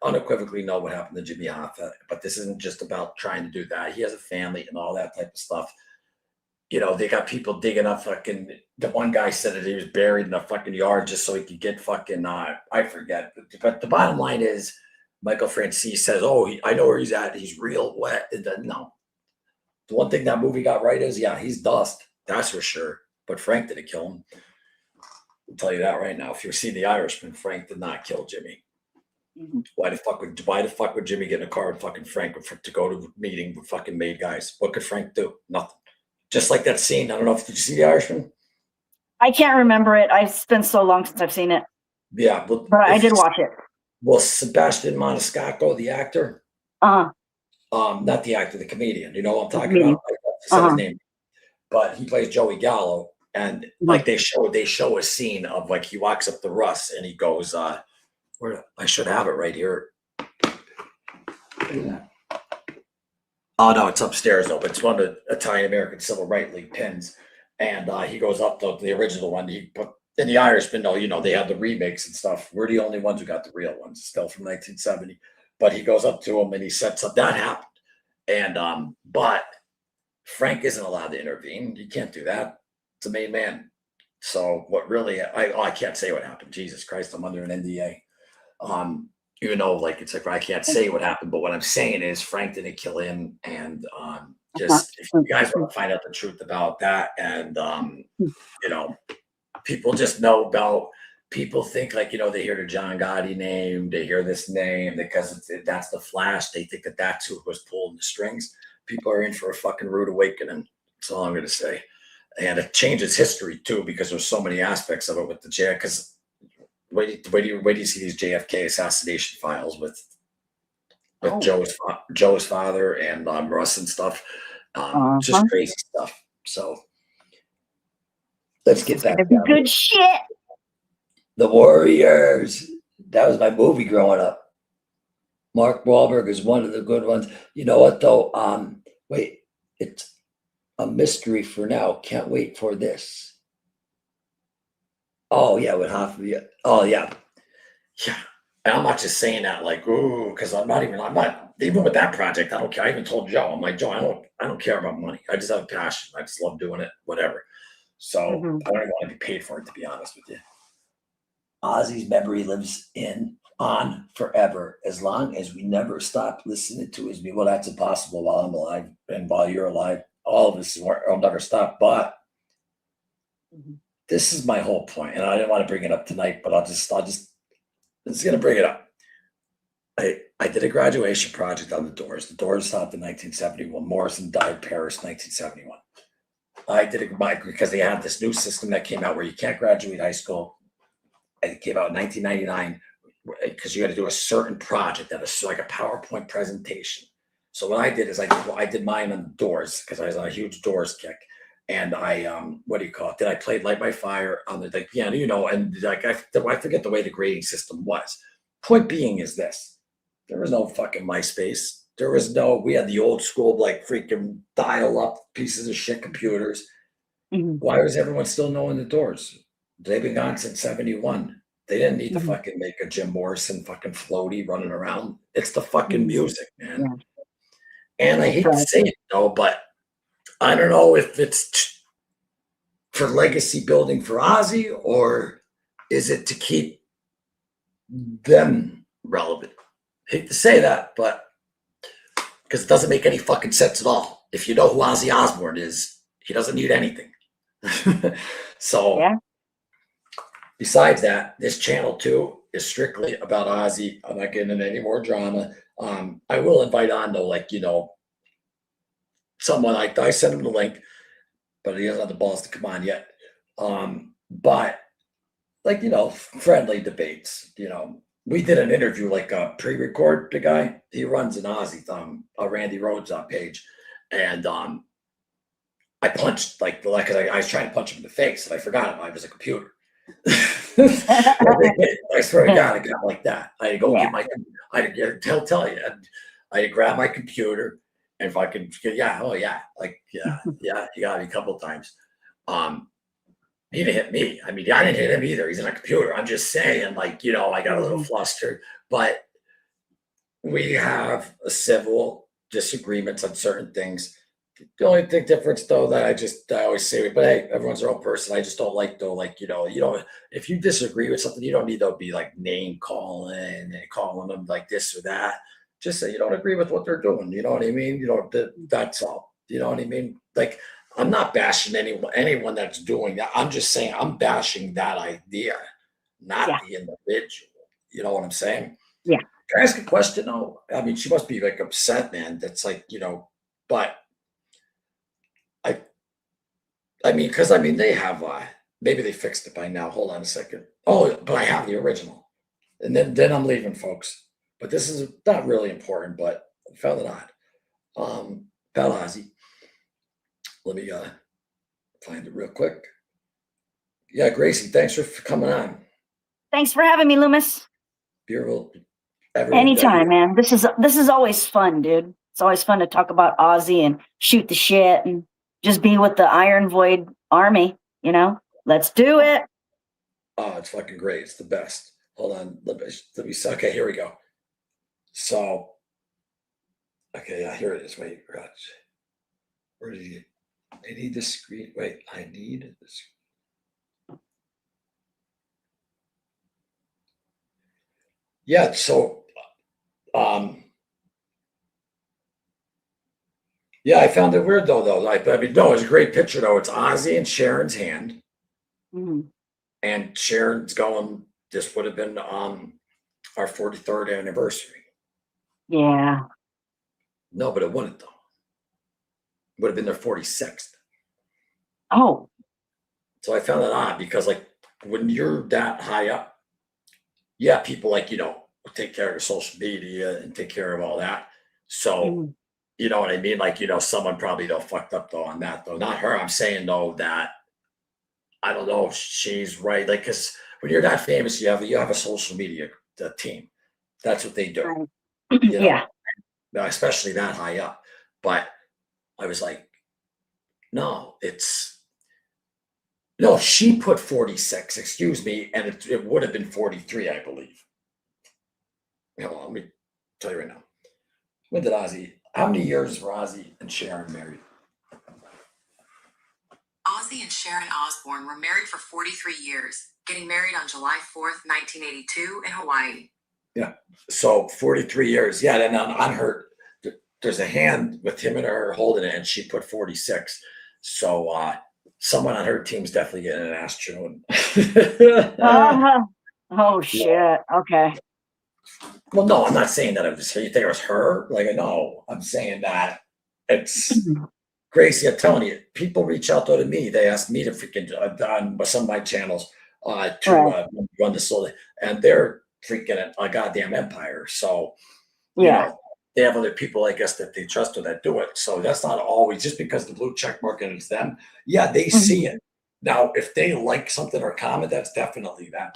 Unequivocally know what happened to Jimmy Hoff. But this isn't just about trying to do that. He has a family and all that type of stuff. They got people digging up fucking. The one guy said that he was buried in a fucking yard just so he could get fucking. I forget. But the bottom line is, Michael Francis says, "Oh, I know where he's at. He's real wet." No. The one thing that movie got right is, he's dust. That's for sure. But Frank didn't kill him. I'll tell you that right now. If you see The Irishman, Frank did not kill Jimmy. Mm-hmm. Why the fuck would Jimmy get in a car with fucking Frank to go to a meeting with fucking made guys? What could Frank do? Nothing. Just like that scene. I don't know did you see The Irishman? I can't remember it. It's been so long since I've seen it. Yeah, but I did watch it. Well, Sebastian Maniscalco, the actor. Not the actor, the comedian. You know what I'm talking about? His name. But he plays Joey Gallo. And like they show a scene of like he walks up to Russ and he goes, where I should have it right here. Oh no, it's upstairs though, but it's one of the Italian American Civil Rights League pins. And he goes up to the original one. He put in the Irishman, though, they have the remakes and stuff. We're the only ones who got the real ones, still from 1970. But he goes up to him and he sets up that happened. And but Frank isn't allowed to intervene. You can't do that. It's a main man. So what really I can't say what happened. Jesus Christ, I'm under an NDA. It's like I can't say what happened, but what I'm saying is Frank didn't kill him, and just if you guys want to find out the truth about that, and people just know about. People think they hear the John Gotti name, they hear this name because that's the Flash. They think that that's who was pulling the strings. People are in for a fucking rude awakening. That's all I'm going to say. And it changes history too, because there's so many aspects of it with the J. Because where do you see these JFK assassination files with Joe's father and Russ and stuff? Just crazy stuff. So let's get that. Good shit. The Warriors. That was my movie growing up. Mark Wahlberg is one of the good ones. You know what though? Wait, it's a mystery for now. Can't wait for this. Oh yeah, with half of you. Oh yeah. Yeah. And I'm not just saying that because I'm not even with that project. I don't care. I even told Joe, I'm like, Joe, I don't care about money. I just have a passion. I just love doing it, whatever. So I don't even want to be paid for it, to be honest with you. Ozzy's memory lives on forever, as long as we never stop listening to his music. Well, that's impossible while I'm alive and while you're alive. All of this will never stop. But this is my whole point, and I didn't want to bring it up tonight, but I'm just gonna bring it up. I did a graduation project on the Doors. The Doors stopped in 1971. Morrison died in Paris, 1971. I did it because they had this new system that came out where you can't graduate high school. It came out in 1999 because you got to do a certain project that is like a PowerPoint presentation. So what I did is I did mine on the Doors because I was on a huge Doors kick. And I I played Light My Fire on the piano, and I forget the way the grading system was. Point being is this: there was no fucking MySpace. We had the old school freaking dial up pieces of shit computers. Why was everyone still knowing the Doors? They've been gone since 71. They didn't need to fucking make a Jim Morrison fucking floaty running around. It's the fucking music, man. Yeah. And I hate to say it though, but I don't know if it's for legacy building for Ozzy or is it to keep them relevant? I hate to say that, but because it doesn't make any fucking sense at all. If you know who Ozzy Osbourne is, he doesn't need anything. So besides that, this channel too is strictly about Ozzy. I'm not getting into any more drama. I will invite on though, someone I sent him the link, but he doesn't have the balls to come on yet. But friendly debates, we did an interview, a pre-record. The guy, he runs an Ozzy a Randy Rhodes page. And I punched because I was trying to punch him in the face and I forgot him. I was a computer. I swear to God, I got like that. I had to go get my, he'll tell you, I had to grab my computer and if I could, he got me a couple of times. He didn't hit me. I mean, I didn't hit him either. He's in a computer. I'm just saying, I got a little flustered, but we have a civil disagreements on certain things. The only difference though that I always say, but hey, everyone's their own person. I just don't like though, if you disagree with something, you don't need to be name calling and calling them this or that. Just say you don't agree with what they're doing. You know what I mean? That's all. You know what I mean? I'm not bashing anyone that's doing that. I'm just saying I'm bashing that idea, not the individual. You know what I'm saying? Yeah. Can I ask a question though? I mean, she must be upset, man. That's but they have maybe they fixed it by now. Hold on a second. Oh, but I have the original. And then I'm leaving, folks. But this is not really important, but I found it odd. About Ozzy. Let me find it real quick. Yeah, Gracie, thanks for coming on. Thanks for having me, Loomis. Beautiful. Anytime, man. This is always fun, dude. It's always fun to talk about Ozzy and shoot the shit and just be with the Iron Void army, you know? Let's do it. Oh, it's fucking great. It's the best. Hold on. Okay, here we go. So, okay, yeah, here it is. Wait, Raj. Where did you? I need the screen. Wait, I need this. Yeah, so, yeah, I found it weird though. I mean, no, it's a great picture though. It's Ozzy and Sharon's hand, Mhm. and Sharon's going. This would have been our 43rd anniversary. Yeah. No, but it wouldn't though. It would have been their 46th. Oh, So I found that odd because like when you're that high up, yeah, people like, take care of your social media and take care of all that. So, mhm. you know what I mean? Like, someone probably though fucked up though on that though. Not her. I'm saying though that I don't know if she's right. Like, cause when you're that famous, you have a social media team. That's what they do, Right. you know, Yeah. especially that high up. But I was like, no, no, she put 46, excuse me, and it would have been 43, I believe. Hold on, let me tell you right now. When did how many years were Ozzy and Sharon married? Ozzy and Sharon Osbourne were married for 43 years, getting married on July 4th, 1982 in Hawaii. Yeah. So 43 years. Yeah. Then on her, there's a hand with him and her holding it, and she put 46. So someone on her team's definitely getting an ass chewing. Uh-huh. Oh shit. Okay. Well, no, I'm not saying that it was her. You think it was her? Like, no, I'm saying that it's Gracie. I'm telling you, people reach out though to me. They ask me to freaking on some of my channels to Right. run the soul, and they're freaking a goddamn empire. So, Yeah. they have other people, I guess, that they trust or that do it. So that's not always just because the blue check mark and it's them. Yeah, they see Mhm. it. Now, if they like something or comment, that's definitely them.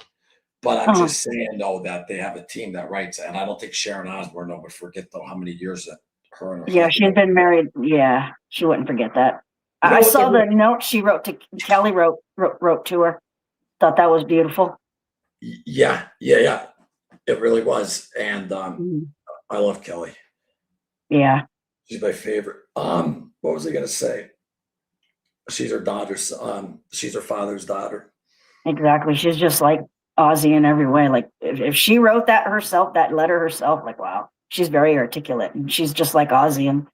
But I'm Uh-huh. just saying, though, that they have a team that writes it. And I don't think Sharon Osbourne would forget, though, how many years that her and her Yeah, she's husband. been married. Yeah, she wouldn't forget that. You know I what? saw the note she wrote to Kelly wrote to her. Thought that was beautiful. Yeah. It really was. And Mhm. I love Kelly. Yeah, She's my favorite. What was I going to say? She's her daughter's, she's her father's daughter. exactly. She's just like Ozzy in every way. Like if she wrote that herself, that letter herself, like wow, she's very articulate and she's just like Ozzy and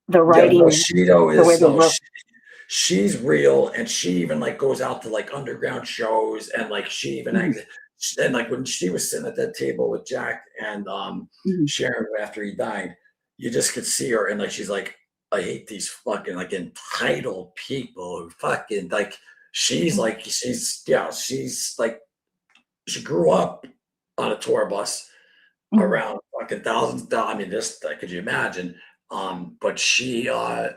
the Yeah, no, writing, she though the way is they no, wrote. she's real, and she even like goes out to like underground shows, and like she even Mhm. and like when she was sitting at that table with Jack and Mhm. Sharon after he died, you just could see her, and like she's like, I hate these fucking like entitled people who fucking like. She's like she's like she grew up on a tour bus Mhm. around fucking thousands of dollars. I mean, this could you imagine? But she I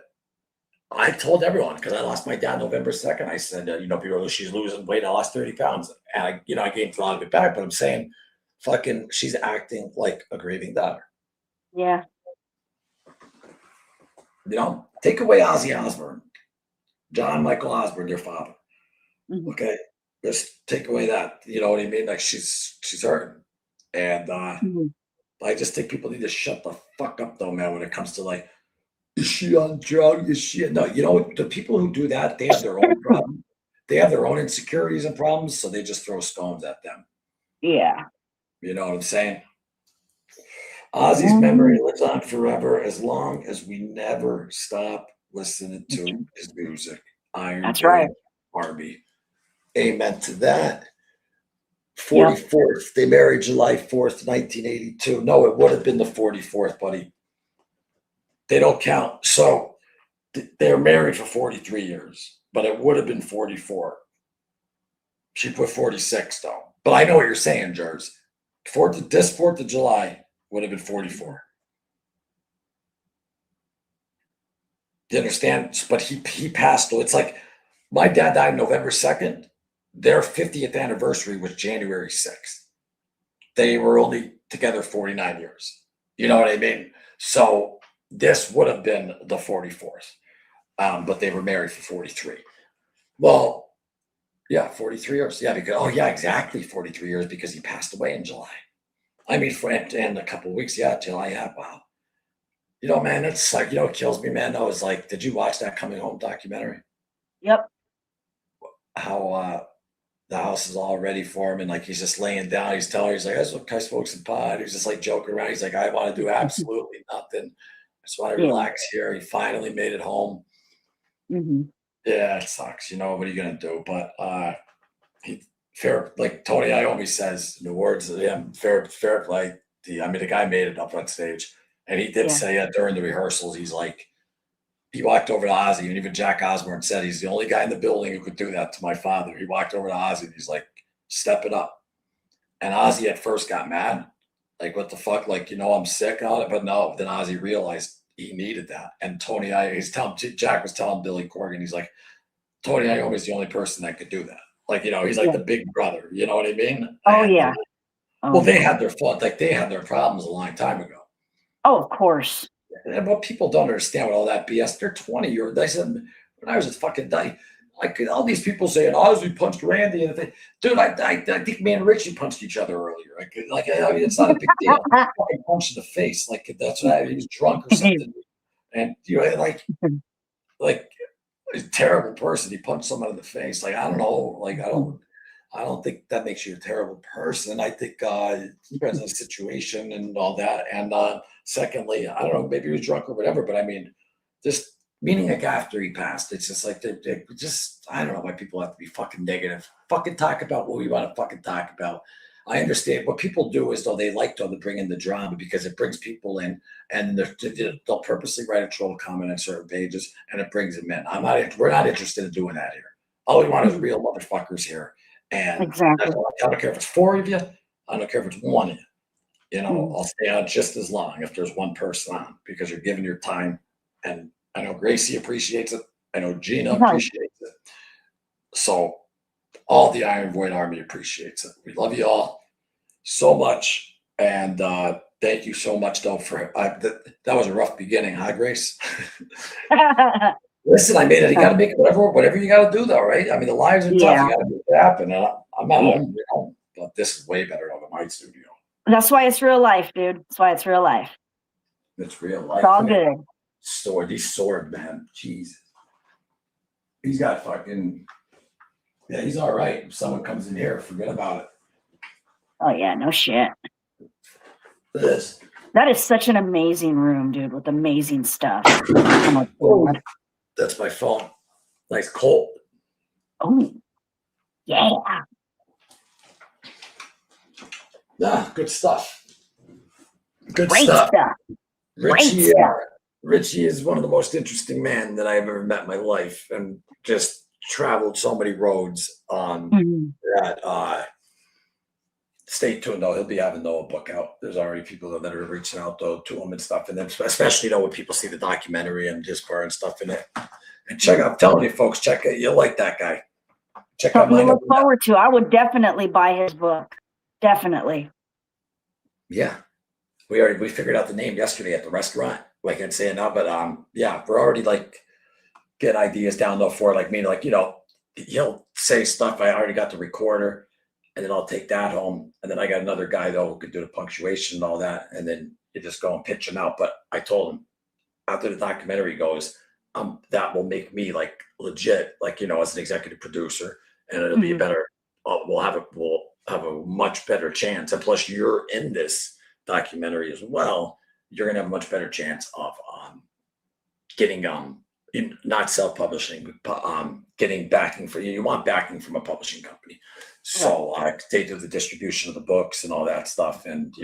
told everyone because I lost my dad November 2nd. I said, people, she's losing weight. I lost 30 pounds. And I gained a lot of it back, but I'm saying fucking she's acting like a grieving daughter. Yeah. Take away Ozzy Osbourne, John Michael Osbourne, your father. Mhm. Okay. Just take away that. You know what I mean? Like she's hurting. And Mhm. I just think people need to shut the fuck up though, man, when it comes to like, is she on drugs? Is she no, the people who do that, they have their own problem. They have their own insecurities and problems, so they just throw stones at them. Yeah. You know what I'm saying? Ozzy's memory Mhm. lives on forever as long as we never stop listening to his music. Iron That's right. Void Army. Amen to that. Yep. 44th. They married July 4th, 1982. No, it would have been the 44th, buddy. They don't count. So they're married for 43 years, but it would have been 44. She put 46 though. But I know what you're saying, Jers. This 4th of July would have been 44. Do you understand? But he passed. It's like my dad died November 2nd. Their 50th anniversary was January 6th. They were only together 49 years. You know what I mean? So this would have been the 44th, but they were married for 43. Well, yeah, 43 years. Yeah, because, oh, yeah, exactly 43 years because he passed away in July. I mean, in a couple of weeks, yeah, July, yeah, wow. You know, man, it's like, what kills me, man, though, is like, did you watch that Coming Home documentary? Yep. How the house is all ready for him, and like he's just laying down. He's telling her, he's like, I smoke some pot. He's just like joking around. He's like, I want to do absolutely nothing. I just want to Yeah. relax here. He finally made it home. Hmm. Yeah, it sucks. What are you gonna do? But fair, like Tony Iommi says, in the words of him, fair play. The guy made it up on stage, and he did Yeah. say during the rehearsals, he's like, he walked over to Ozzy, and even Jack Osbourne said he's the only guy in the building who could do that to my father. He walked over to Ozzy, and he's like, step it up. And Ozzy at first got mad, like, what the fuck, like, I'm sick on it. But no, then Ozzy realized he needed that. And Jack was telling Billy Corgan, he's like, Tony Iommi is the only person that could do that. Like, he's like Yeah. the big brother. You know what I mean? Oh, And, yeah. well, they had their fun. Like, they had their problems a long time ago. Oh, of course. And what people don't understand with all that BS, they're 20 years. They said, when I was a fucking day, like all these people saying, Ozzy punched Randy, and dude, I think me and Richie punched each other earlier. It's not a big deal. Fucking punched in the face, like that's what he was drunk or something, and like a terrible person. He punched someone in the face. Like, I don't know. Like, I don't think that makes you a terrible person. I think it depends on the situation and all that. And secondly, I don't know, maybe he was drunk or whatever, but I mean, just meaning like after he passed, it's just like they just, I don't know why people have to be fucking negative. Fucking talk about what we want to fucking talk about. I understand what people do is though they like to bring in the drama because it brings people in, and they'll purposely write a troll comment on certain pages and it brings them in. We're not interested in doing that here. All we want is real motherfuckers here. And Exactly. I don't care if it's 4 of you. I don't care if it's 1 of you. I'll stay on just as long if there's one person on because you're giving your time. And I know Gracie appreciates it. I know Gina appreciates it. So all the Iron Void Army appreciates it. We love you all so much. And thank you so much, though, for that was a rough beginning, huh, Grace? Listen, I made it. You got to make it whatever you got to do, though, right? I mean, the lives are tough. Yeah. You got to make it happen. And I'm at home, but this is way better than my studio. That's why it's real life, dude. That's why it's real life. It's real life. It's all good. He's sword, man. Jeez. He's got fucking, yeah, he's all right. If someone comes in here, forget about it. Oh, yeah, no shit. This. That is such an amazing room, dude, with amazing stuff. Oh, my God. That's my phone. Nice cold. Oh, yeah. Yeah, good stuff. Good Great stuff. Great stuff. Richie is one of the most interesting men that I've ever met in my life, and just traveled so many roads that stay tuned though. He'll be having a book out. There's already people that are reaching out though to him and stuff, and then especially when people see the documentary and Discord and stuff in it. And check out, I'm telling you folks, check it. You'll like that guy. Check out Something to look forward to. I would definitely buy his book. Definitely. Yeah. We figured out the name yesterday at the restaurant. Like I'd say now, but yeah, we're already like get ideas down though for it. Like me, like he'll say stuff. I already got the recorder, and then I'll take that home, and then I got another guy though who could do the punctuation and all that, and then you just go and pitch him out. But I told him after the documentary goes, that will make me like legit, like as an executive producer, and it'll be better. We'll have a much better chance, and plus you're in this documentary as well. You're gonna have a much better chance of getting not self-publishing, but getting backing for you. You want backing from a publishing company, so they do the distribution of the books and all that stuff. And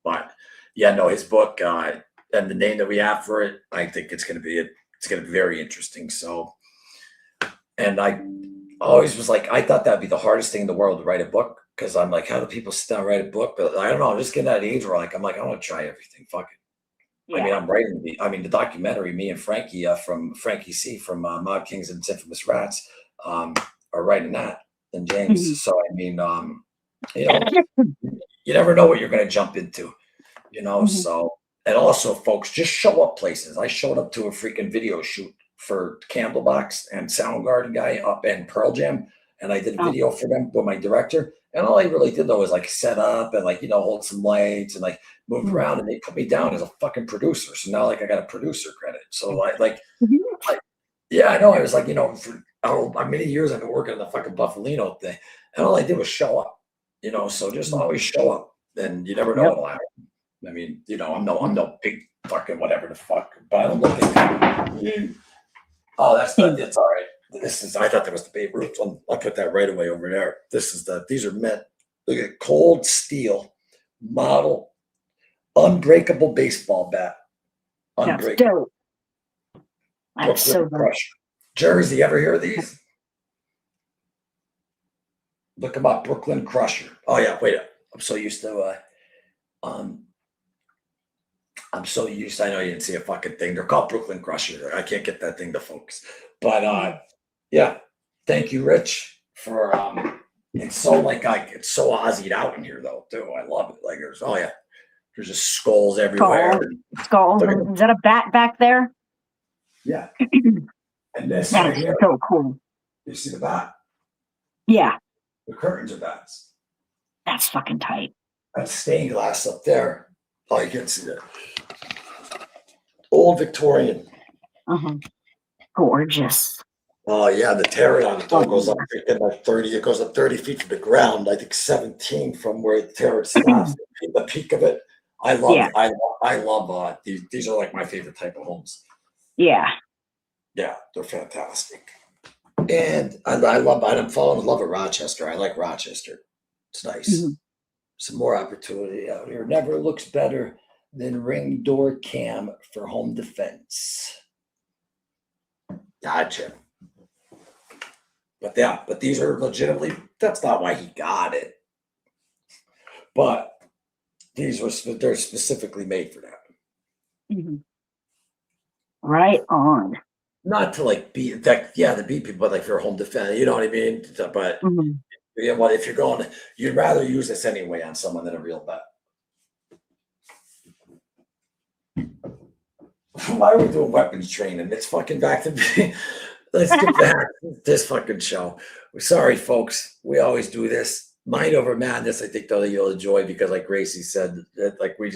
but yeah, no, his book and the name that we have for it, I think it's gonna be very interesting. So, and I always was like, I thought that'd be the hardest thing in the world to write a book, because I'm like, how do people sit down and write a book? But I don't know. I'm just getting that age where I'm like, I want to try everything. Fuck it. Yeah. I mean, I'm writing the documentary, me and Frankie from Frankie C from Mob Kings and Infamous Rats are writing that, and James. So I mean, you never know what you're going to jump into, So, And also, folks, just show up places. I showed up to a freaking video shoot for Candlebox and Soundgarden guy up in Pearl Jam, and I did a video for them with my director. And all I really did though was like set up and like, you know, hold some lights and like move around, and they put me down as a fucking producer. So now like I got a producer credit. So like yeah, I know. I was like, you know, for how many years I've been working on the fucking Buffalino thing, and all I did was show up. You know, so just always show up, and you never know what'll happen. I mean, you know, I'm no big fucking whatever the fuck, but I don't look at oh, that's all right. This is, I thought that was the Babe Ruth one. I'll put that right away over there. This is these are meant, look at cold steel model, unbreakable baseball bat. That's dope. That's so dope. Crusher. Jersey, ever hear of these? Look about Brooklyn Crusher. Oh yeah, wait. I'm so used to I'm so used. I know you didn't see a fucking thing. They're called Brooklyn Crusher. I can't get that thing to focus. But yeah, thank you, Rich, for it's so like it's so Ozzy'd out in here though too. I love it. Like there's there's just skulls everywhere. Skulls. Is that a bat back there? Yeah. And this That's right here, so cool. you see the bat? Yeah. The curtains are bats. That's fucking tight. That's stained glass up there. Oh, you can't see that. Old Victorian. Gorgeous. Oh yeah, the terrace goes up like 30. It goes up 30 feet from the ground. I think 17 from where the terrace stops. The peak of it. I love it. I love these are like my favorite type of homes. Yeah. Yeah, they're fantastic. And I'm falling in love with Rochester. I like Rochester. It's nice. Some more opportunity out here. Never looks better than ring door cam for home defense. Gotcha. But these are legitimately, that's not why he got it. But they're specifically made for that. Right on. Not to like beat to beat people, but like for home defense, you know what I mean? But you know what, if you're going, you'd rather use this anyway on someone than a real bet. Why are we doing weapons training? It's fucking back to me. Let's get back to this fucking show. We're sorry, folks. We always do this. Mind over madness, I think, though, that you'll enjoy because, like Gracie said, that like we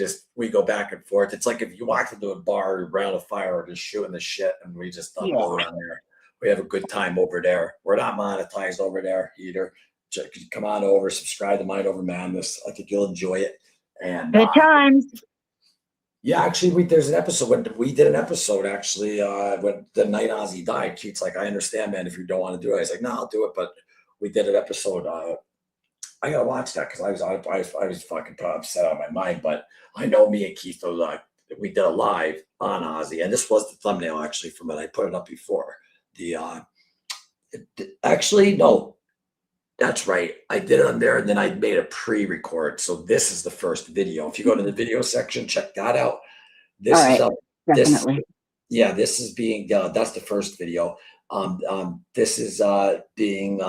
go back and forth. It's like if you walk into a bar around a fire or just shooting the shit and we just unload on there. We have a good time over there. We're not monetized over there either. Come on over, subscribe to Mind Over Madness. I think you'll enjoy it. And good times. Yeah, actually, there's an episode when we did an episode actually when the night Ozzy died. Keith's like, I understand, man, if you don't want to do it. I was like, no, I'll do it. But we did an episode. I gotta watch that because I was fucking upset out of my mind. But I know me and Keith, we did a live on Ozzy, and this was the thumbnail actually from it. I put it up before. Actually, no. That's right. I did it on there, and then I made a pre-record. So this is the first video. If you go to the video section, check that out. This is definitely. This is being that's the first video. This is being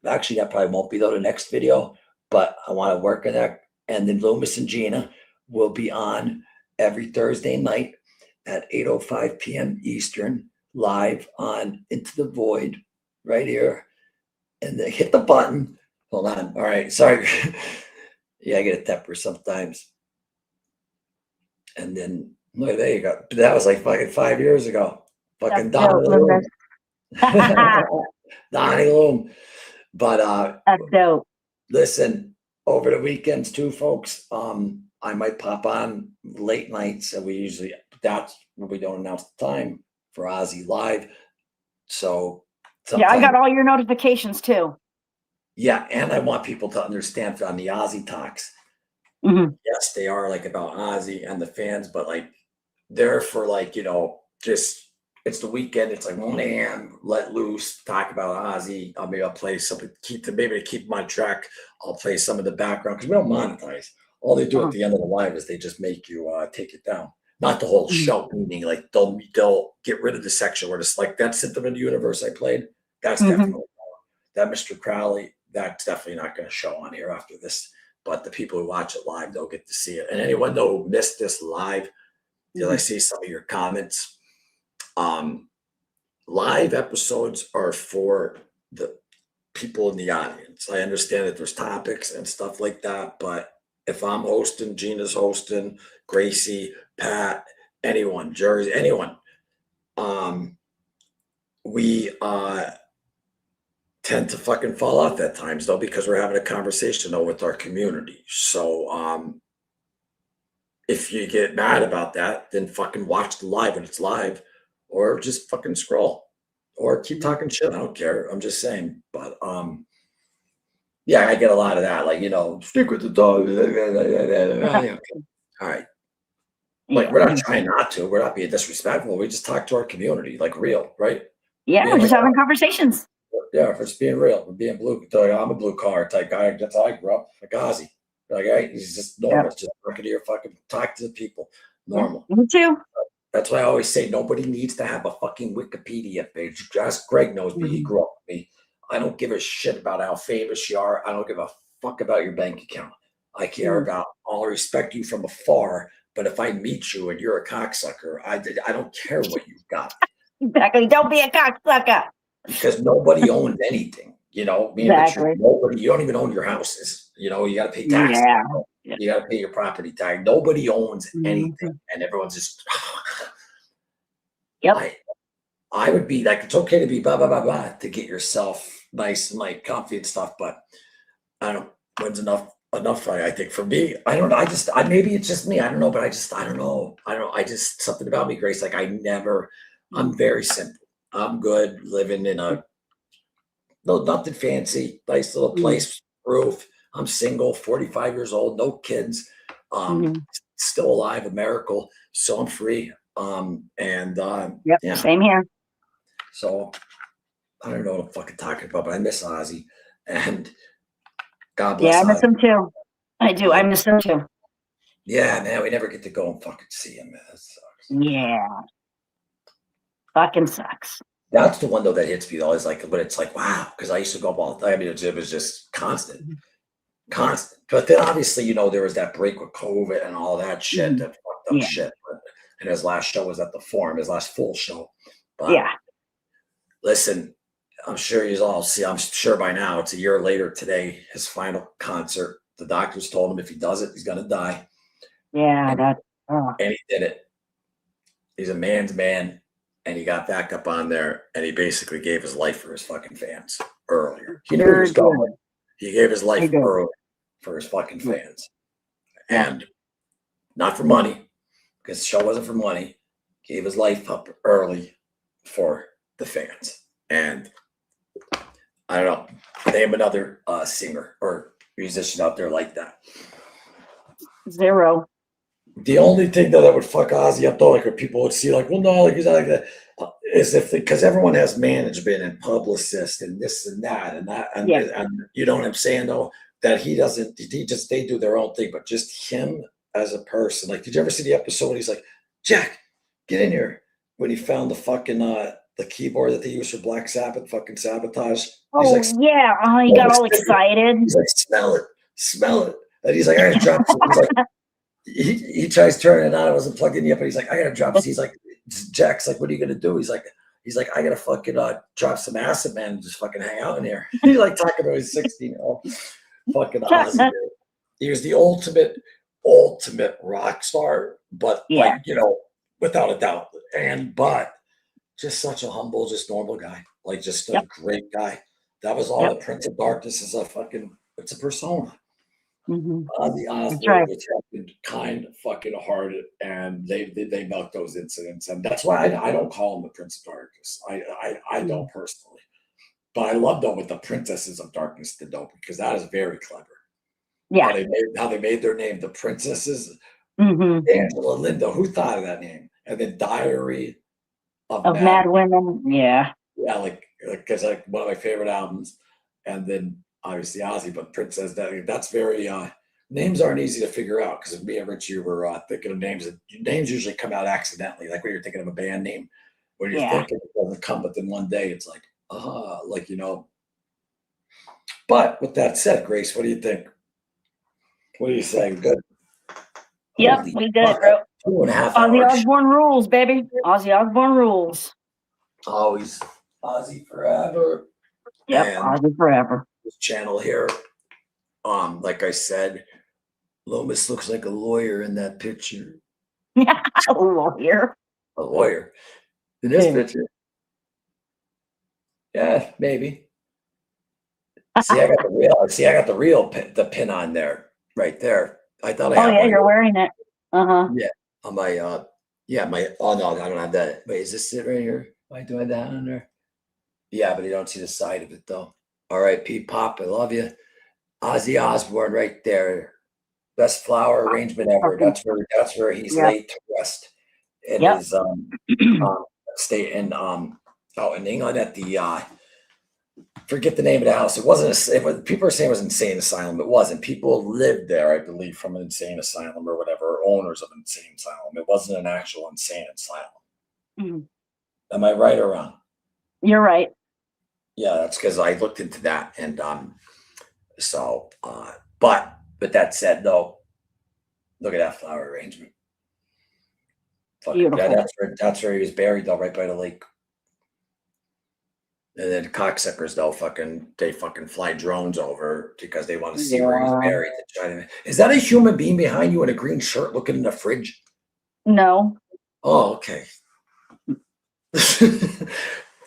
actually that probably won't be the next video, but I want to work on that. And then Loomis and Gina will be on every Thursday night at 8:05 p.m. Eastern, live on Into the Void right here. And then hit the button. Hold on. All right. Sorry. Yeah, I get a temper sometimes. And then, look, there you go. That was like fucking 5 years ago. Fucking Donnie Loom. Donnie Loom. But that's dope. Listen, over the weekends too, folks. I might pop on late nights, and that's when we don't announce the time for Ozzy Live. So I got all your notifications too. Yeah, and I want people to understand on the Ozzy talks. Yes, they are like about Ozzy and the fans, but like they're for like, you know, just it's the weekend. It's like 1 a.m. Let loose, talk about Ozzy. Maybe I'll play something to keep them on track. I'll play some of the background because we don't monetize. All they do at the end of the live is they just make you take it down. Not the whole show, meaning like they'll get rid of the section where it's like that Symptom of the Universe I played. That's definitely that Mr. Crowley. That's definitely not going to show on here after this but the people who watch it live, they'll get to see it. And anyone who missed this live, because I see some of your comments, live episodes are for the people in the audience. I understand that there's topics and stuff like that, but if I'm hosting, Gina's hosting, Gracie, Pat, anyone, Jersey, anyone, we tend to fucking fall off at times though, because we're having a conversation though with our community. So if you get mad about that, then fucking watch the live when it's live, or just fucking scroll, or keep talking shit. I don't care. I'm just saying. But yeah, I get a lot of that. Like, stick with the dog. All right. Like, we're not trying not to. We're not being disrespectful. We just talk to our community, like real, right? Yeah, we're just having conversations. Yeah, if it's being real, we're being blue. I'm a blue collar type guy. That's how I grew up. Like Ozzy. Like, hey, he's just normal. Just working to your fucking talk to the people. Normal. Me too. That's why I always say nobody needs to have a fucking Wikipedia page. Just Greg knows me. He grew up with me. I don't give a shit about how famous you are. I don't give a fuck about your bank account. I care about, I'll respect you from afar. But if I meet you and you're a cocksucker, I don't care what you've got. Exactly. Don't be a cocksucker. Because nobody owns anything. Exactly. You don't even own your houses. You got to pay taxes. Yeah. You got to pay your property tax. Nobody owns anything. And everyone's just. Yep. I would be like, it's okay to be blah, blah, blah, blah, to get yourself nice and like comfy and stuff. But I don't know. When's enough? I think for me, I don't know. Maybe it's just me. I don't know. But I don't know. Something about me, Grace. Like I'm very simple. I'm good living in nothing fancy, nice little place, roof. I'm single, 45 years old, no kids, still alive, a miracle. So I'm free. Same here. So I don't know what I'm fucking talking about, but I miss Ozzy, and God bless. Yeah, I miss him too. I do. I miss him too. Yeah, man, we never get to go and fucking see him, man. That sucks. Yeah. Fucking sucks. That's the one though that hits me though. Is like, but it's like, wow, because I used to go up all the time. I mean, it was just constant. But then obviously, there was that break with COVID and all that shit, that fucked up shit. And his last show was at the Forum, his last full show. But listen, I'm sure you all see. I'm sure by now it's a year later today. His final concert. The doctors told him if he does it, he's gonna die. Yeah, and he did it. He's a man's man. And he got back up on there, and he basically gave his life for his fucking fans earlier. He knew he was going. He gave his life early for his fucking fans. And not for money, because the show wasn't for money. Gave his life up early for the fans. And I don't know, name another singer or musician out there like that. Zero. The only thing that I would fuck Ozzy up though, like where people would see, like, well, no, like he's not like that, is because everyone has management and publicists and this and that and that, and you know what I'm saying though, that he doesn't. They do their own thing, but just him as a person. Like, did you ever see the episode? He's like, Jack, get in here, when he found the fucking the keyboard that they use for Black Sabbath, fucking Sabotage. Oh like, he got all excited. He's like, smell it, and he's like, I gotta drop it. He's like. He tries turning it on. It wasn't plugged in yet, but he's like, I gotta drop. He's like, Jack's like, what are you gonna do? He's like, I gotta fucking drop some acid, man, and just fucking hang out in here. He's like talking to his 16-year-old fucking Ozzy. He was the ultimate rock star, but like, without a doubt. But just such a humble, just normal guy, like just a great guy. That was all. The Prince of Darkness is it's a persona. Ozzy Osbourne was fucking kind, fucking hearted, and they milked those incidents, and that's why I don't call him the Prince of Darkness. I don't personally, but I love though what the Princesses of Darkness did though, because that is very clever. Yeah, how they made their name the Princesses. Angela, Linda, who thought of that name? And then Diary of Mad Women. Yeah, like because like one of my favorite albums, and then. Obviously Ozzy, but Princess, that's very, names aren't easy to figure out, because me and Richie were thinking of names. Names usually come out accidentally, like when you're thinking of a band name. When you're thinking, it doesn't come, but then one day it's like, But with that said, Grace, what do you think? What do you say? Good. Yep, Holy we good, fuck, bro. 2.5 Ozzy hours. Osbourne rules, baby. Ozzy Osbourne rules. Always Ozzy forever. Yep, And Ozzy forever. this channel here, like I said, Lomas looks like a lawyer in that picture. A lawyer. A lawyer in this Yeah. picture. Yeah, maybe. See, I got the real pin, the pin on there, right there. I thought I Oh had yeah, one. you're wearing it. Uh-huh. Yeah, on my yeah, my oh no, I don't have that. Wait, is this it right here? Am I doing that on there? Yeah, but you don't see the side of it though. All right, Pete Pop, I love you. Ozzy Osbourne right there. Best flower arrangement ever. That's where he's Yep. laid to rest in Yep. his state in out in England at the forget the name of the house. It wasn't people are saying it was insane asylum. It wasn't. People lived there, I believe, from an insane asylum or whatever, or owners of an insane asylum. It wasn't an actual insane asylum. Mhm. Am I right or wrong? You're right. Yeah, that's because I looked into that. And so but that said though, look at that flower arrangement. Beautiful. Yeah, that's where he was buried though, right by the lake. And then cocksuckers though, they fly drones over because they want to see where he's Yeah. buried. To try to, is that a human being behind you in a green shirt looking in the fridge? No. Oh, okay.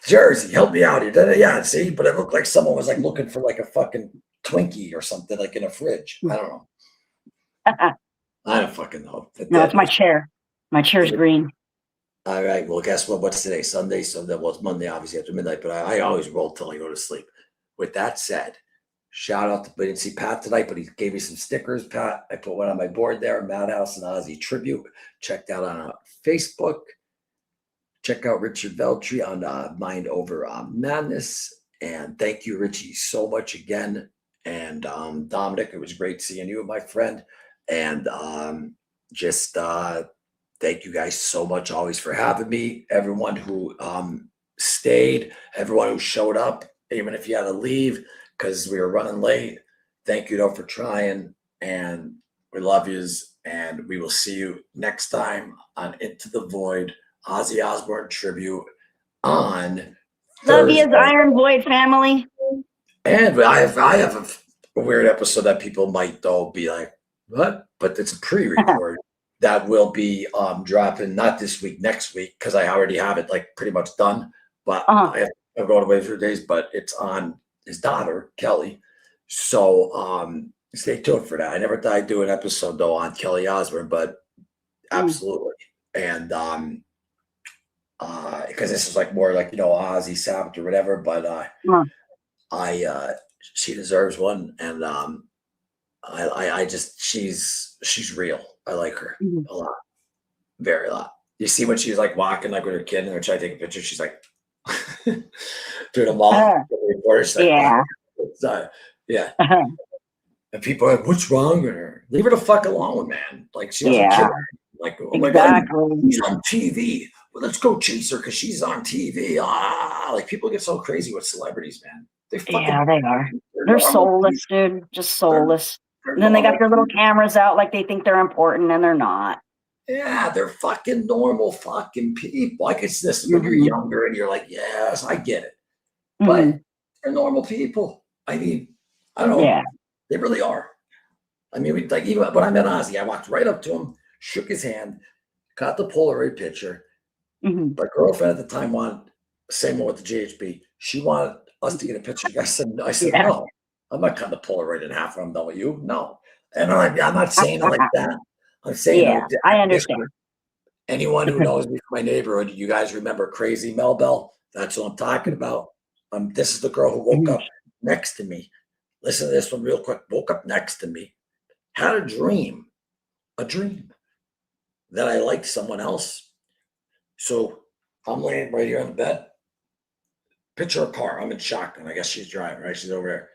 Jersey, help me out here. Yeah, see, but it looked like someone was like looking for like a fucking Twinkie or something like in a fridge. I don't know. I don't fucking know. No, it's my chair. My chair's green. All right. Well, guess what? What's today? Sunday. So that was Monday, obviously after midnight. But I always roll till I go to sleep. With that said, shout out to we didn't see Pat tonight, but he gave me some stickers. Pat, I put one on my board there. Madhouse and Ozzy Tribute. Check that out on Facebook. Check out Richard Veltri on Mind Over Madness. And thank you, Richie, so much again. And Dominic, it was great seeing you, my friend. And just thank you guys so much always for having me. Everyone who stayed, everyone who showed up, even if you had to leave because we were running late. Thank you though for trying. And we love yous. And we will see you next time on Into the Void, Ozzy Osbourne Tribute on Love you, Thursday. Iron Void family. And I have a weird episode that people might though be like, what? But it's a pre-record that will be dropping not this week, next week, because I already have it like pretty much done. But I have to go away for days, but it's on his daughter, Kelly. So stay tuned for that. I never thought I'd do an episode though on Kelly Osbourne, but absolutely. And because this is like more like, you know, Ozzy Sabbath or whatever, but she deserves one. And I just she's real. I like her a lot. Very lot. You see when she's like walking like with her kid and they're trying to take a picture, she's like through the mall. Like, Yeah. Yeah. And people are like, what's wrong with her? Leave her the fuck alone, man. Like she doesn't care. Like, oh my God, she's on TV. Well, let's go chase her because she's on TV. Like people get so crazy with celebrities, man. Yeah, they are. They're soulless, dude. Just soulless. And then they got their little cameras out like they think they're important and they're not. Yeah, they're fucking normal fucking people. Like it's this when you're younger and you're like, yes, I get it. But they're normal people. I mean, I don't know. Yeah. They really are. I mean, like even when I met Ozzy, I walked right up to him, shook his hand, got the Polaroid picture. My girlfriend at the time wanted, same one with the GHB. She wanted us to get a picture. I said, no, I'm not cutting the Polaroid in half when I'm done with you. No. And I'm not saying it like that. I'm saying, I understand. Anyone who knows me from my neighborhood, you guys remember Crazy Mel Bell? That's what I'm talking about. This is the girl who woke up next to me. Listen to this one real quick. Woke up next to me, had a dream that I liked someone else. So I'm laying right here on the bed. Picture a car. I'm in shock, and I guess she's driving, right? She's over there.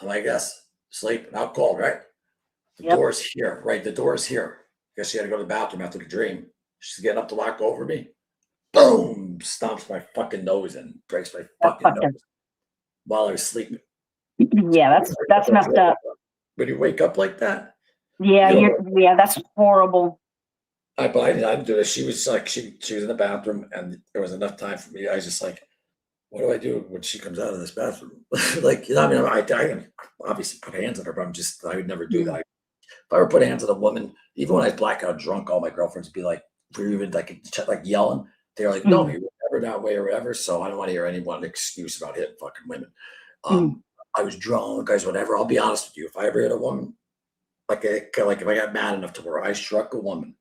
I'm like, yes, sleeping. Out cold, right? The door's here, right? The door's here. Guess she had to go to the bathroom after the dream. She's getting up to walk over me. Boom! Stomps my fucking nose and breaks my fucking nose while I was sleeping. Yeah, that's messed up. When you wake up like that, Yeah, You know, yeah, that's horrible. I didn't do this. She was like, she was in the bathroom, and there was enough time for me. I was just like, what do I do when she comes out of this bathroom? Like, you know, I mean, I can obviously put hands on her, but I would never do Mm. that. If I ever put hands on a woman, even when I was blackout drunk, all my girlfriends would be like, we were even like yelling. They're like, no, Mm. he was never that way or whatever. So I don't want to hear anyone excuse about hitting fucking women. Mm. I was drunk, guys, whatever. I'll be honest with you. If I ever hit a woman, like if I got mad enough to where I struck a woman,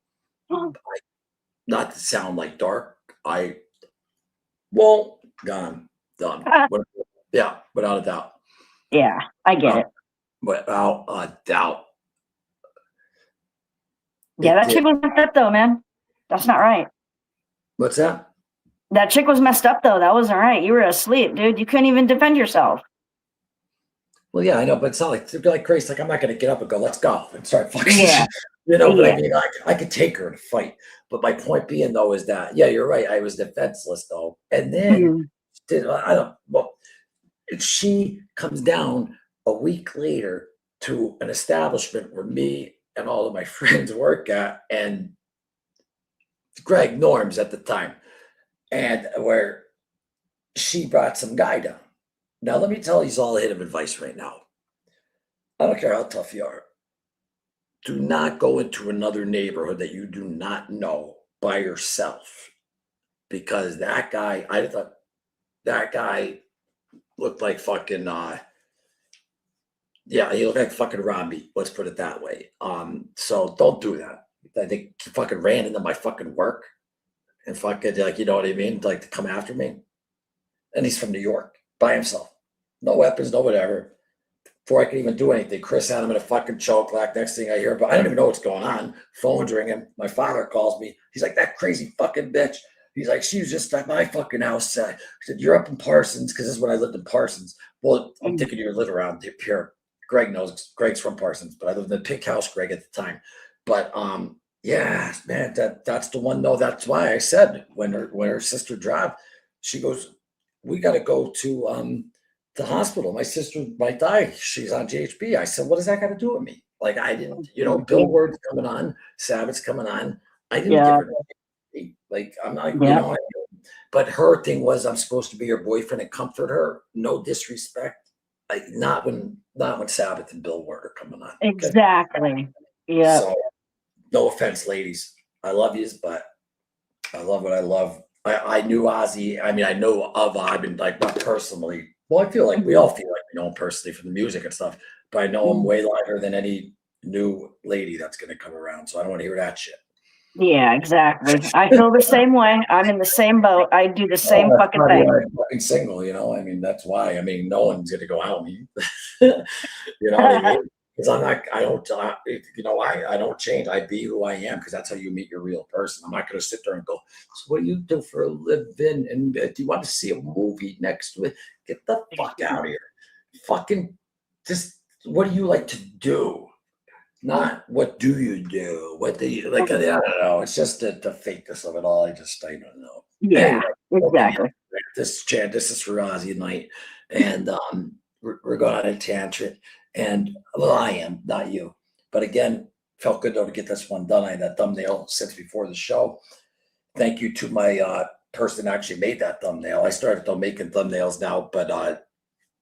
Mm. not to sound like dark, I won't gone done. Yeah, without a doubt. Yeah, I get Uh, it. without a doubt. Yeah, It that chick did. was messed up though, man. That's not right. What's that? That chick was messed up though. That wasn't right. You were asleep, dude. You couldn't even defend yourself. Well, yeah, I know, but it's not like to be like crazy. Like I'm not gonna get up and go, let's go and start fucking Yeah, you know, but I yeah. mean I could take her in a fight. But my point being though is that yeah, you're right. I was defenseless though. And then Mm. I don't well, she comes down a week later to an establishment where me and all of my friends work at, and Greg Norms at the time, and where she brought some guy down. Now, let me tell you all a hit of advice right now. I don't care how tough you are. Do not go into another neighborhood that you do not know by yourself, because that guy, I thought that guy looked like fucking yeah, he looked like fucking Robbie. Let's put it that way. So don't do that. I think he fucking ran into my fucking work and fucking like, you know what I mean? Like to come after me. And he's from New York by himself. No weapons, no whatever. Before I could even do anything, Chris had him in a fucking choke lock. Next thing I hear, but I don't even know what's going on. Phone's ringing. My father calls me. He's like, that crazy fucking bitch. He's like, she was just at my fucking house. He said, you're up in Parsons, because this is when I lived in Parsons. Well, I'm Mm. thinking you live around here. Greg knows. Greg's from Parsons, but I lived in the pink house, Greg, at the time. But yeah, man, that's the one. No, that's why I said when her sister dropped, she goes, we got to go to the hospital. My sister might die. She's on GHB. I said, what does that got to do with me? Like I didn't, you know, Bill Ward's coming on, Sabbath's coming on. I didn't give Yeah, her like I'm not, you yeah, know. But her thing was I'm supposed to be her boyfriend and comfort her. No disrespect. Like not when Sabbath and Bill Ward are coming on. Okay. exactly. Yeah, So no offense, ladies. I love yous, but I love what I love. I knew Ozzy. I mean, I know of. I've been like not personally. Well, I feel like we all feel like we know him personally from the music and stuff. But I know him way longer than any new lady that's going to come around. So I don't want to hear that shit. yeah, exactly. I feel the same way. I'm in the same boat. I do the Oh, same that's fucking probably thing. why I'm fucking single. You know, I mean, that's why. I mean, no one's going to go out me. You know what I mean? Because I'm not. I don't. You know, I don't change. I be who I am because that's how you meet your real person. I'm not going to sit there and go, so what do you do for a living? And do you want to see a movie next week? Get the fuck out of here. Fucking just what do you like to do? Not what do you do? What do you like? I don't know. It's just the fakeness of it all. I don't know. Yeah, Anyway, okay, exactly. this is for Ozzy night, and we're going on a tangent. And well, I am not you, but again, felt good though to get this one done. I had that thumbnail since before the show. Thank you to my person that actually made that thumbnail. I started though making thumbnails now, but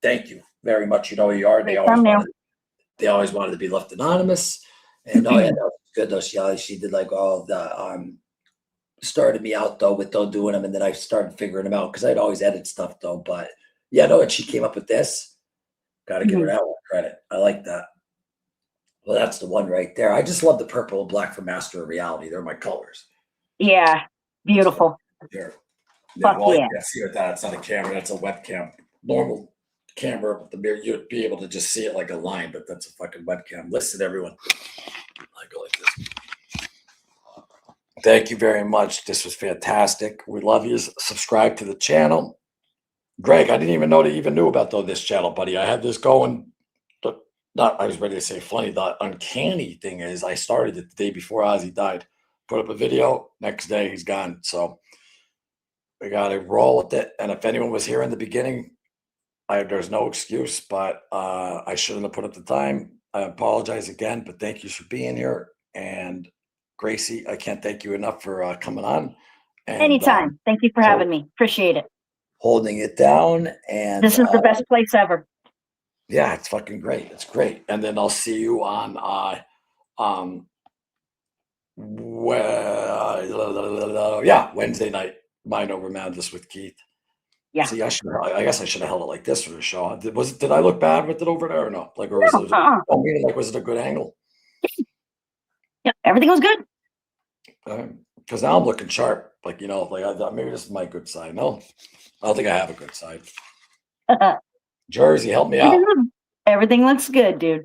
thank you very much. You know who you are. Great thumbnail. They always wanted to be left anonymous. And oh yeah, that was good though. She did like all the started me out though with though doing them, and then I started figuring them out because I'd always edit stuff though. But yeah, no, and she came up with this. Gotta give her that one credit. I like that. Well, that's the one right there. I just love the purple and black from Master of Reality. They're my colors. Yeah, beautiful. Here. Fuck Well, yeah. you can't see it that it's not a camera, that's a webcam. Normal camera, you'd be able to just see it like a line, but that's a fucking webcam. Listen, everyone. I go like this. Thank you very much. This was fantastic. We love you. Subscribe to the channel. Greg, I didn't even know that you even knew about this channel, buddy. I had this going. But not, I was ready to say funny. The uncanny thing is I started it the day before Ozzy died. Put up a video. Next day, he's gone. So we got to roll with it. And if anyone was here in the beginning, there's no excuse, but I shouldn't have put up the time. I apologize again, but thank you for being here. And Gracie, I can't thank you enough for coming on and Anytime. Thank you for having me. Appreciate it. holding it down. And This is the best place ever. yeah, it's fucking great. It's great. And then I'll see you on Wednesday night, Mind Over Madness with Keith. Yeah. See, I guess I should have held it like this for the show. Did I look bad with it over there or no? Like, or was it? I mean, like, was it a good angle? Yep, everything was good. Because now I'm looking sharp. Like, you know, like I thought maybe this is my good side. No, I don't think I have a good side. Jersey, help me out. Everything looks good, dude.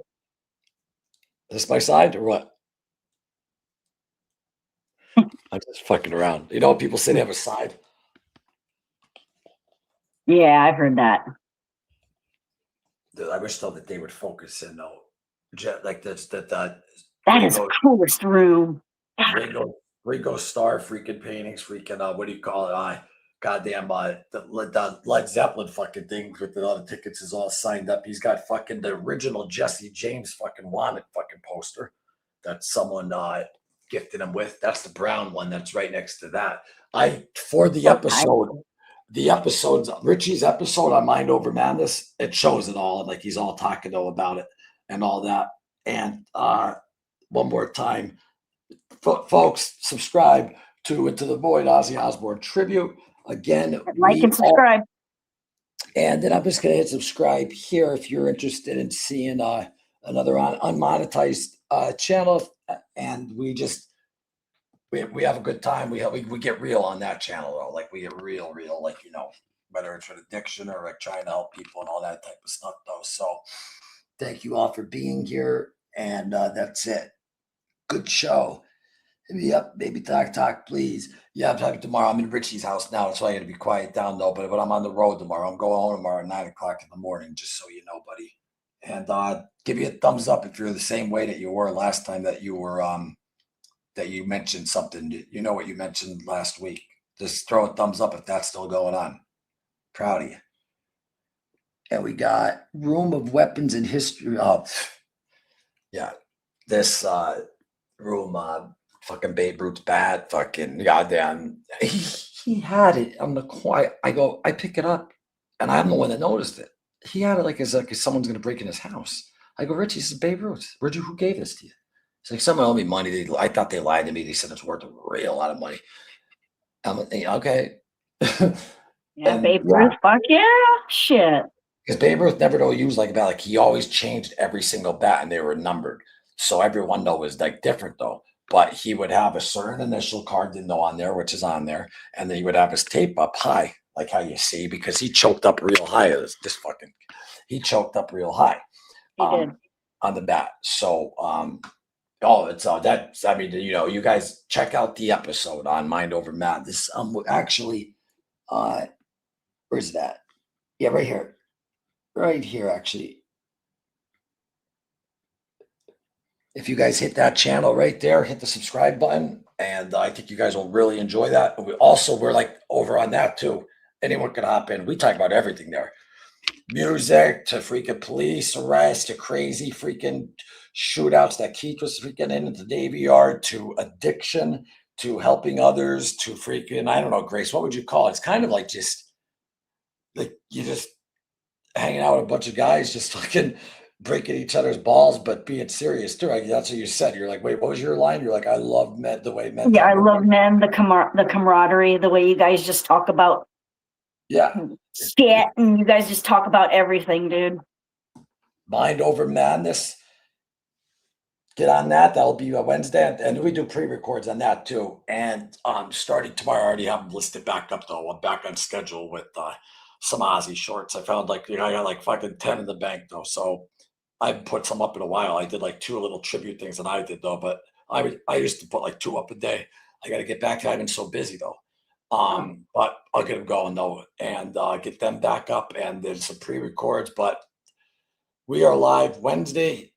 Is this my side or what? I'm just fucking around. You know, people say they have a side. Yeah, I've heard that. I wish though that they would focus in though. Like that is the coolest room. Ringo Starr freaking paintings, freaking what do you call it? Goddamn the Led Zeppelin fucking thing with all the tickets is all signed up. He's got fucking the original Jesse James fucking wanted fucking poster that someone gifted him with. That's the brown one that's right next to that. For the episodes, Richie's episode on Mind Over Madness, it shows it all. Like he's all talking about it and all that. And one more time, folks, subscribe to the Void Ozzy Osbourne Tribute. Again, like and subscribe. And then I'm just going to hit subscribe here if you're interested in seeing another unmonetized channel. And we have a good time. We get real on that channel though. Like we get real, like, you know, whether it's with addiction or like trying to help people and all that type of stuff though. So thank you all for being here. And that's it. Good show. Yep, baby talk, please. Yeah, I'm talking tomorrow. I'm in Richie's house now, so I got to be quiet down though. But I'm on the road tomorrow. I'm going home tomorrow at 9:00 in the morning, just so you know, buddy. And give you a thumbs up if you're the same way that you were last time that you were that you mentioned something. You know what you mentioned last week. Just throw a thumbs up if that's still going on. Proud of you. And we got Room of Weapons and History. Yeah, this room. Fucking Babe Ruth's bat, fucking goddamn. He had it on the quiet. I pick it up, and I'm the one that noticed it. He had it like as someone's gonna break in his house. I go, Richie, this is Babe Ruth. Who gave this to you? It's like someone owed me money. I thought they lied to me. They said it's worth a real lot of money. I'm like, okay. Yeah, Babe Ruth, fuck yeah, shit. Because Babe Ruth never used like a bat. Like he always changed every single bat, and they were numbered. So everyone though was like different though. But he would have a certain initial card on there, which is on there, and then he would have his tape up high, like how you see, because he choked up real high. He choked up real high on the bat. So, that's. I mean, you know, you guys check out the episode on Mind Over Madness. Actually, where's that? Yeah, right here, actually. If you guys hit that channel right there, hit the subscribe button, and I think you guys will really enjoy that. And we're like over on that too. Anyone can hop in. We talk about everything there. Music to freaking police arrests to crazy freaking shootouts that Keith was freaking in the Navy Yard to addiction to helping others to freaking, I don't know, Grace, what would you call it? It's kind of like just like you just hanging out with a bunch of guys just fucking breaking each other's balls, but being serious too. Like, that's what you said. You're like, wait, what was your line? You're like, I love men, the way men. Yeah, I love men, the camaraderie, the way you guys just talk about shit, and you guys just talk about everything, dude. Mind Over Madness. Get on that. That'll be a Wednesday, and we do pre-records on that too. And starting tomorrow, I already have them listed back up though. I'm back on schedule with some Ozzy shorts. I found I got like fucking 10 in the bank though. So I haven't put some up in a while. I did like 2 little tribute things that I did though, but I used to put like 2 up a day. I got to get back to it. I've been so busy though. But I'll get them going though, and get them back up. And there's some pre-records, but we are live Thursday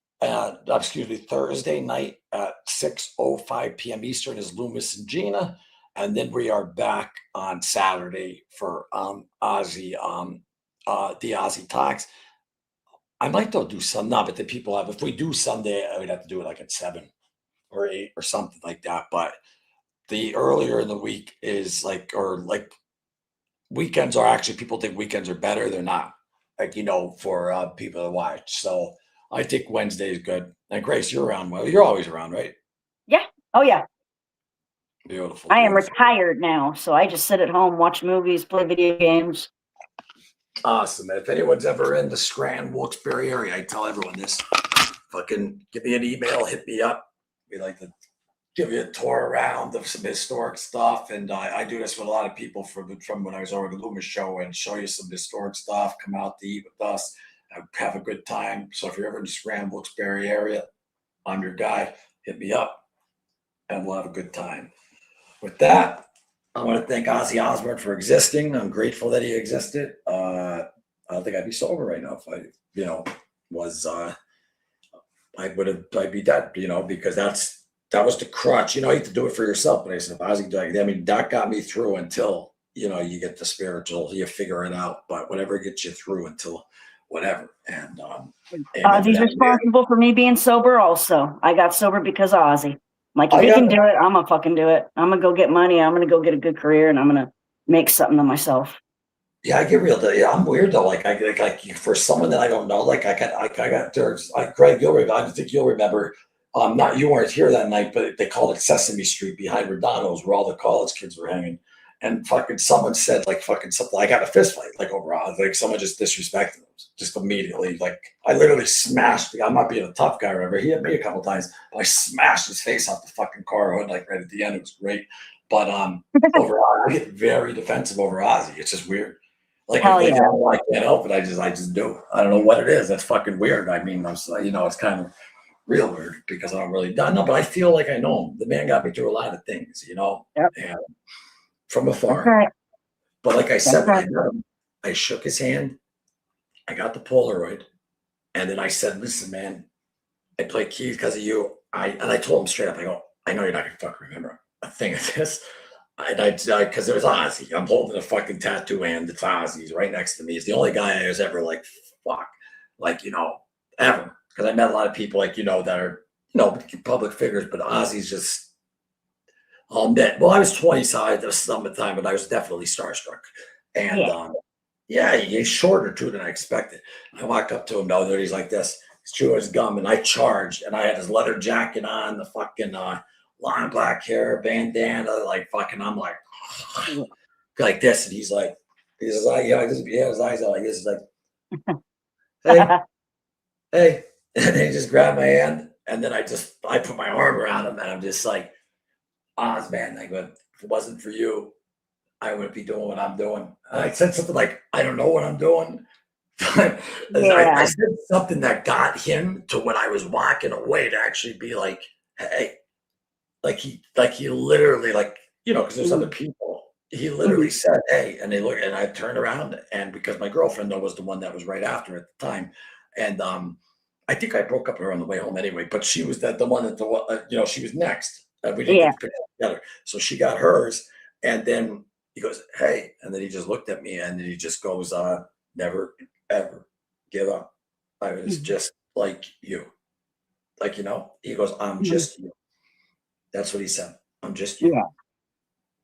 night at 6:05 p.m. Eastern is Loomis and Gina. And then we are back on Saturday for Ozzy, the Ozzy Talks. I might though do some now, but the people have. If we do Sunday, I would have to do it like at 7 or 8 or something like that. But the earlier in the week is like, or like weekends are actually people think weekends are better. They're not. Like for people to watch. So I think Wednesday is good. And Grace, you're around. Well, you're always around, right? Yeah. Oh yeah. Beautiful. I am Beautiful. retired now, so I just sit at home, watch movies, play video games. Awesome. And if anyone's ever in the Scranton, Wilkes-Barre area, I tell everyone this. Fucking give me an email, hit me up. We like to give you a tour around of some historic stuff. And I do this with a lot of people from when I was over at the Loomis show and show you some historic stuff. Come out to eat with us, have a good time. So if you're ever in the Scranton, Wilkes-Barre area, I'm your guy. Hit me up and we'll have a good time. With that, I want to thank Ozzy Osbourne for existing. I'm grateful that he existed. I don't think I'd be sober right now if I, was I'd be dead, because that was the crutch. You have to do it for yourself. But I said, if Ozzy died, I mean, that got me through until, you get the spiritual, you figure it out. But whatever gets you through until whatever. And Ozzy's responsible for me being sober also. I got sober because of Ozzy. Like, if he can do it, I'm gonna fucking do it. I'm gonna go get money. I'm gonna go get a good career, and I'm gonna make something of myself. Yeah, I get real. Yeah, I'm weird though. Like for someone that I don't know, like I got there's Greg, I think you'll remember. Not you weren't here that night, but they called it Sesame Street behind Rodano's, where all the college kids were hanging. And fucking someone said like fucking something. I got a fist fight like over like someone just disrespected him just immediately. Like I literally smashed. I'm not being a tough guy, remember? He hit me a couple times, but I smashed his face off the fucking car hood like right at the end. It was great. But overall, I get very defensive over Ozzy. It's just weird. Like Hell if they yeah. don't, I can't help it. I just do. I don't know what it is. That's fucking weird. I mean, it's kind of real weird because I don't really know, but I feel like I know him. The man got me through a lot of things, Yep. and from afar. Right. But like I said, right. I shook his hand. I got the Polaroid, and then I said, "Listen, man, I play keys because of you." I told him straight up. I go, "I know you're not gonna fucking remember a thing of this." Because it was Ozzy. I'm holding a fucking tattoo hand. It's Ozzy. He's right next to me. He's the only guy I was ever like, fuck, like ever. Because I met a lot of people like that are public figures, but Ozzy's just well, I was 20, so I was summertime, but I was definitely starstruck. And he's shorter too than I expected. I walked up to him, though, he's like this. He's chewing his gum, and I charged, and I had his leather jacket on, the fucking long black hair, bandana, like fucking. I'm like this, and he's like, he says, his eyes are like this. He's like, hey, and he just grabbed my hand, and then I put my arm around him, and I'm just like, Oz, man, like, if it wasn't for you, I wouldn't be doing what I'm doing. And I said something like, I don't know what I'm doing. I said something that got him to when I was walking away to actually be like, hey, like he literally, like, because there's other people. He literally said, hey, and they look, and I turned around, and because my girlfriend was the one that was right after at the time, and I think I broke up with her on the way home anyway, but she was the one that she was next. We didn't get the picture together, so she got hers, and then he goes, hey, and then he just looked at me, and then he just goes, never ever give up. I was just like you, like he goes, I'm just you. That's what he said. I'm just you. Yeah.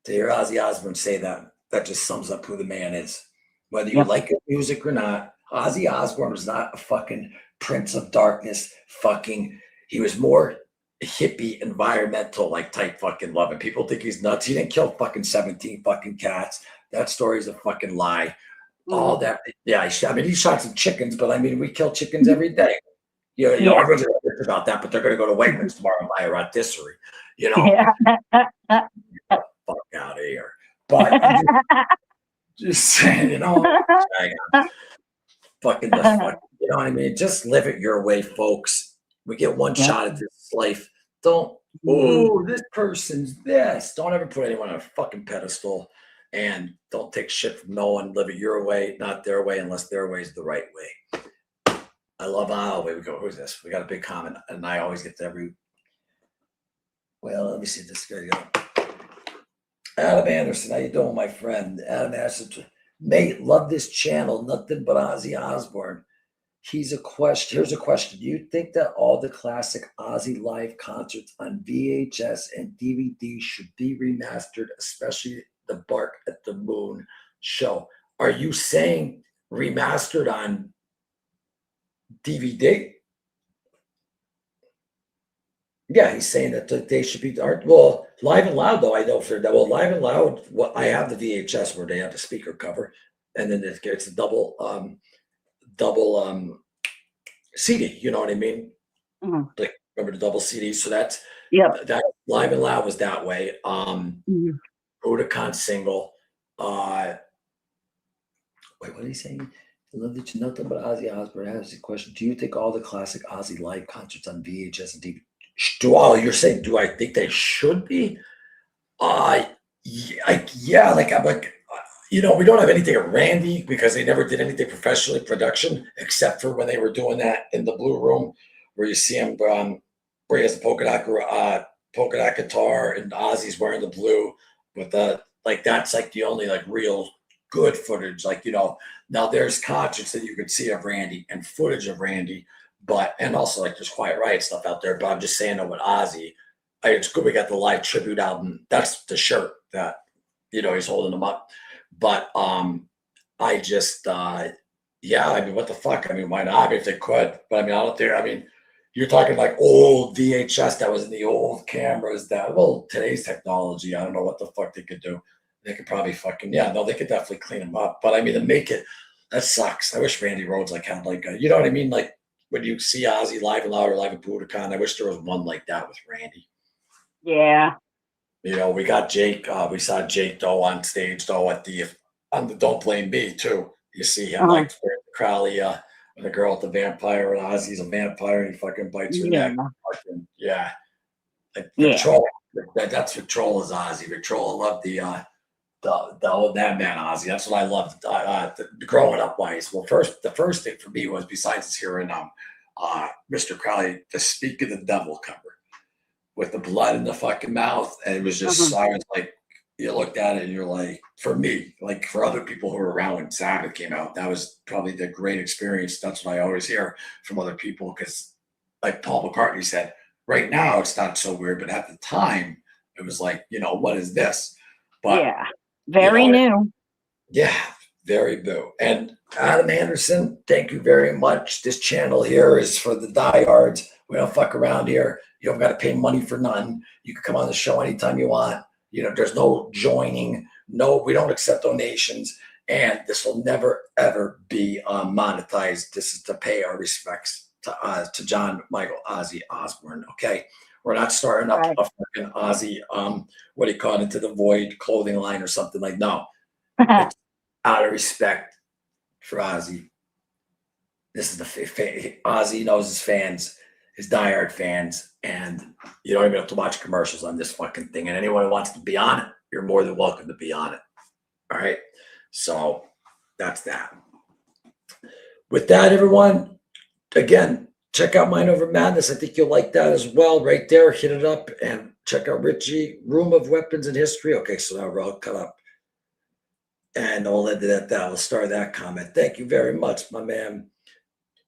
To hear Ozzy Osbourne say that just sums up who the man is. Whether you like his music or not, Ozzy Osbourne was not a fucking Prince of Darkness. He was more hippie, environmental, like type fucking love. And people think he's nuts. He didn't kill fucking 17 fucking cats. That story's a fucking lie. All that, I mean, he shot some chickens, but I mean, we kill chickens every day. Everyone's gonna bitch about that, but they're gonna go to Wegmans tomorrow and buy a rotisserie. Fuck out of here. But just saying, fucking the fuck, you know what I mean? Just live it your way, folks. We get one shot at this life. Don't, this person's this. Don't ever put anyone on a fucking pedestal, and don't take shit from no one. Live it your way, not their way, unless their way is the right way. I love away we go. Who's this? We got a big comment, and I always get to every. Well, let me see this guy go. Adam Anderson, how you doing, my friend? Adam Anderson, mate, love this channel. Nothing but Ozzy Osbourne. Here's a question. Do you think that all the classic Ozzy live concerts on VHS and DVD should be remastered, especially the Bark at the Moon show? Are you saying remastered on DVD? Yeah, he's saying that they should be well, Live and Loud though. I know for that. Well, Live and Loud, I have the VHS where they have the speaker cover, and then it's a double CD. You know what I mean? Mhm. Like remember the double CD? So that's Yep. that Live and Loud was that way. Mhm. Budokan single. Wait, what are you saying? I love that you nothing but Ozzy Osbourne has a question. Do you think all the classic Ozzy live concerts on VHS and DVD? You're saying, do I think they should be? Yeah, like I'm like, we don't have anything of Randy because they never did anything professionally production except for when they were doing that in the Blue Room, where you see him, where he has the polka dot guitar and Ozzy's wearing the blue with the like. That's like the only like real good footage. Like now there's concerts that you could see of Randy and footage of Randy, and also like there's Quiet Riot stuff out there. But I'm just saying that with Ozzy. It's good we got the live tribute album. That's the shirt that he's holding them up. But I just yeah, I mean, what the fuck? I mean, why not? I mean, if they could, but I mean, I don't think. I mean, you're talking like old VHS that was in the old cameras. Today's technology, I don't know what the fuck they could do. They could probably they could definitely clean them up. But I mean, to make it, that sucks. I wish Randy Rhoads had like you know what I mean? Like when you see Ozzy Live and Loud or Live at Budokan, I wish there was one like that with Randy. Yeah. We got Jake. We saw Jake though on stage though on the Don't Blame Me too. You see him like wearing the Crowley, and the girl with the vampire, and Ozzy's a vampire, and he fucking bites her neck. Yeah, like Patrol. That's Patrol is Ozzy. Patrol. I love the old that man Ozzy. That's what I loved growing up wise. Well, the first thing for me was besides hearing Mr. Crowley, the Speak of the Devil cover with the blood in the fucking mouth. And it was just, I was like, you looked at it and you're like, for me, like for other people who were around when Sabbath came out, that was probably the great experience. That's what I always hear from other people. Cause like Paul McCartney said, right now it's not so weird, but at the time it was like, what is this? But yeah, very new. Yeah, very new. And Adam Anderson, thank you very much. This channel here is for the diehards. We don't fuck around here. You don't got to pay money for none. You can come on the show anytime you want. There's no joining. No, we don't accept donations. And this will never, ever be monetized. This is to pay our respects to John Michael Ozzy Osbourne. Okay. We're not starting up a fucking Ozzy, what do you call it, Into the Void clothing line or something like no. It's out of respect for Ozzy. This is Ozzy knows his fans, his diehard fans, and you don't even have to watch commercials on this fucking thing. And anyone who wants to be on it, you're more than welcome to be on it. All right. So that's that. With that, everyone, again, check out Mind Over Madness. I think you'll like that as well. Right there, hit it up and check out Richie, Room of Weapons and History. Okay, so now we're all cut up. And I'll end it at that. We'll start that comment. Thank you very much, my man.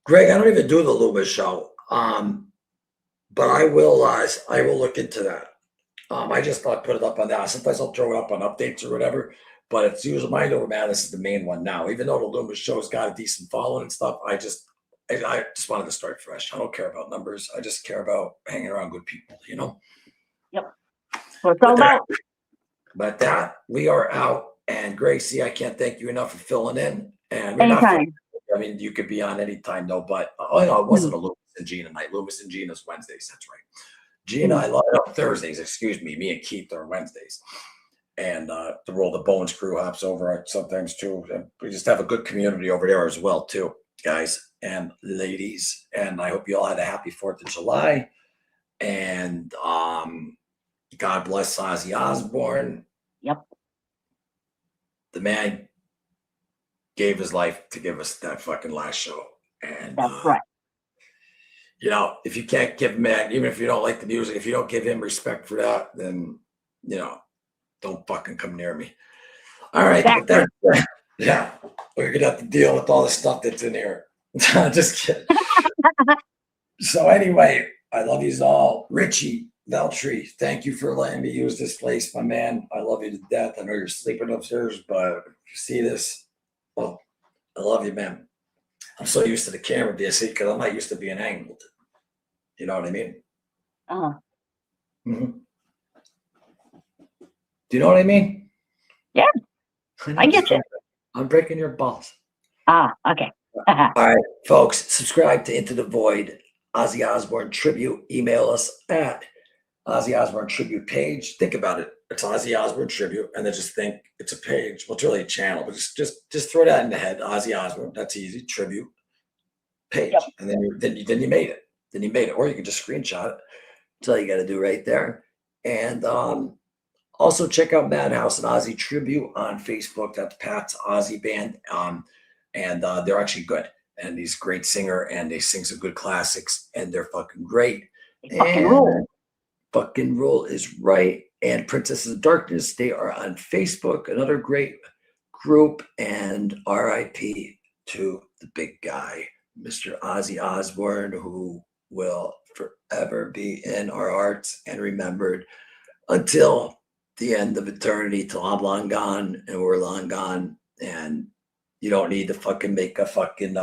Greg, I don't even do the Loomis show. But I will look into that. I just thought put it up on that. Sometimes I'll throw it up on updates or whatever, but it's usually Mind Over Madness is the main one now. Even though the Loomis show's got a decent following and stuff, I just wanted to start fresh. I don't care about numbers. I just care about hanging around good people, Yep. Well, it's all about. But that, we are out. And Gracie, I can't thank you enough for filling in. And Anytime. I mean, you could be on anytime though, but it wasn't a Loomis and Gina night. Loomis and Gina's Wednesdays. That's right. Gina, I love Thursdays. Excuse me. Me and Keith are Wednesdays. And the Roll the Bones crew hops over sometimes too. And we just have a good community over there as well too, guys and ladies. And I hope you all had a happy 4th of July. And God bless Ozzy Osbourne. Yep. The man gave his life to give us that fucking last show. And that's right. If you can't give him, even if you don't like the music, if you don't give him respect for that, then, don't fucking come near me. All right. Yeah. We're going to have to deal with all the stuff that's in here. Just kidding. So anyway, I love you all. Richie Veltri, thank you for letting me use this place, my man. I love you to death. I know you're sleeping upstairs, but if you see this, well, I love you, man. I'm so used to the camera being seen because I'm not used to being angled. You know what I mean? Uh, Mm-hmm. Do you know what I mean? Yeah, I get you. I'm breaking your balls. Okay. All right, folks, subscribe to Into the Void, Ozzy Osbourne Tribute. Email us at Ozzy Osbourne Tribute page. Think about it. It's Ozzy Osbourne Tribute, and then just think it's a page. Well, it's really a channel, but just throw that in the head. Ozzy Osbourne. That's easy. Tribute page, Yep. and then you made it. Then you made it, or you can just screenshot it. That's all you got to do right there. And also check out Madhouse and Ozzy Tribute on Facebook. That's Pat's Ozzy band. And they're actually good. And he's a great singer, and they sing some good classics, and they're fucking great. Fucking rule. Fucking rule is right. And Princesses of Darkness, they are on Facebook, another great group. And RIP to the big guy, Mr. Ozzy Osbourne, who will forever be in our hearts and remembered until the end of eternity, till I'm long gone and we're long gone. And you don't need to fucking make a fucking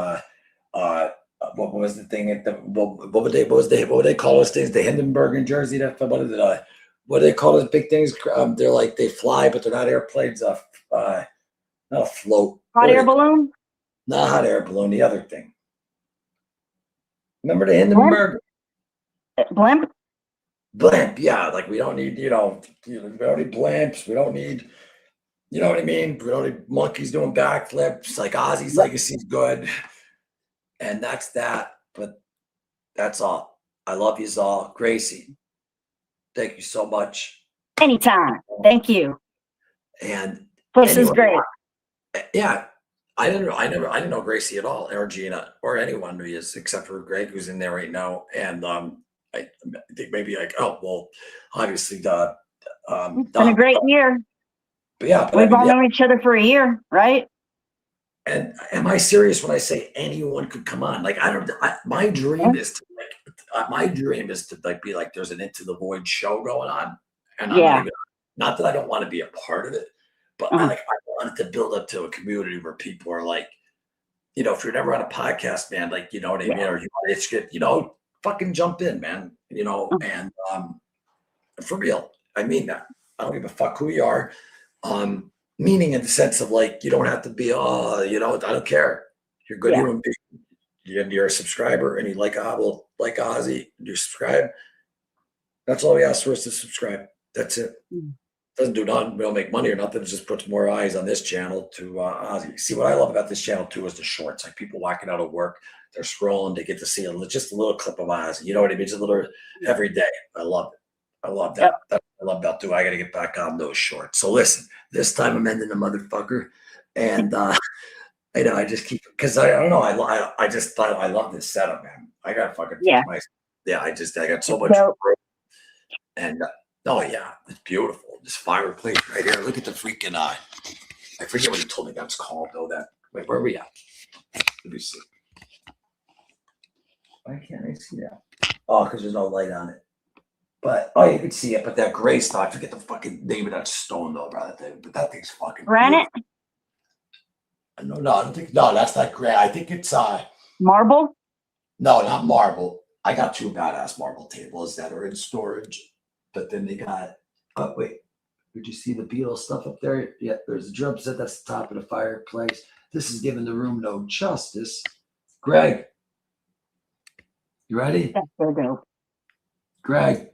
what was the thing at the what would they call those things? The Hindenburg in Jersey. That what do they call those big things? They're like they fly, but they're not airplanes. Not a float. Hot air balloon? Not hot air balloon. The other thing. Remember the Hindenburg? Blimp? Blimp, yeah. Like we don't need, we don't need blimps. We don't need, you know what I mean? We don't need monkeys doing backflips. Like Ozzy's legacy's good. And that's that. But that's all. I love you all. Gracie, thank you so much. Anytime. Thank you. And This is great. Yeah. I didn't know Gracie at all, or Gina, or anyone who is, except for Greg, who's in there right now. And I think maybe like, oh well, obviously it's been a great year. But yeah, we've all known each other for a year, right? And am I serious when I say anyone could come on? Like my dream is to be like there's an Into the Void show going on, and I'm not that I don't want to be a part of it, but I wanted to build up to a community where people are like, if you're never on a podcast, man, like you know what I mean, or it's good, fucking jump in, man, and for real, I mean that. I don't give a fuck who you are. Meaning in the sense of like, you don't have to be, I don't care. You're a good human being. You're a subscriber and you like Ozzy, you subscribe. That's all we ask for is to subscribe. That's it. Doesn't do nothing. We don't make money or nothing. It just puts more eyes on this channel to Ozzy. See, what I love about this channel too is the shorts. Like people walking out of work, they're scrolling, they get to see just a little clip of Ozzy. You know what I mean? Just a little every day. I love it. I love that. That's what I love about too. I got to get back on those shorts. So listen, this time I'm ending the motherfucker, and I just keep because I don't know. I just thought I love this setup, man. I got fucking I got so much, and it's beautiful. This fireplace right here. Look at the freaking I forget what he told me that's called though. Wait, where are we at? Let me see. Why can't I see that? Oh, because there's no light on it. But you can see it. But that gray stuff, I forget the fucking name of that stone though, brother. But that thing's fucking granite. No, I don't think. No, that's not granite. I think it's marble. No, not marble. I got two badass marble tables that are in storage. But then they got. Oh wait, did you see the Beatles stuff up there? Yeah, there's a drum set. That's the top of the fireplace. This is giving the room no justice. Greg, you ready? That's so dope. Greg.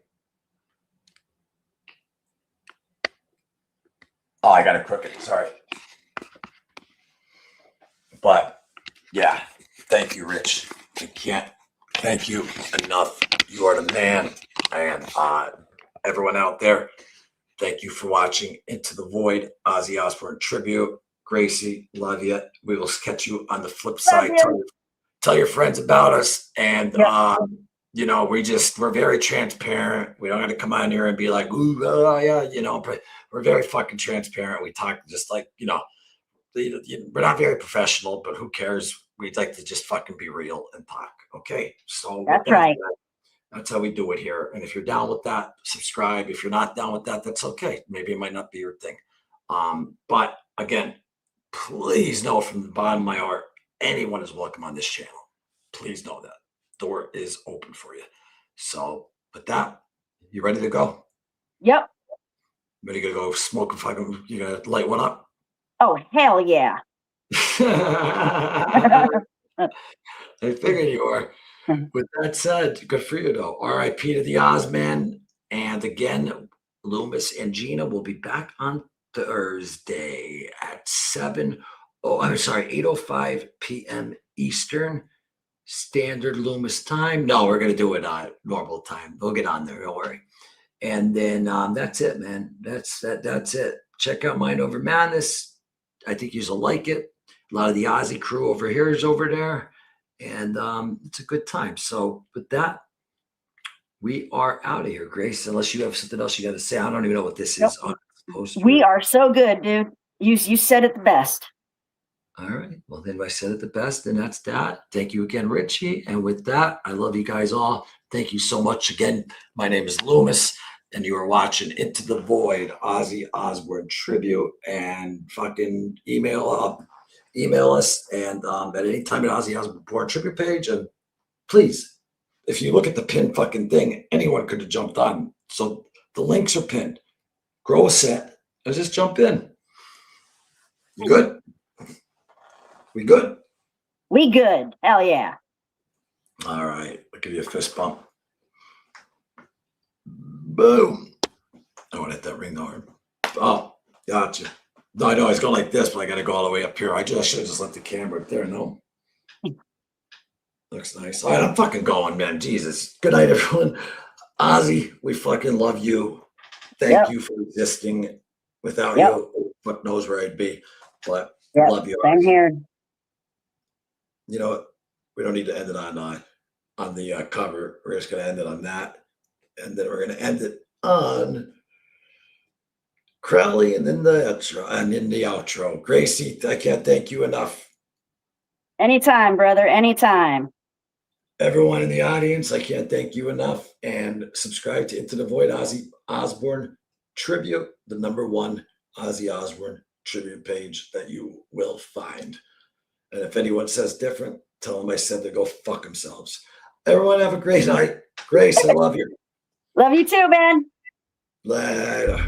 Oh, I got it crooked. Sorry. But yeah, thank you, Rich. I can't thank you enough. You are the man. And everyone out there, thank you for watching Into the Void, Ozzy Osbourne Tribute. Gracie, love you. We will catch you on the flip side. Tell your friends about us. And we're very transparent. We don't have to come on here and be like, ooh, but we're very fucking transparent. We talk just like, we're not very professional, but who cares? we'd like to just fucking be real and talk. Okay. So with That's that right. said, that's how we do it here. And if you're down with that, subscribe. If you're not down with that, that's okay. Maybe it might not be your thing. But again, please know from the bottom of my heart, anyone is welcome on this channel. Please know that. Door is open for you. So with that, you ready to go? Yep. Ready to go smoke a fucking, you gonna light one up? Oh, hell yeah. I figured you were. With that said, good for you though. R.I.P. to the Ozman. And again, Loomis and Gina will be back on Thursday at 8:05 p.m. Eastern Standard Loomis time. No, we're gonna do it normal time. We'll get on there, don't worry. And then that's it, man. That's it. Check out Mind Over Madness. I think you'll like it. A lot of the Aussie crew over here is over there. And it's a good time. So with that, we are out of here, Grace. Unless you have something else you got to say. I don't even know what this is. We are so good, dude. You said it the best. All right. Well, then I said it the best, and that's that. Thank you again, Richie. And with that, I love you guys all. Thank you so much again. My name is Loomis, and you are watching Into the Void, Ozzy Osbourne Tribute, and fucking email us and at any time at Ozzy Osbourne Tribute page. And please, if you look at the pinned fucking thing, anyone could have jumped on. So the links are pinned. Grow a set and just jump in. You good? We good? We good. Hell yeah. All right. I'll give you a fist bump. Boom. I want to hit that ring though. Oh, gotcha. No, I know it's going like this, but I got to go all the way up here. I should have just left the camera up there. No. Looks nice. All right, I'm fucking going, man. Jesus. Good night, everyone. Ozzy, we fucking love you. Thank you for existing. Without you, fuck knows where I'd be. But love you. Same here. You know what? We don't need to end it on the cover. We're just going to end it on that. And then we're going to end it on Crowley and then the outro. Gracie, I can't thank you enough. Anytime, brother. Anytime. Everyone in the audience, I can't thank you enough. And subscribe to Into the Void Ozzy Osbourne Tribute, the #1 Ozzy Osbourne Tribute page that you will find. And if anyone says different, tell them I said to go fuck themselves. Everyone have a great night. Grace, I love you. Love you too, man. Later.